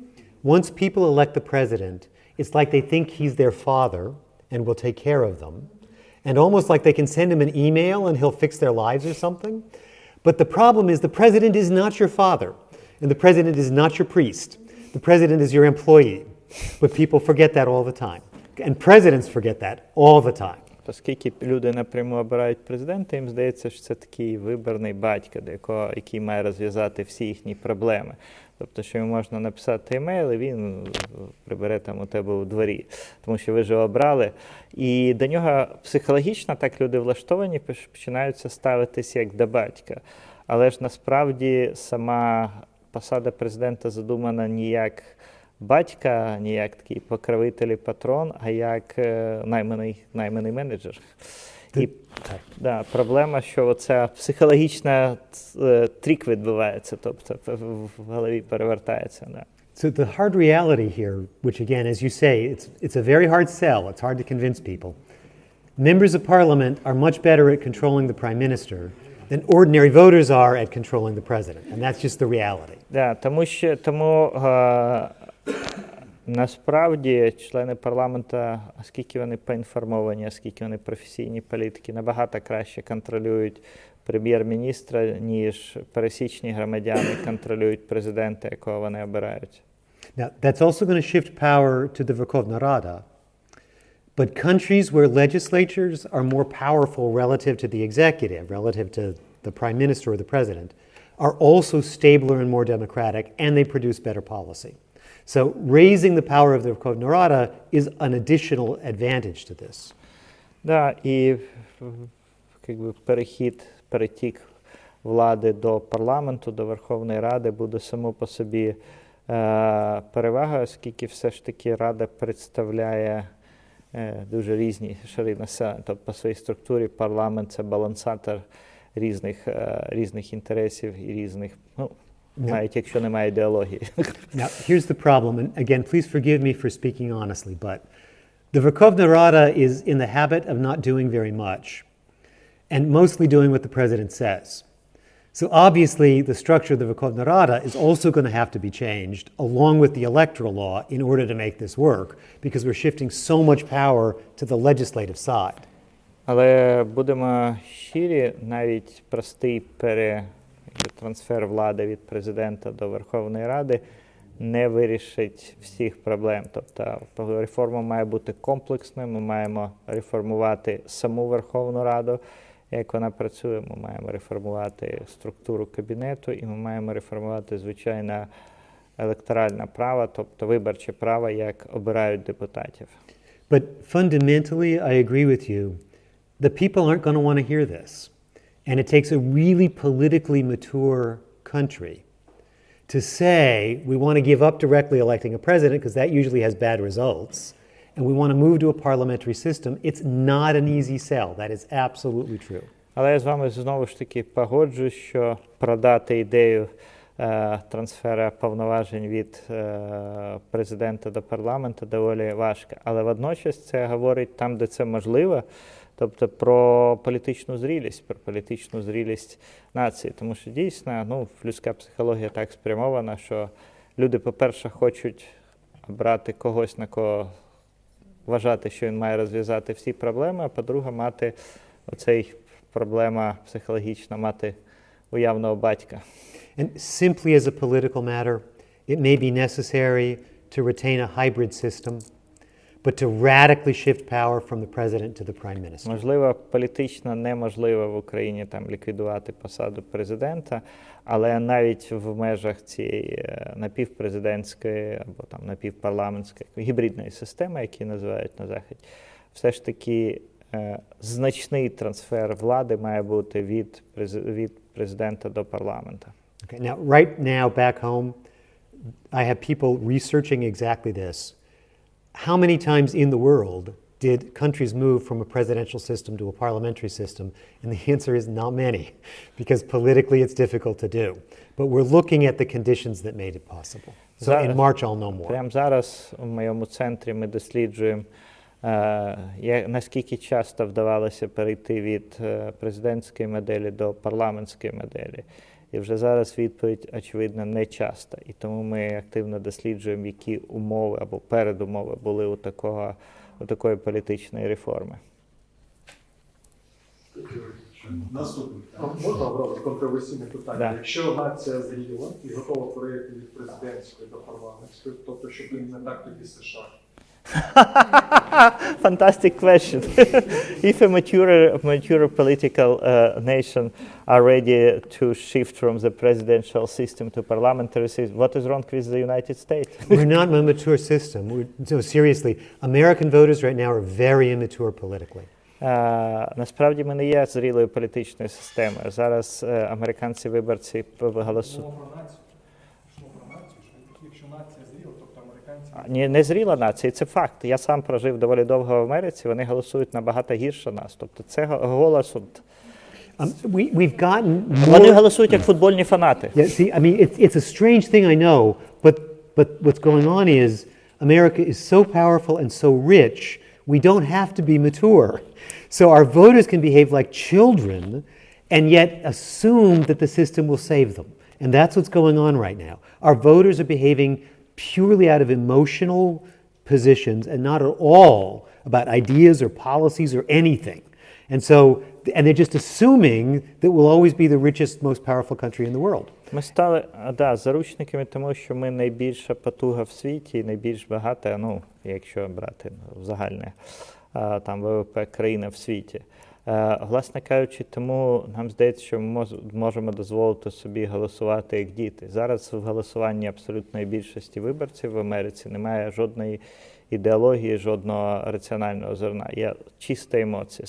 once people elect the president, it's like they think he's their father and will take care of them. And almost like they can send him an email and he'll fix their lives or something. But the problem is the president is not your father. And the president is not your priest. The president is your employee. But people forget that all the time. And presidents forget that all the time. Оскільки люди напряму обирають президента, їм здається, що це такий виборний батько, який має розв'язати всі їхні проблеми. Тобто, що йому можна написати емейл, і він прибере там у тебе у дворі, тому що ви ж його обрали. І до нього психологічно так люди влаштовані, починаються ставитися як до батька. Але ж насправді сама посада президента задумана не як батька, не як такий покровитель і патрон, а як найманий менеджер. І проблема, що оця психологічна трік відбувається, тобто в голові перевертається. Да. So the hard reality here, which again, as you say, it's a very hard sell, it's hard to convince people. Members of parliament are much better at controlling the prime minister than ordinary voters are at controlling the president. And that's just the reality. Да, тому насправді члени парламенту, оскільки вони поінформовані, оскільки вони професійні політики, набагато краще контролюють прем'єр-міністра, ніж пересічні громадяни контролюють президента, якого вони обирають. Now, that's also going to shift power to the Verkhovna Rada. But countries where legislatures are more powerful relative to the executive, relative to the prime minister or the president, are also stabler and more democratic, and they produce better policy. So raising the power of the Verkhovna Rada is an additional advantage to this. Да, і перетік влади до парламенту, до Верховної Ради буде само по собі перевагою, оскільки все ж таки Рада представляє дуже різні шари населення. Тобто по своїй структурі парламент – це балансатор різних інтересів і різних, навіть якщо немає ідеології. Now, here's the problem, and again, please forgive me for speaking honestly, but the Verkhovna Rada is in the habit of not doing very much, and mostly doing what the president says. So obviously, the structure of the Verkhovna Rada is also going to have to be changed, along with the electoral law, in order to make this work, because we're shifting so much power to the legislative side. Але будемо щирі, навіть простий трансфер влади від президента до Верховної Ради не вирішить всіх проблем. Тобто реформа має бути комплексною, ми маємо реформувати саму Верховну Раду, як вона працює, ми маємо реформувати структуру кабінету і ми маємо реформувати, звичайно, електоральне право, тобто виборче право, як обирають депутатів. But fundamentally, I agree with you. The people aren't going to want to hear this. And it takes a really politically mature country to say we want to give up directly electing a president because that usually has bad results, and we want to move to a parliamentary system. It's not an easy sell. That is absolutely true. Але я з вами знову ж таки погоджуюсь, що продати ідею трансфера повноважень від президента до парламенту доволі важко. Але водночас це говорить там, де це можливо, тобто про політичну зрілість нації. Тому що дійсно, людська психологія так спрямована, що люди, по-перше, хочуть обрати когось, на кого вважати, що він має розв'язати всі проблеми, а по-друге, мати оцей проблема психологічна, мати уявного батька. And simply as a political matter, it may be necessary to retain a hybrid system, but to radically shift power from the president to the prime minister. Можливо, політично неможливо в Україні ліквідувати посаду президента, але навіть в межах цієї напівпрезидентської або напівпарламентської гібридної системи, які називають на Заході, все ж таки значний трансфер влади має бути від президента до парламенту. Okay, right now back home, I have people researching exactly this. How many times in the world did countries move from a presidential system to a parliamentary system? And the answer is not many, because politically it's difficult to do. But we're looking at the conditions that made it possible. So in March I'll know more. Прямо зараз у моєму центрі ми досліджуємо, наскільки часто вдавалося перейти від президентської моделі до парламентської моделі. І вже зараз відповідь, очевидно, не часто. І тому ми активно досліджуємо, які умови або передумови були у такої політичної реформи. Наступне. Можна обрати контроверсійне питання? Да. Якщо нація зріла і готова перейти від президентської до парламентської, тобто, щоб не так тоді США? Fantastic question. If a mature political nation are ready to shift from the presidential system to parliamentary system, what is wrong with the United States? We're not a mature system. So seriously, American voters right now are very immature politically. Насправді ми не є зрілою політичною системою. Зараз американці виборці голосують. Не зріла нація, це факт. Я сам прожив доволі довго в Америці, вони голосують набагато гірше нас. Тобто це голос... We've gotten more... Вони голосують як футбольні фанати. Yeah, see, I mean, it's a strange thing, I know, but but what's going on is America is so powerful and so rich, we don't have to be mature. So our voters can behave like children and yet assume that the system will save them. And that's what's going on right now. Our voters are behaving purely out of emotional positions and not at all about ideas or policies or anything. And they're just assuming that we'll always be the richest, most powerful country in the world. Ми стали заручниками, тому що ми найбільша потуга в світі і найбільш багата, ну, якщо брати загальне там ВВП країна в світі. Власне кажучи, тому нам здається, що ми можемо дозволити собі голосувати як діти. Зараз в голосуванні абсолютної більшості виборців в Америці немає жодної ідеології, жодного раціонального зерна. Є чиста емоція,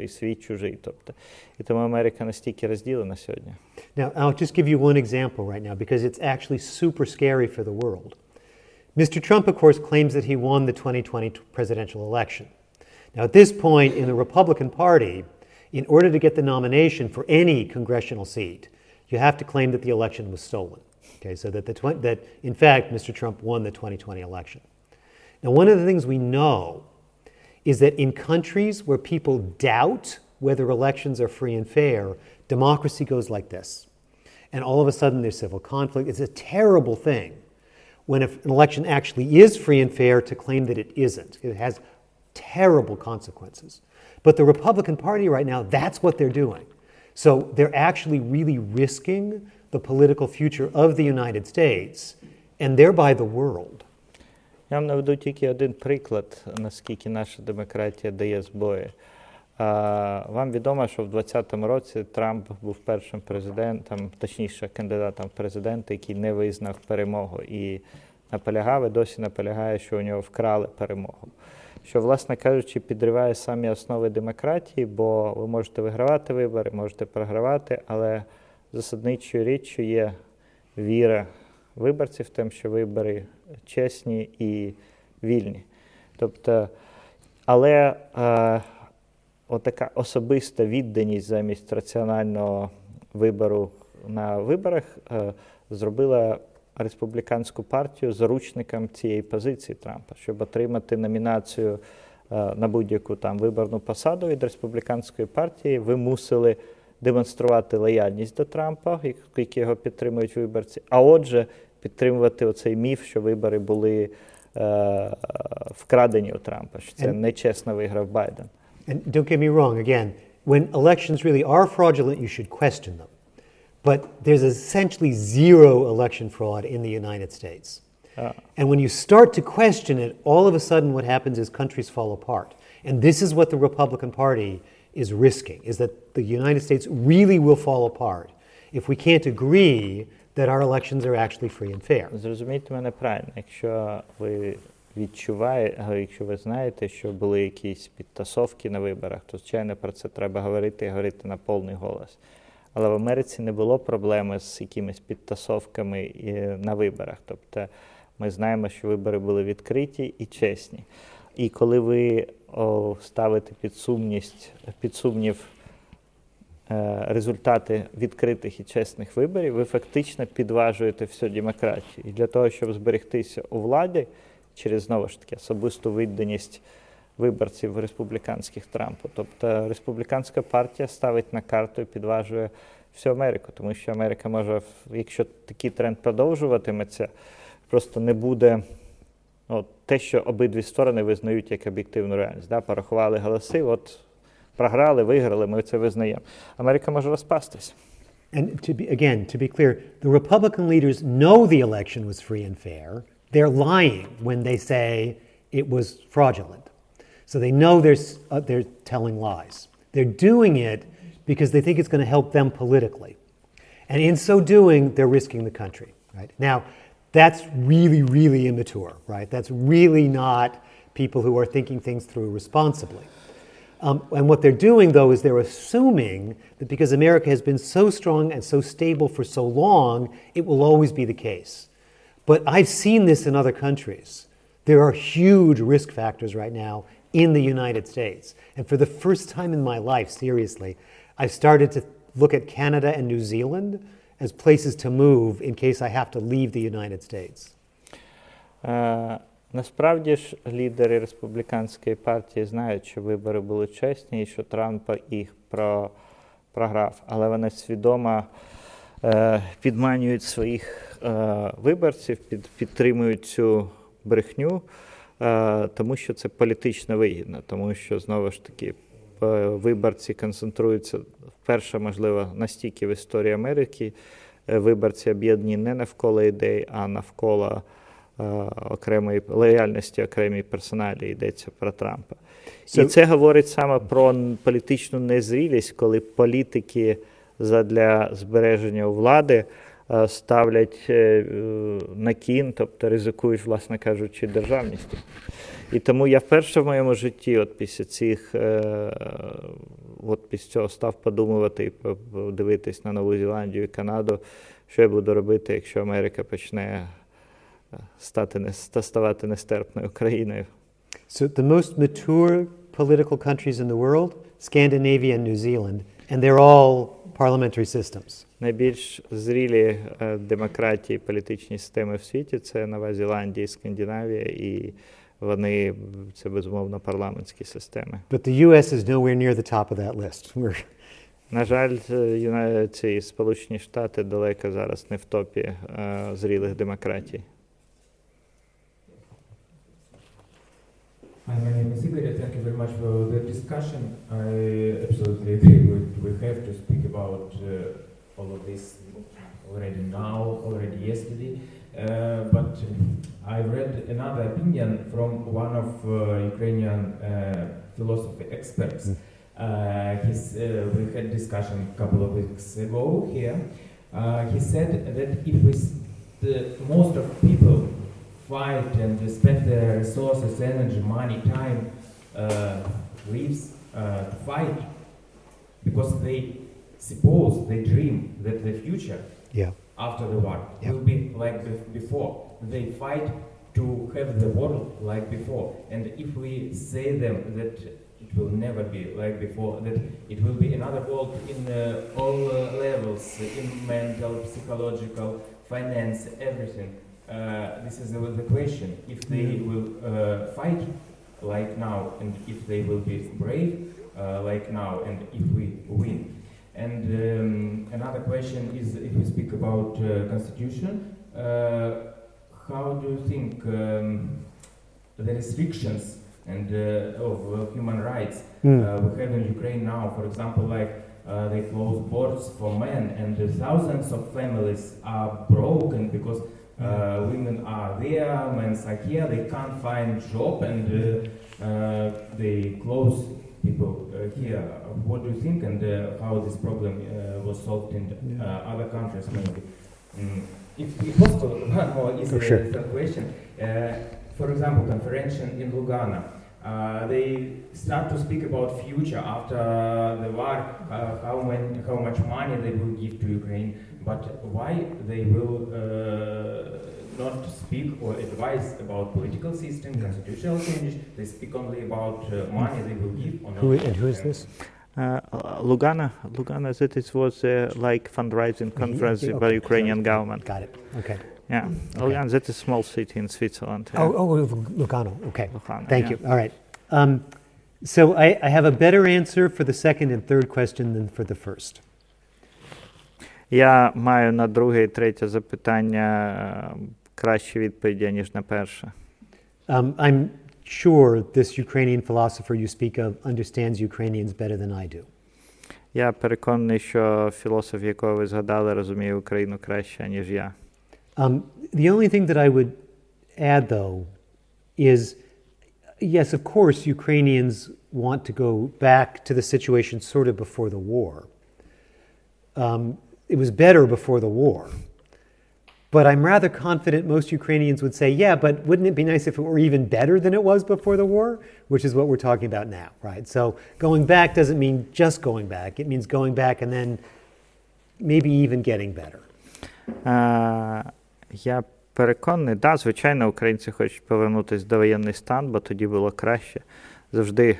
свій чужий. Тобто. І тому Америка настільки розділена сьогодні. Now, I'll just give you one example right now because it's actually super scary for the world. Mr. Trump, of course, claims that he won the 2020 presidential election. Now, at this point in the Republican Party, in order to get the nomination for any congressional seat, you have to claim that the election was stolen. Okay, so that in fact, Mr. Trump won the 2020 election. Now, one of the things we know is that in countries where people doubt whether elections are free and fair, democracy goes like this. And all of a sudden there's civil conflict. It's a terrible thing when an election actually is free and fair to claim that it isn't. It has terrible consequences. But the Republican Party right now, that's what they're doing. So they're actually really risking the political future of the United States and thereby the world. Я вам наведу тільки один приклад, наскільки наша демократія дає збої. Вам відомо, що в 2020 році Трамп був першим президентом, точніше кандидатом в президенти, який не визнав перемогу і наполягав, і досі наполягає, що у нього вкрали перемогу. Що, власне кажучи, підриває самі основи демократії, бо ви можете вигравати вибори, можете програвати, але засадничою річчю є віра виборців в те, що вибори чесні і вільні. Тобто, але отака особиста відданість замість раціонального вибору на виборах зробила республіканську партію заручником цієї позиції Трампа, щоб отримати номінацію на будь-яку там виборну посаду від республіканської партії, ви мусили демонструвати лояльність до Трампа, які його підтримують виборці, а отже, підтримувати оцей міф, що вибори були вкрадені у Трампа, що це нечесно виграв Байден. And don't get me wrong, again, when elections really are fraudulent, you should question them. But there's essentially zero election fraud in the United States. And when you start to question it, all of a sudden what happens is countries fall apart. And this is what the Republican Party is risking, is that the United States really will fall apart if we can't agree that our elections are actually free and fair. Зрозумійте мене правильно, якщо ви відчуваєте, якщо ви знаєте, що були якісь підтасовки на виборах, то, звичайно, про це треба говорити і говорити на повний голос. Але в Америці не було проблеми з якимись підтасовками на виборах. Тобто ми знаємо, що вибори були відкриті і чесні. І коли ви ставите під сумнів результати відкритих і чесних виборів, ви фактично підважуєте всю демократію. І для того, щоб зберегтися у владі, через, знову ж таки, особисту відданість виборців республіканських Трампу. Тобто республіканська партія ставить на карту і підважує всю Америку, тому що Америка може, якщо такий тренд продовжуватиметься, просто не буде те, що обидві сторони визнають як об'єктивну реальність. Да? Порахували голоси, от програли, виграли, ми це визнаємо. Америка може розпастись. And to be clear, the Republican leaders know the election was free and fair. They're lying when they say it was fraudulent. So they know they're telling lies. They're doing it because they think it's going to help them politically. And in so doing, they're risking the country. Right? Now, that's really, really immature. Right? That's really not people who are thinking things through responsibly. And what they're doing, though, is they're assuming that because America has been so strong and so stable for so long, it will always be the case. But I've seen this in other countries. There are huge risk factors right now in the United States. And for the first time in my life, seriously, I've started to look at Canada and New Zealand as places to move in case I have to leave the United States. Насправді ж лідери республіканської партії знають, що вибори були чесні і що Трамп їх програв. Але вони свідомо підманюють своїх виборців, підтримують цю брехню, тому що це політично вигідно, тому що, знову ж таки, виборці концентруються, вперше, можливо, настільки в історії Америки, виборці об'єднані не навколо ідей, а навколо окремої лояльності, окремій персоналі, йдеться про Трампа. І це говорить саме про політичну незрілість, коли політики задля збереження влади ставлять на кін, тобто ризикують, власне кажучи, державністю. І тому я вперше в моєму житті після цього став подумувати і подивитись на Нову Зеландію і Канаду, що я буду робити, якщо Америка почне ставати нестерпною країною. So the most mature political countries in the world, Scandinavia and New Zealand, and they're all parliamentary systems. Найбільш зрілі демократії, політичні системи в світі – це Нова Зеландія і Скандинавія, і вони, це безумовно парламентські системи. But the US is nowhere near the top of that list. На жаль, ці Сполучені Штати далеко зараз не в топі зрілих демократій. Hi, my name is Igor. Thank you very much for the discussion. I absolutely agree with we have to speak about all of this already now, already yesterday. But I read another opinion from one of Ukrainian philosophy experts. We had discussion a couple of weeks ago here. He said that if most of people fight and spend their resources, energy, money, time, lives to fight because they suppose, they dream that the future after the war will be like before. They fight to have the world like before. And if we say them that it will never be like before, that it will be another world in all levels, in mental, psychological, finance, everything. This is the question. If they will fight like now, and if they will be brave like now, and if we win. And another question is, if we speak about constitution, how do you think the restrictions and of human rights we have in Ukraine now? For example, like they close borders for men, and thousands of families are broken because women are there, men are here, they can't find job, and they close people here. What do you think, and how this problem was solved in other countries maybe? If possible, one more easy third question. For example, conference in Lugano. They start to speak about future after the war, how much money they will give to Ukraine, but why they will not speak or advise about political system, constitutional changes. They speak only about money they will give. And who is this? Lugano, it was like fundraising conference by Ukrainian government. Got it. Okay. Yeah, okay. Lugano, that is a small city in Switzerland. Yeah. Lugano. Okay. Lugano, Thank you. All right. So I have a better answer for the second and third question than for the first. Я маю на друге і третє запитання кращі відповіді, ніж на перше. I'm sure this Ukrainian philosopher you speak of understands Ukrainians better than I do. Я переконаний, що філософ, якого ви згадали, розуміє Україну краще, ніж я. The only thing that I would add, though, is, yes, of course, Ukrainians want to go back to the situation sort of before the war. It was better before the war. But I'm rather confident most Ukrainians would say, yeah, but wouldn't it be nice if it were even better than it was before the war? Which is what we're talking about now, right? So going back doesn't mean just going back. It means going back and then maybe even getting better. Я переконаний, да, звичайно, українці хочуть повернутися до воєнний стан, бо тоді було краще. Завжди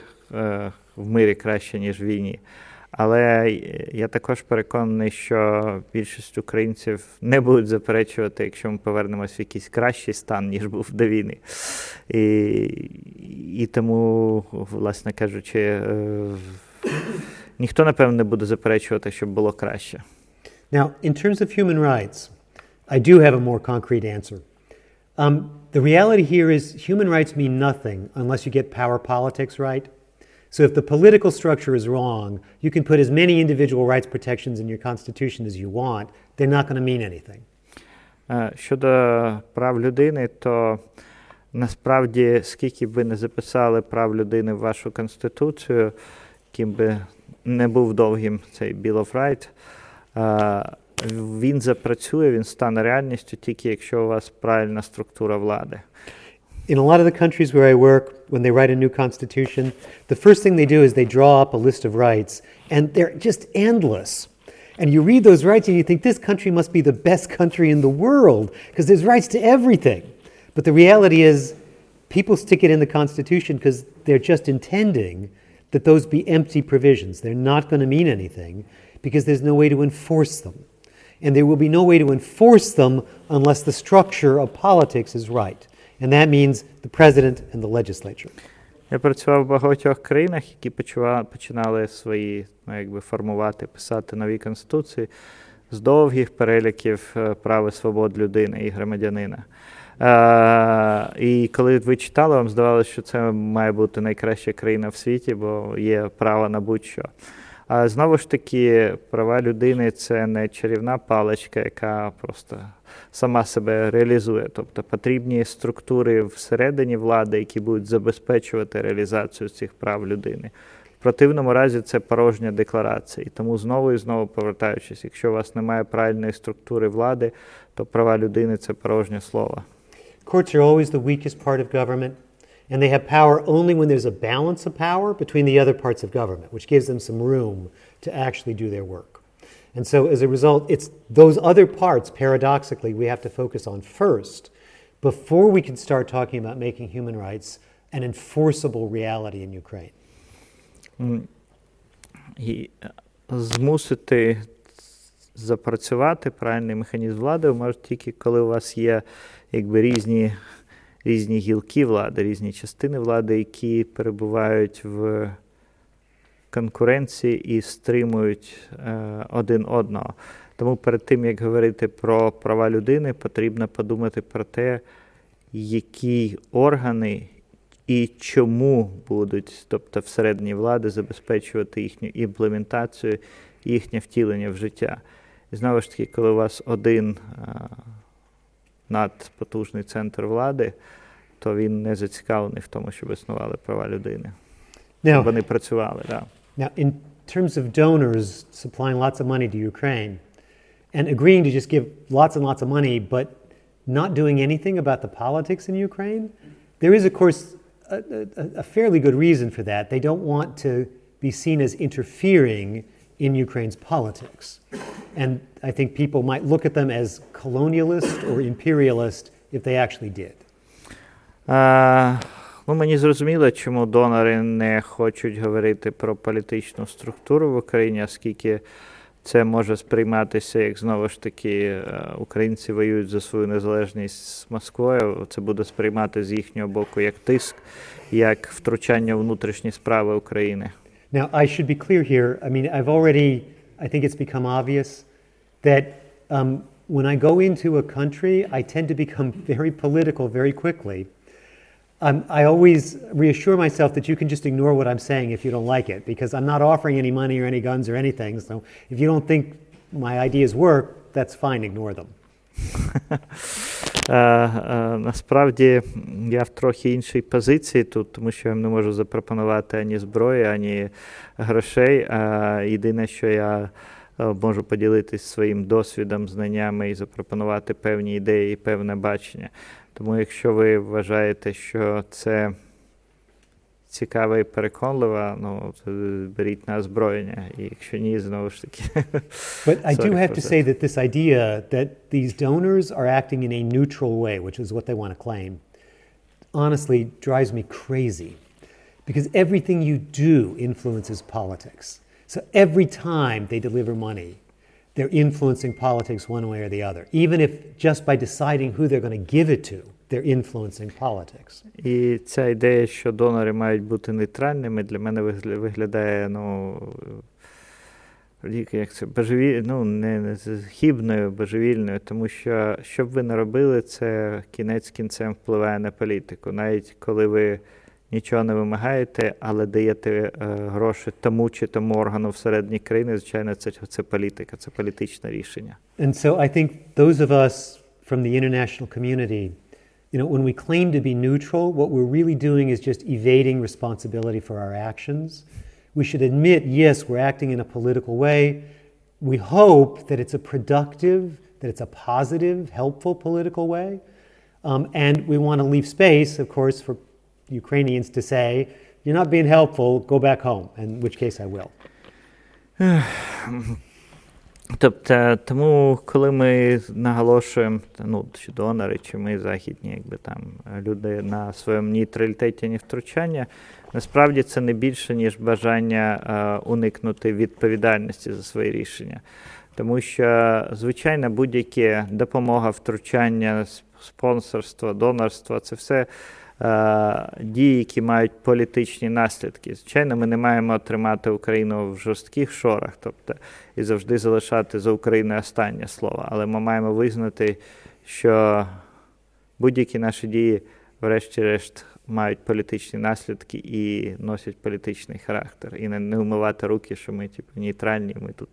в мирі краще, ніж в війні. Але я також переконаний, що більшість українців не будуть заперечувати, якщо ми повернемось в якийсь кращий стан, ніж був до війни. І тому, власне кажучи, ніхто, напевно, не буде заперечувати, щоб було краще. Now, in terms of human rights, I do have a more concrete answer. The reality here is human rights mean nothing unless you get power politics right. So if the political structure is wrong, you can put as many individual rights protections in your constitution as you want. They're not going to mean anything. Щодо прав людини, то насправді, скільки б ви не записали прав людини в вашу конституцію, яким би не був довгим цей Bill of Rights, він запрацює, він стане реальністю тільки якщо у вас правильна структура влади. In a lot of the countries where I work, when they write a new constitution, the first thing they do is they draw up a list of rights, and they're just endless. And you read those rights and you think this country must be the best country in the world because there's rights to everything. But the reality is people stick it in the constitution because they're just intending that those be empty provisions. They're not going to mean anything because there's no way to enforce them. And there will be no way to enforce them unless the structure of politics is right. And that means the president and the legislature. Я працював в багатьох країнах, які починали свої, формувати, писати нові конституції з довгих переліків прав і свобод людини і громадянина. І коли ви читали, вам здавалося, що це має бути найкраща країна в світі, бо є право на будь-що. А знову ж таки, права людини – це не чарівна паличка, яка просто сама себе реалізує. Тобто потрібні структури всередині влади, які будуть забезпечувати реалізацію цих прав людини. В противному разі це порожня декларація. І тому знову і знову повертаючись, якщо у вас немає правильної структури влади, то права людини – це порожнє слово. Courts are always the weakest part of government. And they have power only when there's a balance of power between the other parts of government, which gives them some room to actually do their work. And so as a result, it's those other parts, paradoxically, we have to focus on first before we can start talking about making human rights an enforceable reality in Ukraine. І змусити запрацювати правильний механізм влади ви можете тільки, коли у вас є різні гілки влади, різні частини влади, які перебувають в конкуренції і стримують один одного. Тому перед тим, як говорити про права людини, потрібно подумати про те, які органи і чому будуть, тобто всередині влади, забезпечувати їхню імплементацію, їхнє втілення в життя. І знову ж таки, коли у вас один надпотужний центр влади, то він не зацікавлений в тому, щоб існували права людини. Щоб вони працювали, да. Now, in terms of donors supplying lots of money to Ukraine and agreeing to just give lots and lots of money but not doing anything about the politics in Ukraine, there is, of course, a fairly good reason for that. They don't want to be seen as interfering in Ukraine's politics. And I think people might look at them as colonialist or imperialist if they actually did. Мені зрозуміло, чому донори не хочуть говорити про політичну структуру в Україні, оскільки це може сприйматися, як знову ж таки українці воюють за свою незалежність з Москвою. Це буде сприймати з їхнього боку як тиск, як втручання в внутрішні справи України. Now, I should be clear here. I mean, I think it's become obvious that when I go into a country, I tend to become very political very quickly. I always reassure myself that you can just ignore what I'm saying if you don't like it, because I'm not offering any money or any guns or anything. So if you don't think my ideas work, that's fine, ignore them. Насправді, я в трохи іншій позиції тут, тому що я не можу запропонувати ані зброї, ані грошей. Єдине, що я можу поділитися своїм досвідом, знаннями і запропонувати певні ідеї і певне бачення. Тому якщо ви вважаєте, що це цікаво і переконливо, то беріть на озброєння. І якщо ні, знову ж таки. But I do have to say that this idea that these donors are acting in a neutral way, which is what they want to claim, honestly drives me crazy. Because everything you do influences politics. So every time they deliver money, they're influencing politics one way or the other. Even if just by deciding who they're going to give it to, they're influencing politics. І ця ідея, що донори мають бути нейтральними, для мене виглядає, як це, не хібною, божевільною, тому що, що б ви не робили, це кінець кінцем впливає на політику. Навіть коли ви нічого не вимагаєте, але даєте гроші тому чи тому органу всередині країни, звичайно, це політика, це політичне рішення. And so I think those of us from the international community, when we claim to be neutral, what we're really doing is just evading responsibility for our actions. We should admit, yes, we're acting in a political way. We hope that it's a productive, that it's a positive, helpful political way. And we want to leave space, of course, for Ukrainians to say, you're not being helpful, go back home, in which case I will. Тобто, тому, коли ми наголошуємо, чи донори, чи ми західні, люди на своєму нейтралітеті, не втручання, насправді це не більше, ніж бажання уникнути відповідальності за свої рішення. Тому що, звичайно, будь-яке допомога, втручання, спонсорство, донорство – це все дії, які мають політичні наслідки. Звичайно, ми не маємо тримати Україну в жорстких шорах, тобто, і завжди залишати за Україною останнє слово. Але ми маємо визнати, що будь-які наші дії, врешті-решт, мають політичні наслідки і носять політичний характер. І не умивати руки, що ми нейтральні, ми тут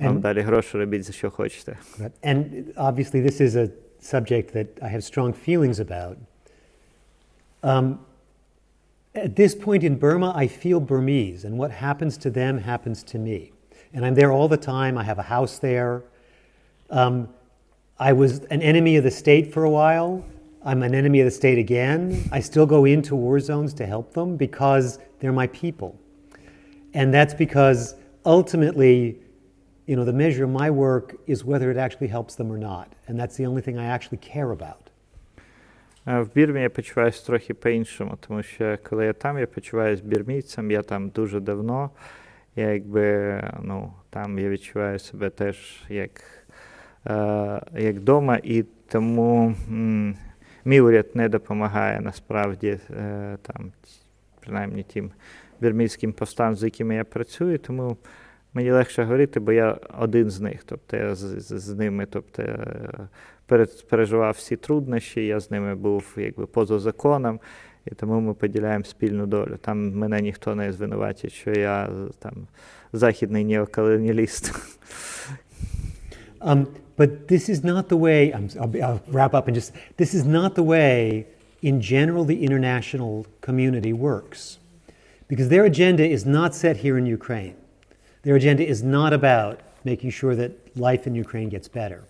вам далі гроші, робіть за що хочете. And obviously this is a subject that I have strong feelings about. At this point in Burma, I feel Burmese, and what happens to them happens to me. And I'm there all the time. I have a house there. I was an enemy of the state for a while. I'm an enemy of the state again. I still go into war zones to help them because they're my people. And that's because ultimately, the measure of my work is whether it actually helps them or not. And that's the only thing I actually care about. В Бірмі я почуваюся трохи по-іншому, тому що коли я там, я почуваюся бірмійцем, я там дуже давно, там я відчуваю себе теж як вдома, і тому мій уряд не допомагає насправді, принаймні тим бірмійським повстанцям, з якими я працюю, тому мені легше говорити, бо я один з них, тобто я з ними, переживав всі труднощі, я з ними був поза законом, і тому ми поділяємо спільну долю. Там мене ніхто не звинуватить, що я західний неоколоніаліст. But this is not the way, I'll wrap up and just, this is not the way in general the international community works. Because their agenda is not set here in Ukraine. Their agenda is not about making sure that life in Ukraine gets better.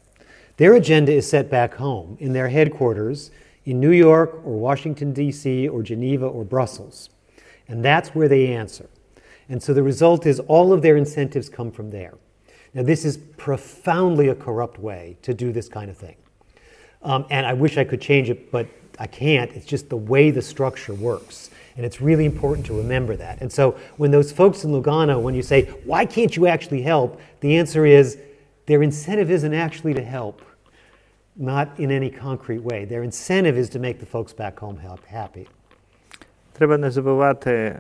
Their agenda is set back home in their headquarters in New York or Washington, D.C. or Geneva or Brussels. And that's where they answer. And so the result is all of their incentives come from there. Now this is profoundly a corrupt way to do this kind of thing. And I wish I could change it, but I can't. It's just the way the structure works. And it's really important to remember that. And so when those folks in Lugano, when you say, why can't you actually help? The answer is their incentive isn't actually to help. Not in any concrete way. Their incentive is to make the folks back home happy. Треба не забувати,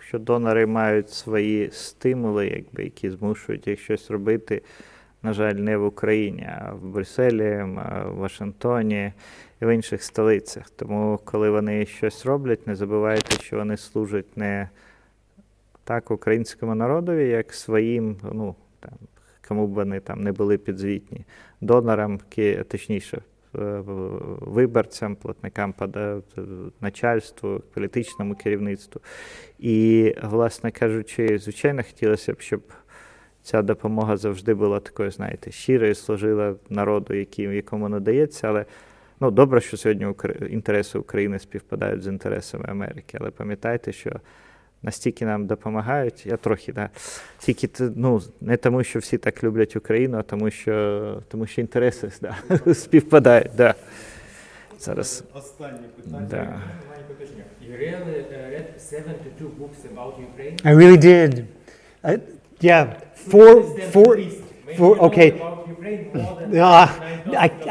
що донори мають свої стимули, які змушують їх щось робити, на жаль, не в Україні, а в Брюсселі, в Вашингтоні і в інших столицях. Тому, коли вони щось роблять, не забувайте, що вони служать не так українському народові, як своїм, кому б вони там не були підзвітні, донорам, точніше, виборцям, платникам, начальству, політичному керівництву. І, власне кажучи, звичайно, хотілося б, щоб ця допомога завжди була такою, щирою, служила народу, якому надається, але добре, що сьогодні інтереси України співпадають з інтересами Америки, але пам'ятайте, що настільки нам допомагають, я трохи, тільки, не тому, що всі так люблять Україну, а тому, що інтереси співпадають, Зараз. Останнє питання. You really read 72 books about Ukraine? I really did. Yeah, okay.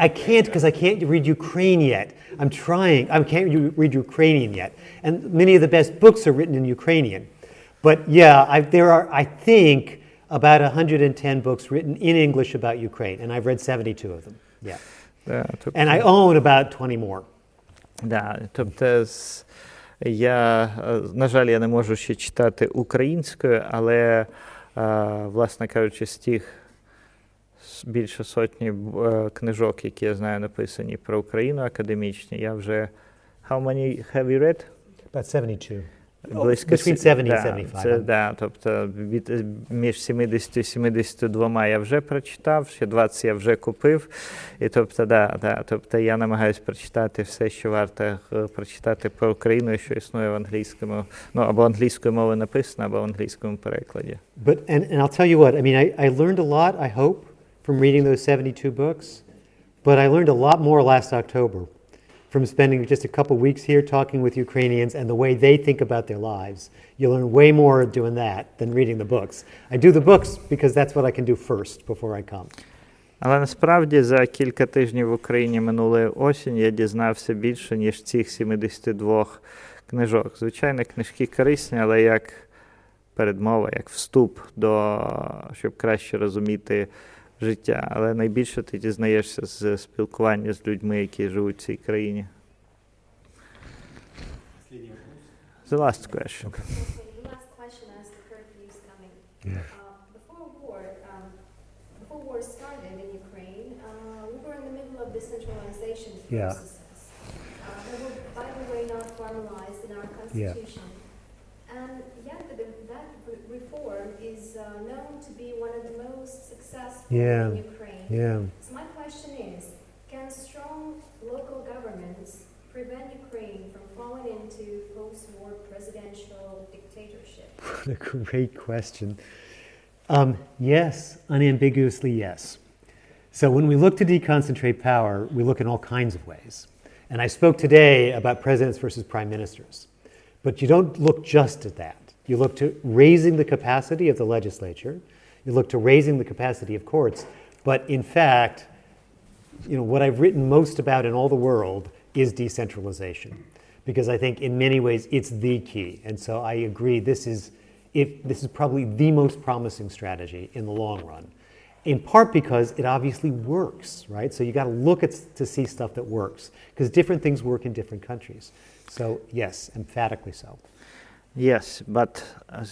I can't because I can't read Ukraine yet. I'm trying. I can't read Ukrainian yet. And many of the best books are written in Ukrainian. But yeah, there are, I think, about 110 books written in English about Ukraine. And I've read 72 of them. Yeah. And I own about 20 more. Да, тобто на жаль, я не можу ще читати українською, але, власне кажучи, з тих більше сотні книжок, які я знаю написані про Україну академічні, я вже... How many have you read? About 72. Близько Between 70 and 75. Це, да, тобто між 70 і 72 я вже прочитав, ще 20 я вже купив. І тобто я намагаюся прочитати все, що варто прочитати про Україну, що існує в англійському, ну, або англійською мовою написано, або в англійському перекладі. But and I'll tell you what, I mean, I learned a lot, I hope, from reading those 72 books, but I learned a lot more last October from spending just a couple weeks here talking with Ukrainians and the way they think about their lives. You learn way more doing that than reading the books. I do the books because that's what I can do first before I come. Але насправді за кілька тижнів в Україні минулої осінь я дізнався більше, ніж цих 72 книжок. Звичайно, книжки корисні, але як передмова, як вступ щоб краще розуміти життя. Але найбільше ти дізнаєшся з спілкування з людьми, які живуть в цій країні. The last question. Okay, the last question as the curfew is coming. Yeah. Before war started in Ukraine, we were in the middle of decentralization Yeah. processes. They were, by the way, not formalized in our constitution. And yet that reform is known to be one of the most successful in Ukraine. Yeah. So my question is, can strong local governments prevent Ukraine from falling into post-war presidential dictatorship? What a great question. Yes, unambiguously yes. So when we look to deconcentrate power, we look in all kinds of ways. And I spoke today about presidents versus prime ministers. But you don't look just at that. You look to raising the capacity of the legislature. You look to raising the capacity of courts. But in fact, what I've written most about in all the world is decentralization. Because I think in many ways it's the key. And so I agree this is probably the most promising strategy in the long run. In part because it obviously works, right? So you got to look to see stuff that works. Because different things work in different countries. So yes, emphatically so. Yes, but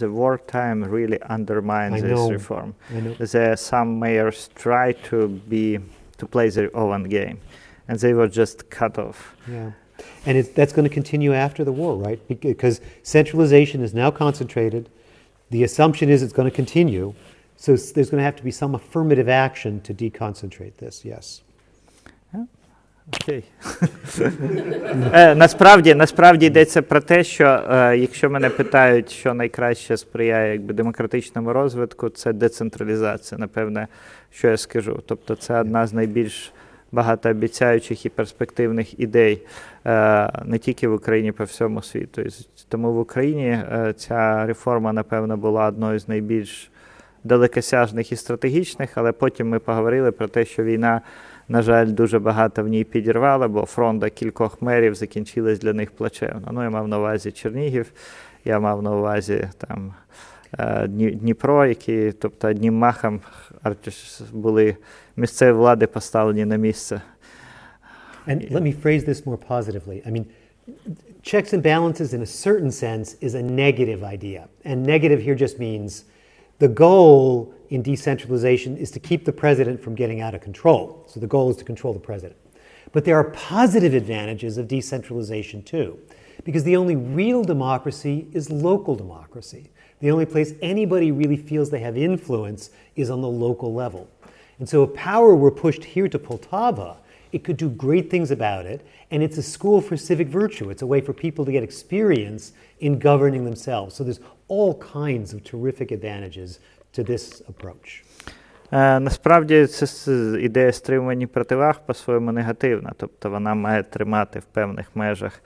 the wartime really undermines this reform. I know. Some mayors try to play their own game, and they were just cut off. Yeah, and that's going to continue after the war, right? Because centralization is now concentrated. The assumption is it's going to continue, so there's going to have to be some affirmative action to deconcentrate this, yes. Окей. Насправді йдеться про те, що якщо мене питають, що найкраще сприяє демократичному розвитку, це децентралізація, напевне, що я скажу. Тобто це одна з найбільш багатообіцяючих і перспективних ідей не тільки в Україні, по всьому світу. Тому в Україні ця реформа, напевно, була одною з найбільш далекосяжних і стратегічних, але потім ми поговорили про те, що війна, на жаль, дуже багато в ній підірвала, бо фронта кількох мерів закінчилась для них плачевно. Я мав на увазі Чернігів, я мав на увазі там Дніпро, які, тобто, одним махом були місцеві влади поставлені на місце. And let me phrase this more positively. I mean, checks and balances in a certain sense is a negative idea. And negative here just means the goal in decentralization is to keep the president from getting out of control. So the goal is to control the president. But there are positive advantages of decentralization too, because the only real democracy is local democracy. The only place anybody really feels they have influence is on the local level. And so if power were pushed here to Poltava, it could do great things about it, and it's a school for civic virtue. It's a way for people to get experience in governing themselves. So there's all kinds of terrific advantages to this approach. Насправді це ідея стримування противаг по-своєму негативна, тобто вона має тримати в певних межах,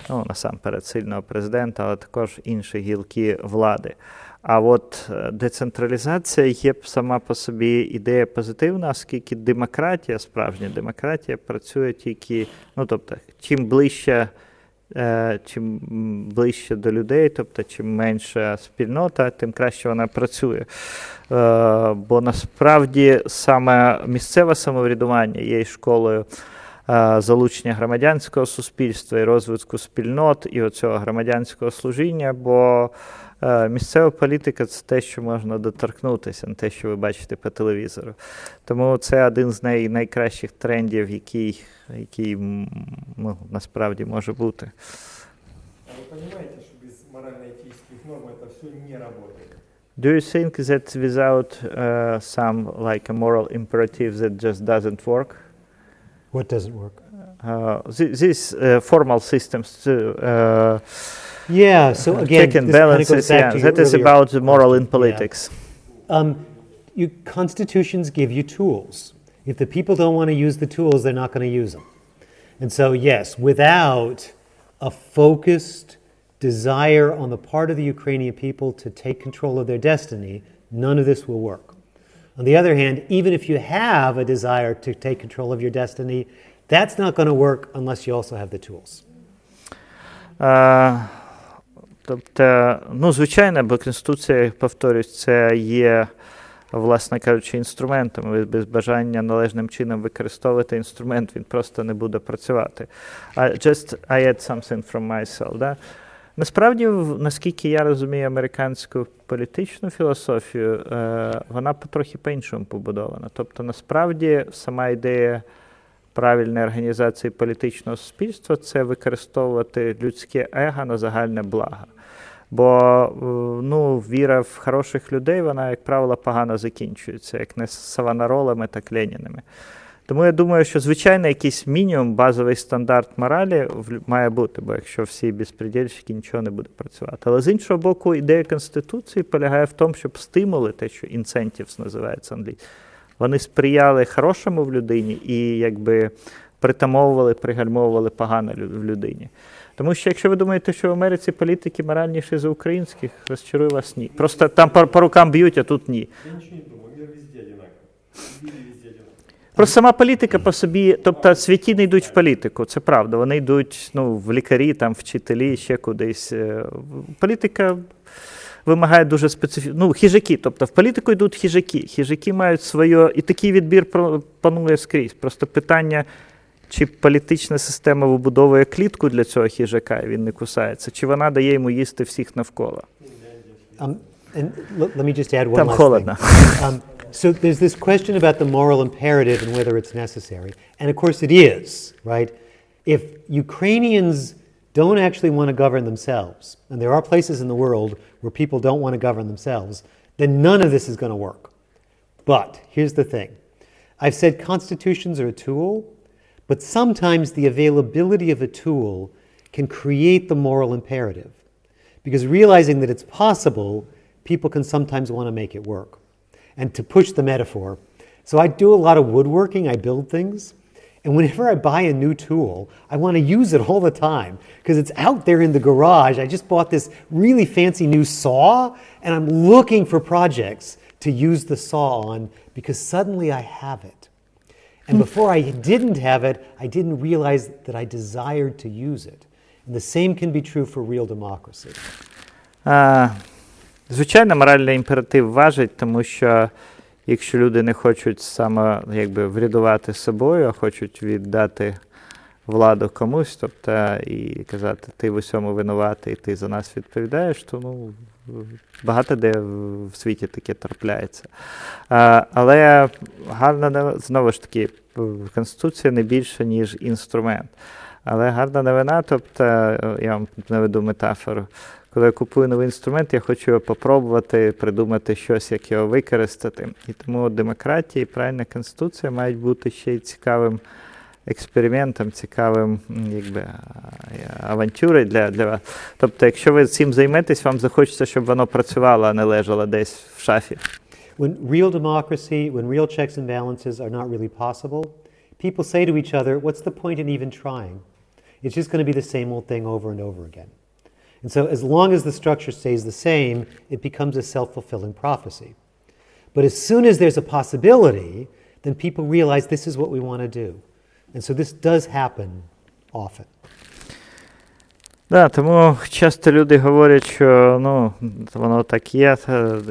ну, насамперед, сильного президента, але також інші гілки влади. А от децентралізація є сама по собі ідея позитивна, оскільки демократія, справжня демократія, працює тільки, ну, тобто, чим ближче до людей, тобто чим менша спільнота, тим краще вона працює. Бо насправді саме місцеве самоврядування є школою залучення громадянського суспільства і розвитку спільнот і оцього громадянського служіння, бо місцева політика – це те, що можна доторкнутися, не те, що ви бачите по телевізору. Тому це один з найкращих трендів, який ну, насправді може бути. А ви розумієте, що без морально-етичних норм це все не працює? Do you think that without some like a moral imperative that just doesn't work? What doesn't work? These formal systems Yeah, so again, check and this kind of balances, goes back to your that is earlier about the moral in question. politics. Yeah. Constitutions give you tools. If the people don't want to use the tools, they're not going to use them. And so, yes, without a focused desire on the part of the Ukrainian people to take control of their destiny, none of this will work. On the other hand, even if you have a desire to take control of your destiny, that's not going to work unless you also have the tools. Тобто, ну, звичайно, бо Конституція, повторюсь, це є, власне кажучи, інструментом. Без бажання належним чином використовувати інструмент, він просто не буде працювати. I add something from myself. Да? Насправді, наскільки я розумію американську політичну філософію, вона трохи по-іншому побудована. Тобто, насправді, сама ідея правильної організації політичного суспільства – це використовувати людське его на загальне благо. Бо ну, віра в хороших людей, вона, як правило, погано закінчується, як не савонаролами, так ленінами. Тому я думаю, що, звичайно, якийсь мінімум, базовий стандарт моралі має бути, бо якщо всі безпредельщики, нічого не буде працювати. Але з іншого боку, ідея Конституції полягає в тому, щоб стимули, те, що incentives називається англійською, вони сприяли хорошому в людині і якби притамовували, пригальмовували погано в людині. Тому що якщо ви думаєте, що в Америці політики моральніші за українських, розчарую вас, ні. Просто там по рукам б'ють, а тут ні. Я нічого не думаю, мир везде одинаково. Везде одинаково. Просто сама політика по собі, тобто святі не йдуть в політику, це правда. Вони йдуть ну, в лікарі, там, вчителі, ще кудись. Політика вимагає дуже специфічно. Ну, хижаки, тобто в політику йдуть хижаки. Хижаки мають своє, і такий відбір панує скрізь. Просто питання, чи політична система вибудовує клітку для цього хижака, і він не кусається, чи вона дає йому їсти всіх навколо. And let me just add one Там last холодно. thing. So there's this question about the moral imperative and whether it's necessary. And of course it is, right? If Ukrainians don't actually want to govern themselves, and there are places in the world where people don't want to govern themselves, then none of this is going to work. But here's the thing. I've said constitutions are a tool, but sometimes the availability of a tool can create the moral imperative. Because realizing that it's possible, people can sometimes want to make it work. And to push the metaphor, so I do a lot of woodworking, I build things, and whenever I buy a new tool, I want to use it all the time because it's out there in the garage. I just bought this really fancy new saw, and I'm looking for projects to use the saw on because suddenly I have it. And before I didn't have it, I didn't realize that I desired to use it. And the same can be true for real democracy. Звичайно, моральний імператив важить, тому що якщо люди не хочуть саме якби врядувати собою, а хочуть віддати владу комусь, тобто і казати, ти в усьому винуватий, ти за нас відповідаєш, то ну, багато де в світі таке трапляється. Але гарна, знову ж таки, Конституція не більше, ніж інструмент. Але гарна новина, тобто, я вам наведу метафору, коли я купую новий інструмент, я хочу його попробувати, придумати щось, як його використати. І тому демократія і правильна Конституція мають бути ще й цікавим експериментом, цікавим якби, авантюрою для вас. Тобто, якщо ви цим займетесь, вам захочеться, щоб воно працювало, а не лежало десь в шафі. when real democracy, when real checks and balances are not really possible, people say to each other, what's the point in even trying? It's just going to be the same old thing over and over again. And so as long as the structure stays the same, it becomes a self-fulfilling prophecy. But as soon as there's a possibility, then people realize this is what we want to do. And so this does happen often. Да, тому часто люди говорять, що воно так є,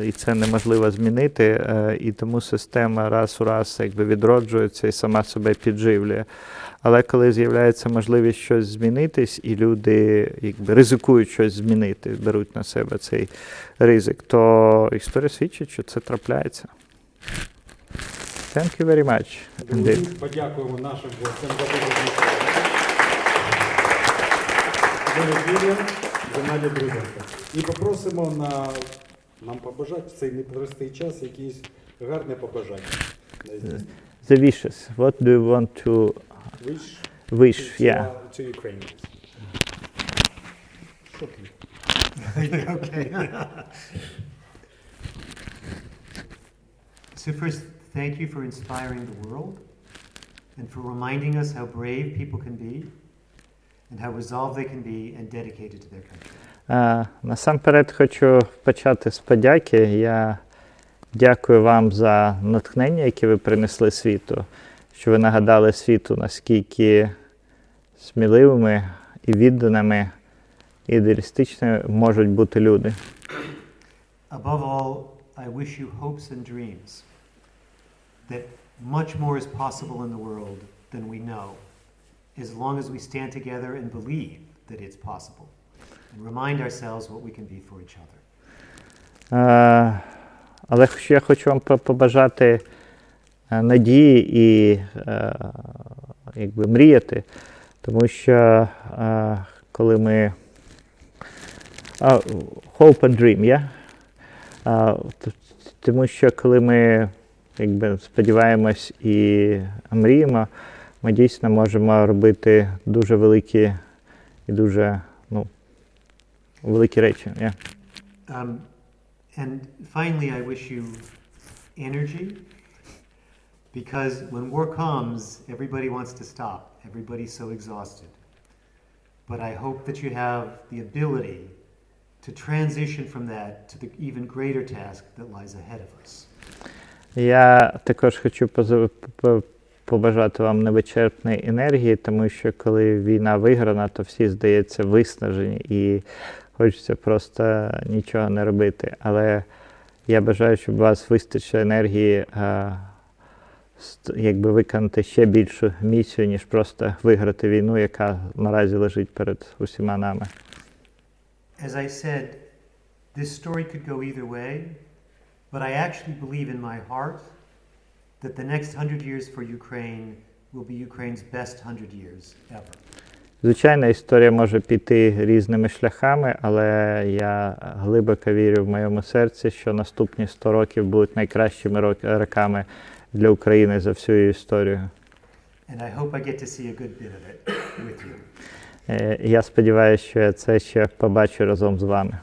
і це неможливо змінити, і тому система раз у раз відроджується і сама себе підживлює. Але коли з'являється можливість щось змінитись, і люди ризикують щось змінити, беруть на себе цей ризик, то історія свідчить, що це трапляється. Thank you very much. Indeed. Подякуємо нашим гостям за Вільямс, Геннадія Друзенка. І попросимо нам побажати в цей непростий час якісь гарне побажання. The wishes. What do you want to wish? Yeah. To Ukrainians. Shortly. Okay. So first, thank you for inspiring the world and for reminding us how brave people can be and how resolved they can be and dedicated to their country. Насамперед хочу почати з подяки. Я дякую вам за натхнення, яке ви принесли світу, що ви нагадали світу, наскільки сміливими і відданими, і ідеалістичними можуть бути люди. Above all, I wish you hopes and dreams that much more is possible in the world than we know, as long as we stand together and believe that it's possible, and remind ourselves what we can be for each other. Але я хочу вам побажати надії і мріяти, тому що коли ми hope and dream, тому що коли ми сподіваємось і мріємо, ми дійсно можемо робити дуже великі і дуже великі речі. And finally, I wish you energy, because when war comes, everybody wants to stop. Everybody's so exhausted. But I hope that you have the ability to transition from that to the even greater task that lies ahead of us. Я також хочу побажати вам невичерпної енергії, тому що коли війна виграна, то всі, здається, виснажені і хочеться просто нічого не робити. Але я бажаю, щоб у вас вистачило енергії виконати ще більшу місію, ніж просто виграти війну, яка наразі лежить перед усіма нами. As I said, this story could go either way, but I actually believe in my heart that the next 100 years for Ukraine will be Ukraine's best 100 years ever. Звичайно, історія може піти різними шляхами, але я глибоко вірю в моєму серці, що наступні 100 років будуть найкращими роками для України за всю її історію. And I hope I get to see a good bit of it with you. Я сподіваюся, що я це ще побачу разом з вами.